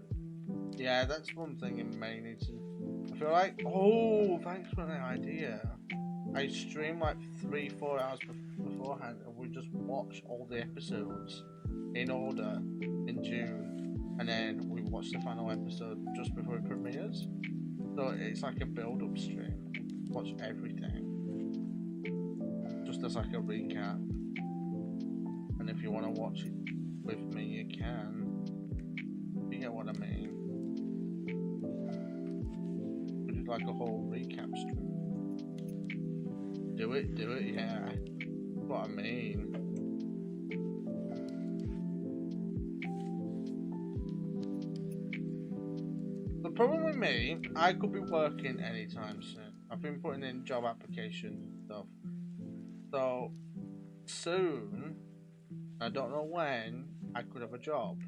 A: Yeah, that's one thing I may need to... I feel like... Oh, thanks for the idea. I stream like 3-4 hours beforehand and we just watch all the episodes in order in June. And then we watch the final episode just before it premieres. So it's like a build-up stream. Watch everything. just as like a recap. And if you want to watch it with me, you can. You get what I mean? We did like a whole recap stream. Do it, yeah. That's what I mean. The problem with me, I could be working anytime soon. I've been putting in job applications and stuff. So, soon, I don't know when, I could have a job.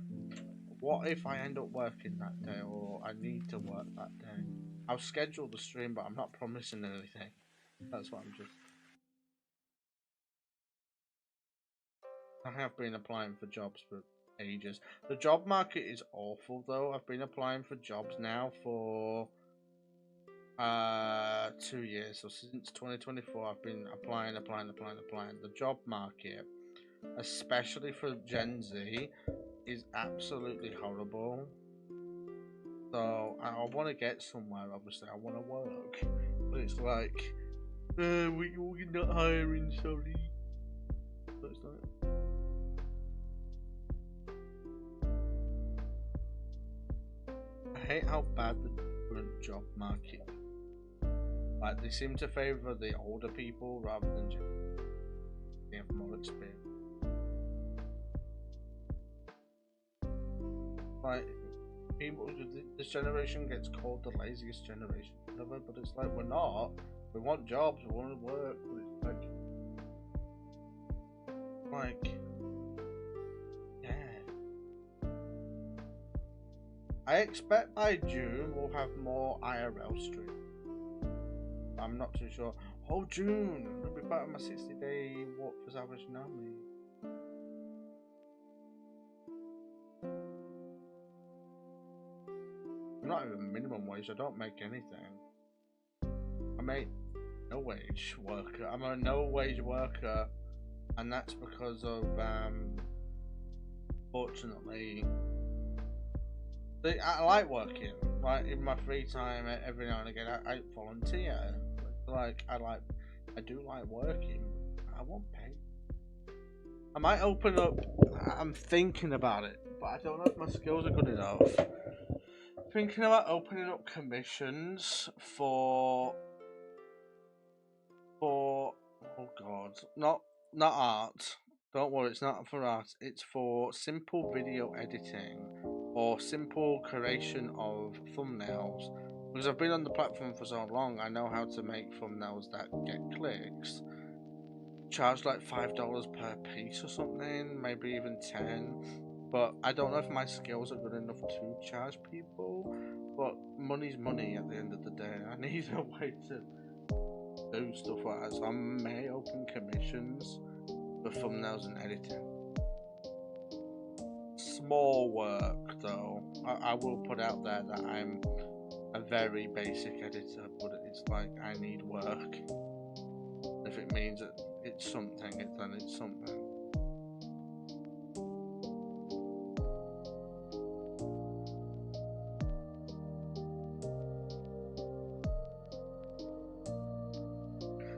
A: What if I end up working that day, or I need to work that day? I'll schedule the stream, but I'm not promising anything. That's what I'm just... I have been applying for jobs for ages. The job market is awful though. I've been applying for jobs now for 2 years. So since 2024 I've been applying. The job market, especially for Gen Z, is absolutely horrible. So I want to get somewhere, obviously. I want to work. But it's like, we're not hiring, sorry. So it's like... I hate how bad the current job market is. Like, they seem to favour the older people rather than just they have more experience. Like, people, this generation gets called the laziest generation ever, but it's like, we're not. We want jobs, we want to work, but it's like, yeah. I expect by June we'll have more IRL streams. I'm not too sure. Oh, June! I'll be back on my 60-day walk for Salvation Army. I'm not even minimum wage. I don't make anything. I make no wage worker. I'm a no wage worker, and that's because of fortunately, I like working. Like in my free time, every now and again, I volunteer. Like I do like working. I won't pay. I might open up. I'm thinking about it, but I don't know if my skills are good enough. Thinking about opening up commissions for oh god, not art. Don't worry, it's not for art. It's for simple video editing or simple creation of thumbnails. Because I've been on the platform for so long, I know how to make thumbnails that get clicks. Charge like $5 per piece or something, maybe even 10. But I don't know if my skills are good enough to charge people. But money's money at the end of the day. I need a way to do stuff like that. So I may open commissions for thumbnails and editing. Small work though. I will put out there that I'm a very basic editor, but it's like I need work. If it means that it's something, then it's something.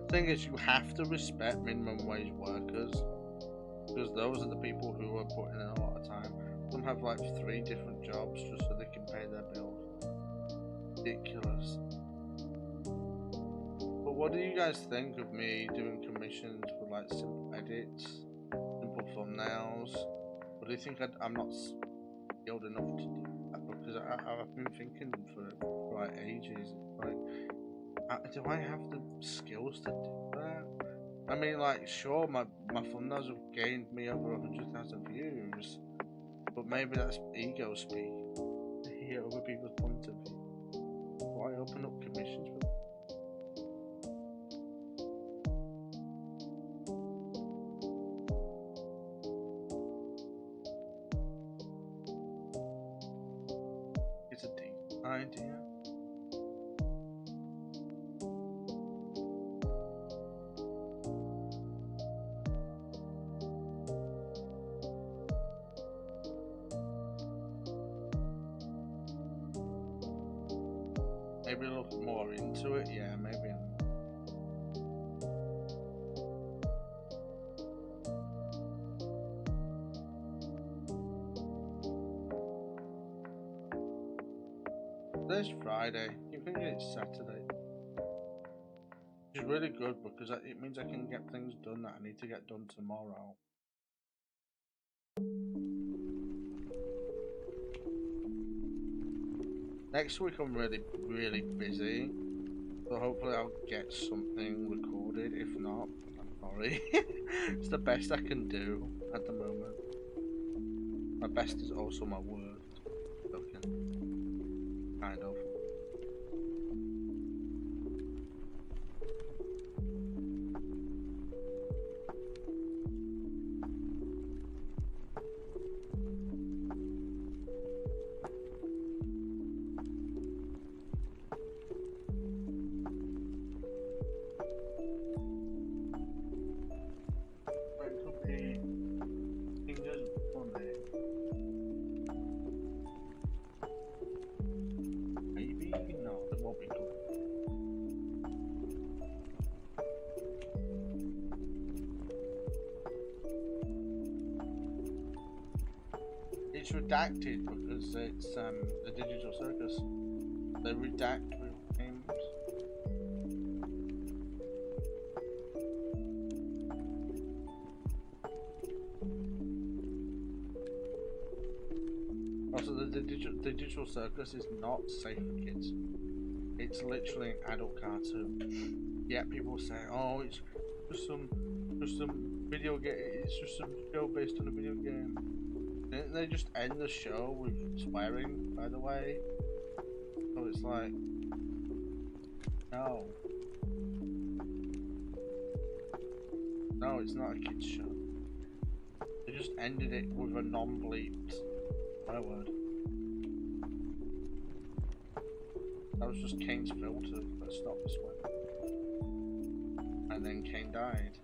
A: Thing is, you have to respect minimum wage workers, because those are the people who are putting in a lot of time. Some have like 3 different jobs just so they can pay their bills. Ridiculous. But what do you guys think of me doing commissions for like simple edits, simple thumbnails? Or do you think I'm not skilled enough to do that? Because I've been thinking for like ages. Like, do I have the skills to do that? I mean, like, sure, my thumbnails have gained me over 100,000 views, but maybe that's ego speak. To hear other people's point of view. Why open up commissions for that? It's a deep idea. Maybe look more into it, yeah, maybe. Today's Friday. You think it's Saturday? Which is really good because it means I can get things done that I need to get done tomorrow. Next week I'm really busy, so hopefully I'll get something recorded. If not, I'm sorry. It's the best I can do at the moment. My best is also my worst. Okay. Kind of. It's redacted because it's the Digital Circus. They redact real games. Also, the Digital Circus is not safe for kids. It's literally an adult cartoon. Yet people say, "Oh, it's just some video game. It's just some show based on a video game." Didn't they just end the show with swearing, by the way? So it's like, no. No, it's not a kids show. They just ended it with a non-bleeped swear word. That was just Kane's filter that stopped the swear. And then Kane died.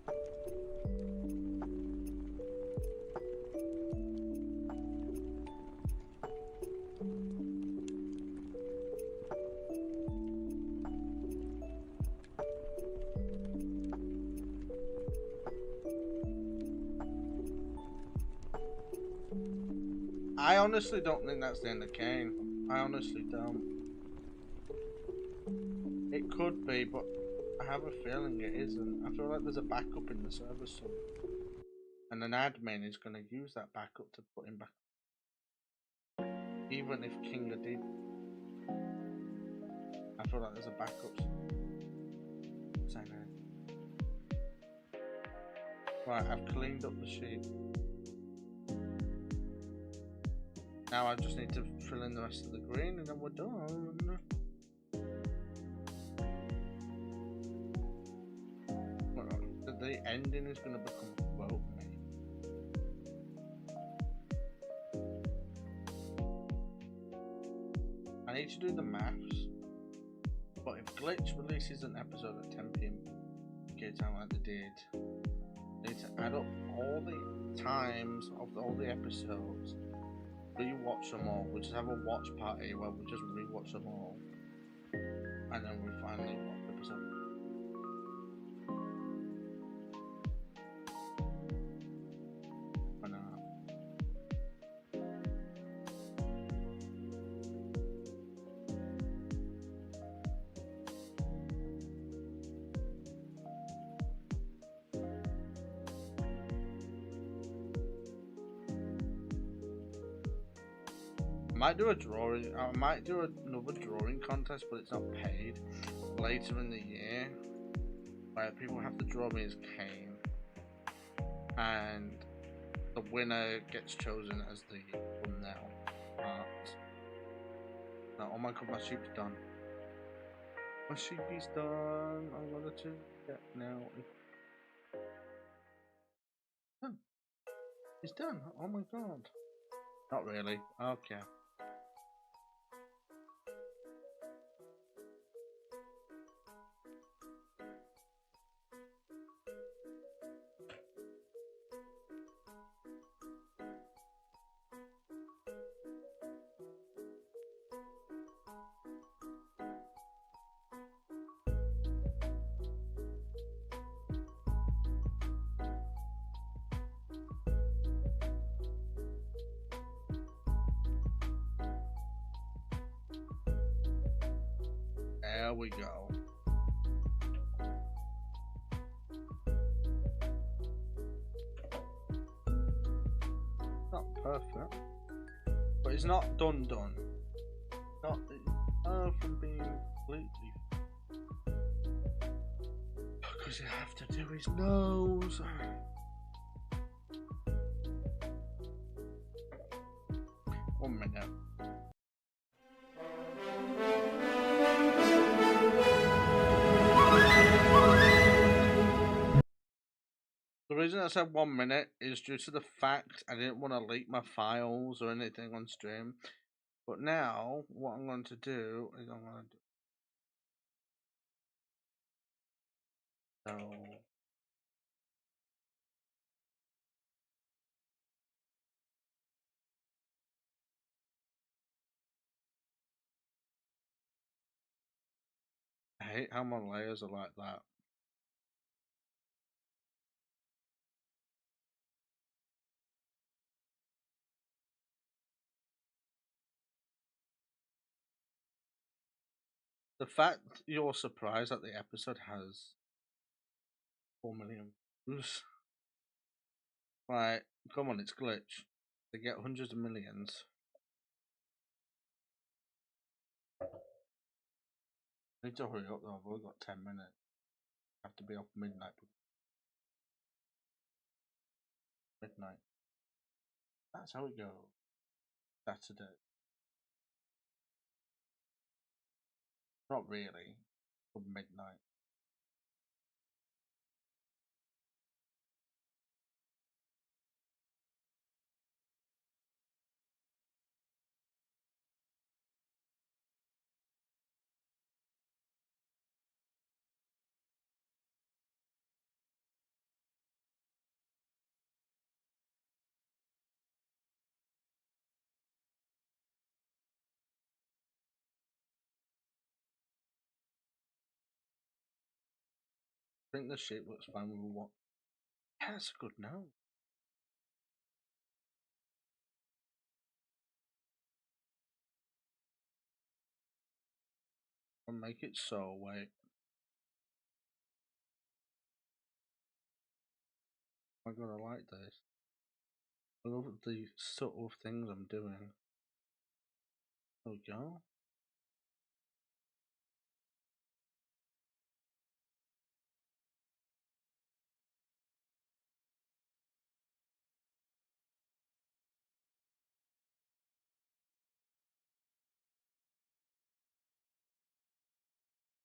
A: I honestly don't think that's the end of Kane. I honestly don't. It could be, but I have a feeling it isn't. I feel like there's a backup in the server somewhere. And an admin is going to use that backup to put him back. Even if Kinga did. I feel like there's a backup. Right, I've cleaned up the sheet. Now I just need to fill in the rest of the green and then we're done. The ending is going to become a quote, mate. I need to do the maths. But if Glitch releases an episode at 10 PM UK time like they did, they need to add up all the times of all the episodes. Rewatch them all. We just have a watch party where we just rewatch them all, and then we finally watch the episode. I might do a drawing. I might do another drawing contest, but it's not paid. Later in the year, where people have to draw me as Kane, and the winner gets chosen as the thumbnail art. Now, oh my god, my sheep's done. My sheepy's done. I'm gonna do it now. Done. It's done. Oh my god. Not really. Okay. There we go. Not perfect, but it's not done. Not far from being completely. Because you have to do his nose. One minute. The reason I said 1 minute is due to the fact I didn't want to leak my files or anything on stream. But now, what I'm going to do is I'm going to do. So. I hate how my layers are like that. The fact you're surprised that the episode has 4 million views. Like, come on, it's glitch. They get hundreds of millions. I need to hurry up though, I've only got 10 minutes. I have to be off midnight. Midnight. That's how it goes. Saturday. Not really. Till midnight. I think the shape looks fine with what? Yeah, that's a good note. I'll make it so, wait. Oh my god, I like this. I love the subtle things I'm doing. There we go.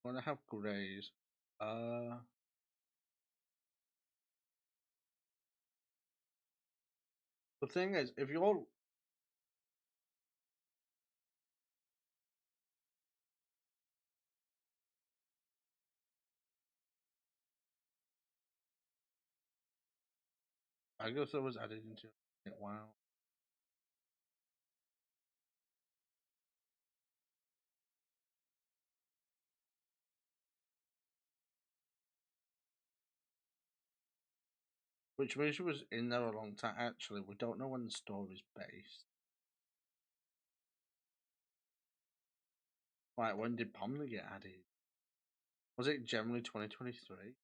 A: I want to have greys. The thing is, if you're I guess I was added into it. Wow. Which means she was in there a long time. Actually, we don't know when the story's based. Like, when did Pomni get added? Was it generally 2023?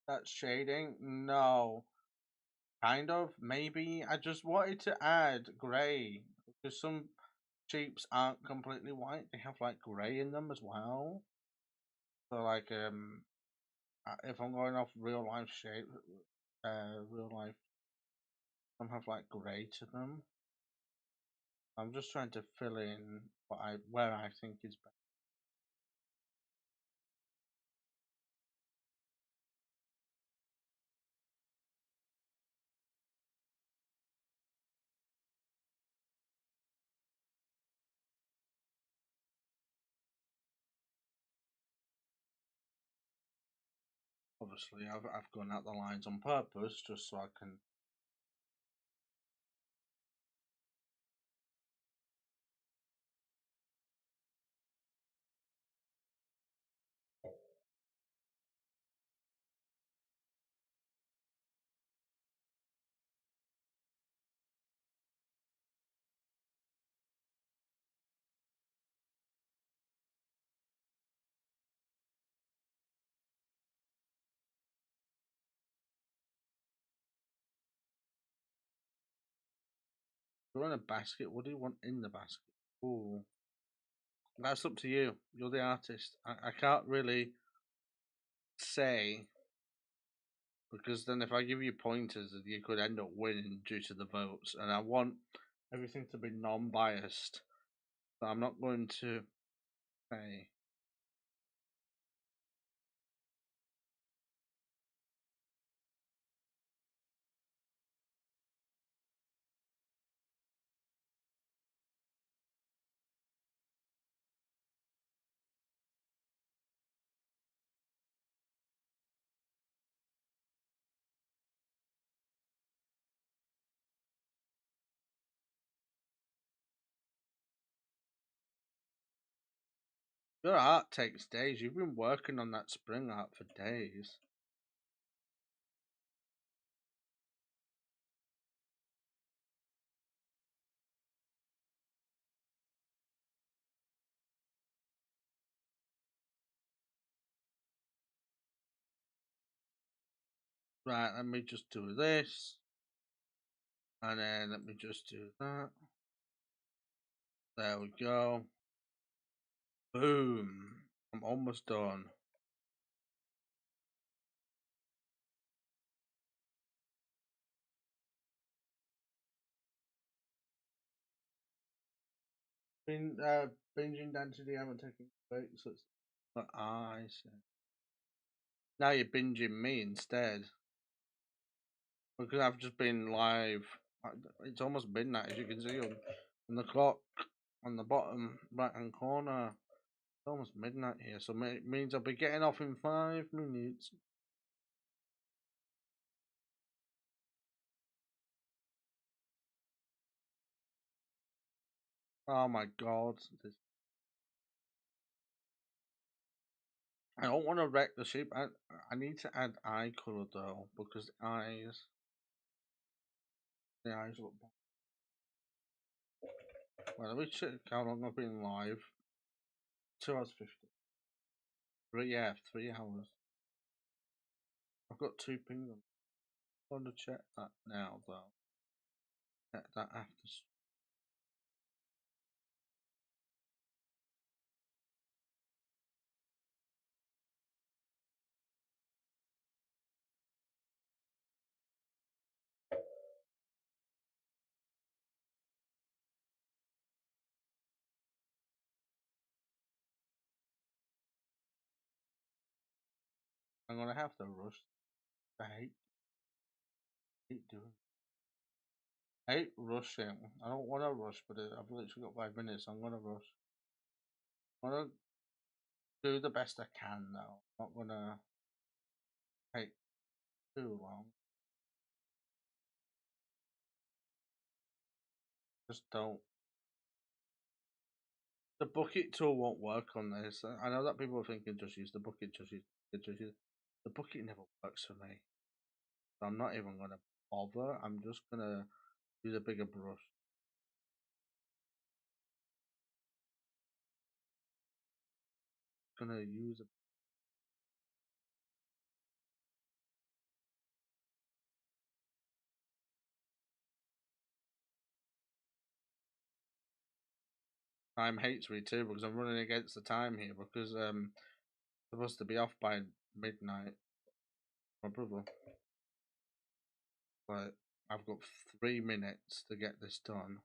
A: That's shading? No. Kind of, maybe. I just wanted to add grey. Because some sheeps aren't completely white. They have like grey in them as well. So like if I'm going off real life shape real life some have like grey to them. I'm just trying to fill in where I think is better. obviously. I've gone out the lines on purpose just so I can. Do you want a basket? What do you want in the basket? Ooh. That's up to you. You're the artist. I can't really say because then if I give you pointers, you could end up winning due to the votes, and I want everything to be non-biased. So I'm not going to say. Your art takes days. You've been working on that spring art for days. Right, let me just do this. And then let me just do that. There we go. Boom. I'm almost done. Been binging down to the haven't taken breaks, so it's but I see. Now you're binging me instead. Because I've just been live. It's almost midnight, as you can see on the clock on the bottom right hand corner. It's almost midnight here, so it means I'll be getting off in 5 minutes. Oh my god. I don't want to wreck the shape. I need to add eye colour though, because the eyes look bad. Well, let me check how long I've been live. 2 hours 50. Yeah, 3 hours. I've got 2 pings on. I'm going to check that now though. Check that after. I'm gonna have to rush. I hate doing. I hate rushing. I don't want to rush, but I've literally got 5 minutes. I'm gonna rush. I'm gonna do the best I can though. I'm not gonna take too long. Just don't. The bucket tool won't work on this. I know that people are thinking just use the bucket, just use the bucket never works for me. So I'm not even gonna bother. I'm just gonna use a bigger brush. Gonna use a time hates me too because I'm running against the time here because I'm supposed to be off by midnight. My brother. But I've got 3 minutes to get this done.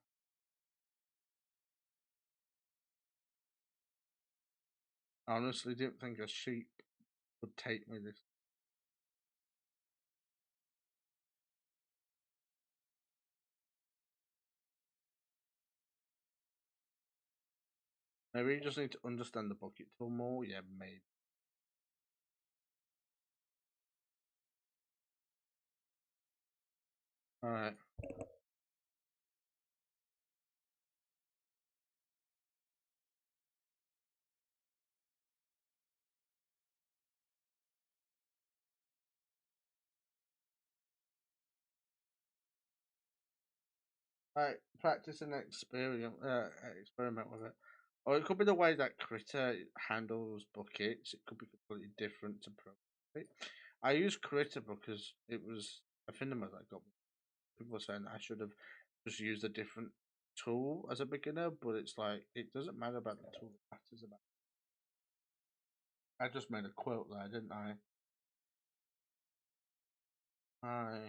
A: I honestly didn't think a sheep would take me this. Maybe you just need to understand the bucket tool more. Yeah, maybe. Alright. Right, practice and experiment with it. Or it could be the way that Critter handles buckets. It could be completely different to Pro. I use Critter because it was a cinema that got me. People were saying that I should have just used a different tool as a beginner, but it's like it doesn't matter about the tool. It matters about. I just made a quilt there, didn't I? I.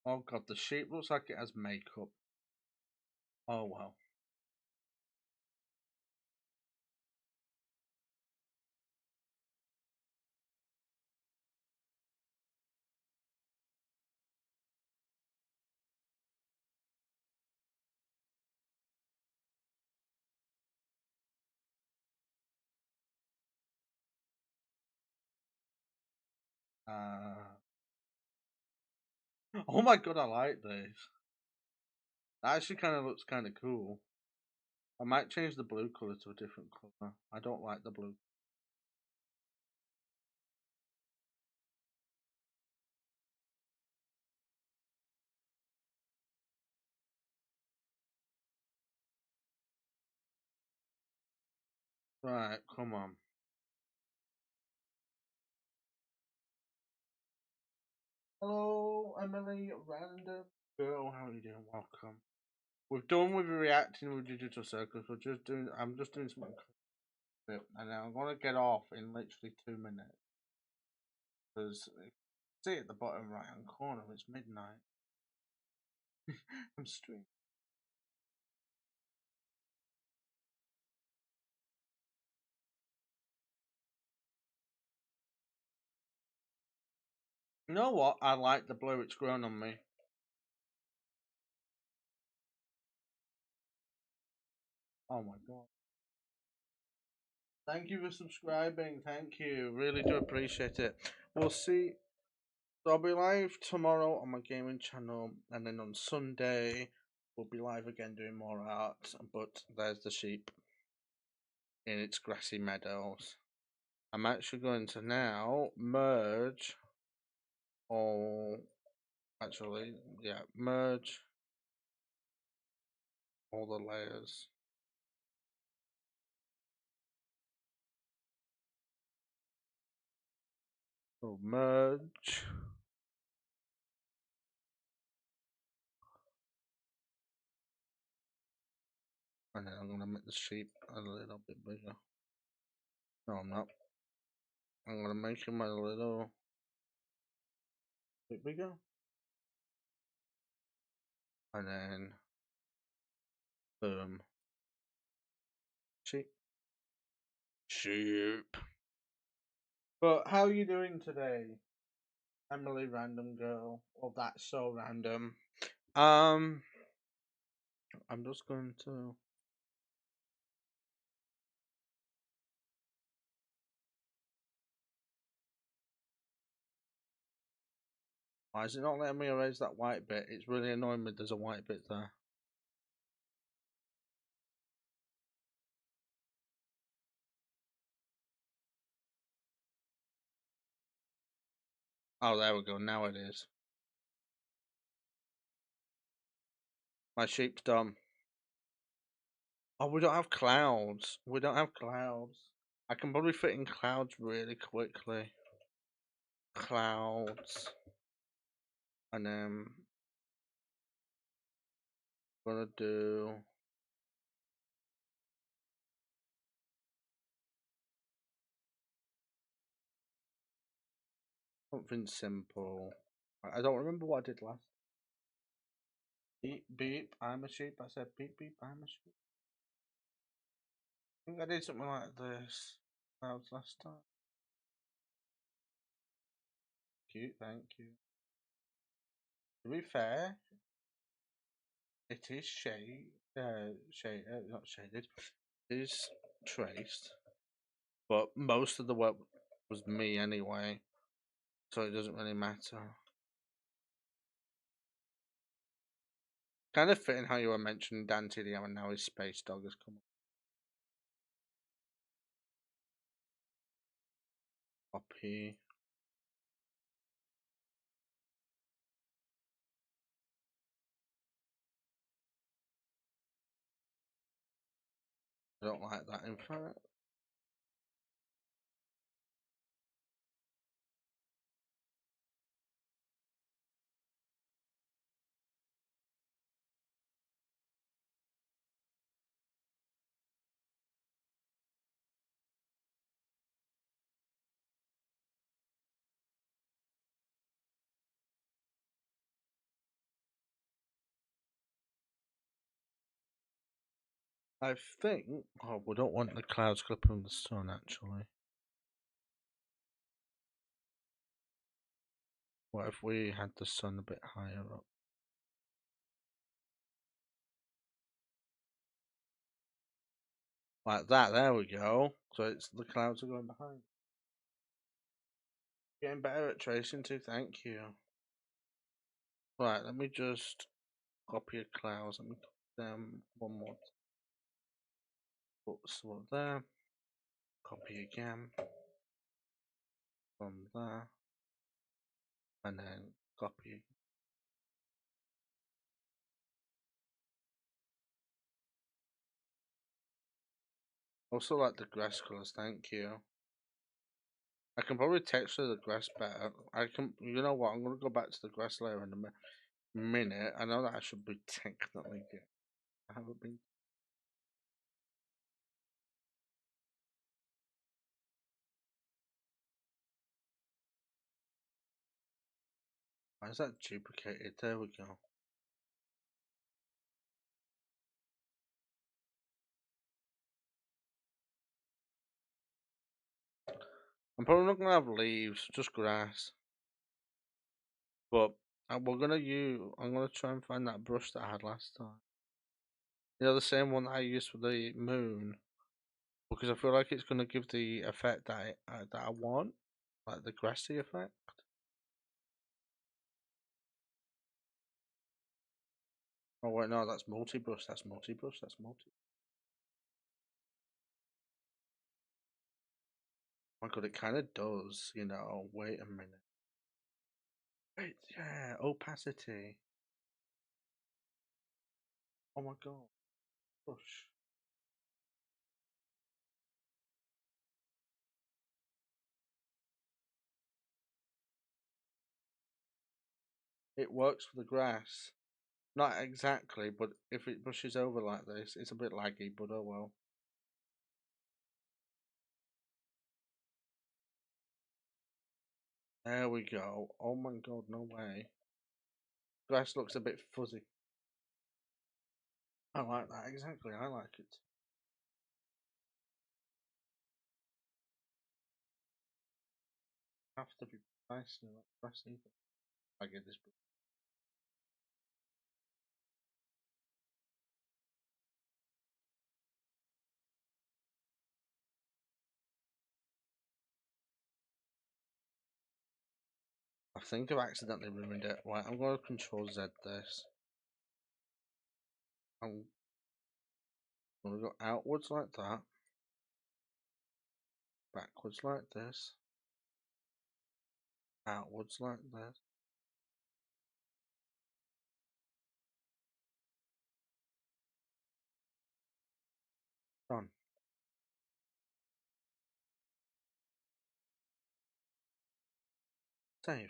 A: Oh god, the sheep looks like it has makeup. Oh well. Oh my god, I like this. That actually kind of looks kind of cool. I might change the blue color to a different color. I don't like the blue. Right, come on. Hello, Emily, random girl. How are you doing? Welcome. We've done with reacting with Digital Circus. We're just doing. I'm just doing something, and then I'm gonna get off in literally 2 minutes because see at the bottom right hand corner, it's midnight. I'm streaming. You know what? I like the blue. It's grown on me. Oh my god. Thank you for subscribing. Thank you. Really do appreciate it. We'll see. So I'll be live tomorrow on my gaming channel, and then on Sunday we'll be live again doing more art. But there's the sheep in its grassy meadows. I'm actually going to now merge all. Actually, yeah, merge all the layers. So merge. And then I'm going to make the sheep a little bit bigger. No, I'm not. I'm going to make him a little bit bigger. And then, boom. Sheep. Sheep. But how are you doing today, Emily Random Girl? Well, that's so random. I'm just going to. Why is it not letting me erase that white bit? It's really annoying me there's a white bit there. Oh, there we go. Now it is. My sheep's done. Oh, we don't have clouds. We don't have clouds. I can probably fit in clouds really quickly. Clouds. And then I'm gonna do something simple. I don't remember what I did last. Beep beep, I'm a sheep. I said beep beep, I'm a sheep. I think I did something like this clouds last time. you, thank you. To be fair, it is not shaded. It is traced, but most of the work was me anyway, so it doesn't really matter. Kind of fitting how you were mentioning Dante the and now his space dog has come up here. I don't like that, in fact. I think. Oh, we don't want the clouds clipping the sun, actually. What if we had the sun a bit higher up? Like that, there we go. So it's the clouds are going behind. Getting better at tracing too, thank you. Right, let me just copy a clouds. Let me copy them one more. Put one there. Copy again. From there. And then copy. Also like the grass colours, thank you. I can probably texture the grass better. I can, you know what? I'm gonna go back to the grass layer in a minute. I know that I should be technically good. I haven't been. Why is that duplicated? There we go. I'm probably not gonna have leaves, just grass. But we're gonna use. I'm gonna try and find that brush that I had last time. You know, the same one that I used for the moon, because I feel like it's gonna give the effect that I want, like the grassy effect. Oh wait, no, that's multi-brush. That's multi-brush. That's multi. Oh my god, it kind of does. You know. Wait a minute. Wait, yeah, opacity. Oh my god, brush. It works for the grass. Not exactly, but if it brushes over like this, it's a bit laggy, but oh well. There we go. Oh my god, no way. Grass looks a bit fuzzy. I like that, exactly, I like it. Have to be nice and like grass either. I get this. I think I've accidentally ruined it. Right, I'm going to control Z this. I'm going to go outwards like that. Backwards like this. Outwards like this. Done. Save.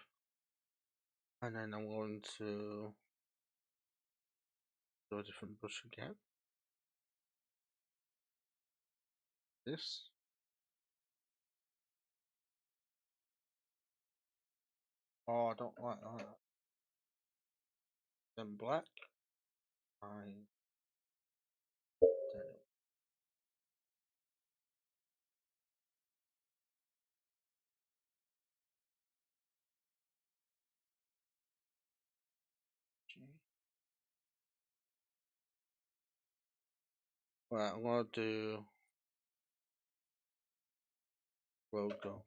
A: And then I'm going to do a different brush again. This. Oh, I don't like that. Then black. I Right, I'm gonna do logo.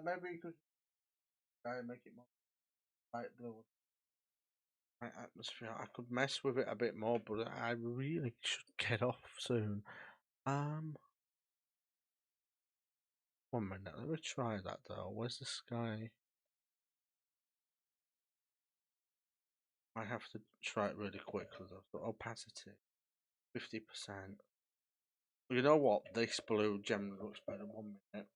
A: Maybe you could make it more light blue. My atmosphere. I could mess with it a bit more, but I really should get off soon. 1 minute. Let me try that though. Where's the sky? I have to try it really quickly though. The opacity, 50%. You know what? This blue generally looks better. 1 minute.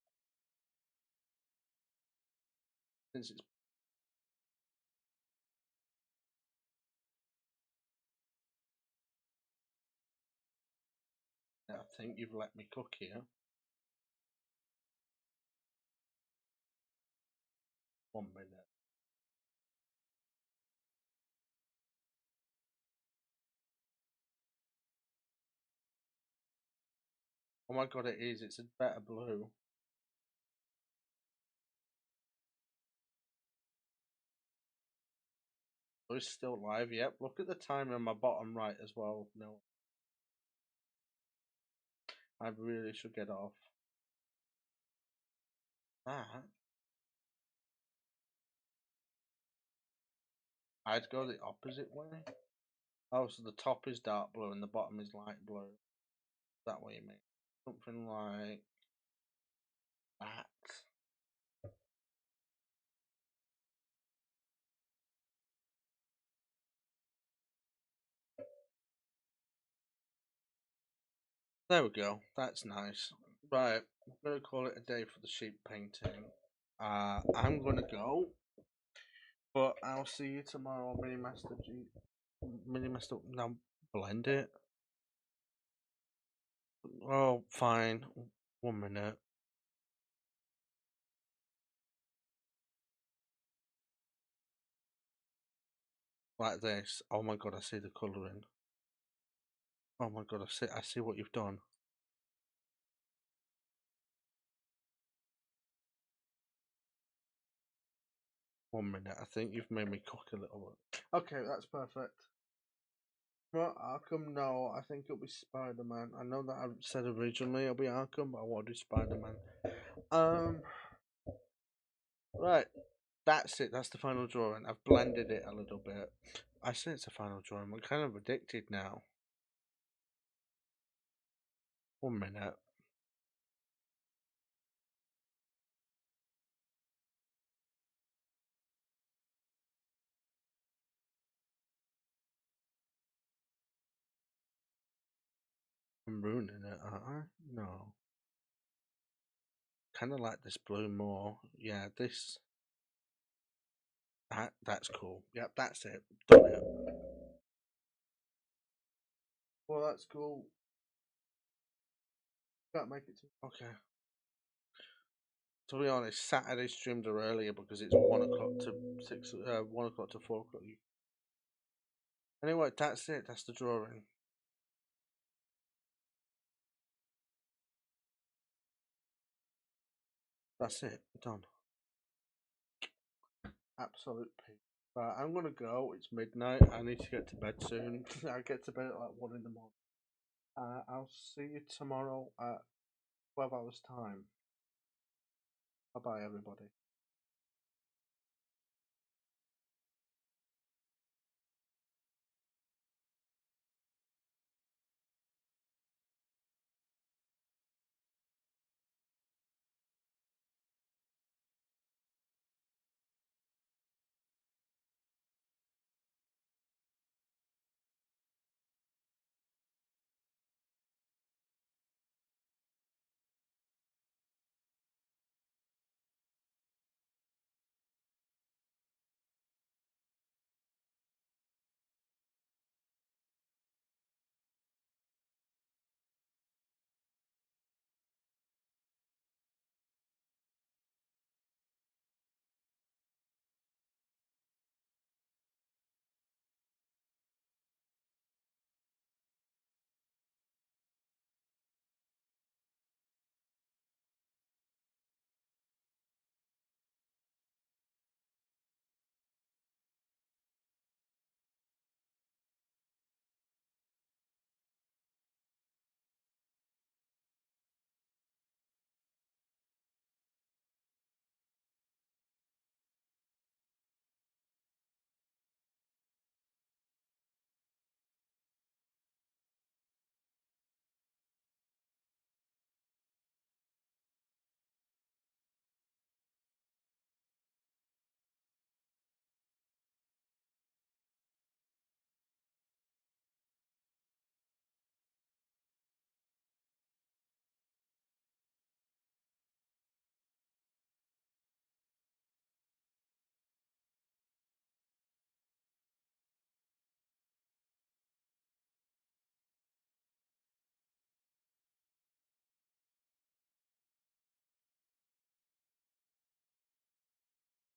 A: Since it's I think you've let me cook here. 1 minute. Oh my god, it is. It's a better blue. Oh, it's still live. Yep. Look at the timer on my bottom right as well. No. I really should get off. That. I'd go the opposite way. Oh, so the top is dark blue and the bottom is light blue. Is that what you mean? Something like that. There we go. That's nice. Right, I'm gonna call it a day for the sheep painting. I'm gonna go, but I'll see you tomorrow, Mini Master G. Mini Master. Now blend it. Oh, fine. 1 minute. Like this. Oh my god, I see the colouring. Oh my god, I see what you've done. .1 minute. I think you've made me cook a little bit. Okay, that's perfect. Well, Arkham, no. I think it'll be Spider-Man. I know that I said originally it'll be Arkham, but I want to do Spider-Man. Right. That's it. That's the final drawing. I've blended it a little bit. I say it's a final drawing. I'm kind of addicted now. 1 minute. I'm ruining it, aren't I? No. Kind of like this blue more. Yeah, this. That's cool. Yep, that's it. Done it. Well, that's cool. Can't make it. Okay. To be honest, Saturday streamed are earlier because it's 1 o'clock to 6. 1 o'clock to 4 o'clock. Anyway, that's it. That's the drawing. That's it. Done. Absolute peak. Right, I'm gonna go. It's midnight. I need to get to bed soon. I get to bed at like 1 in the morning. I'll see you tomorrow at 12 hours time. Bye bye, everybody.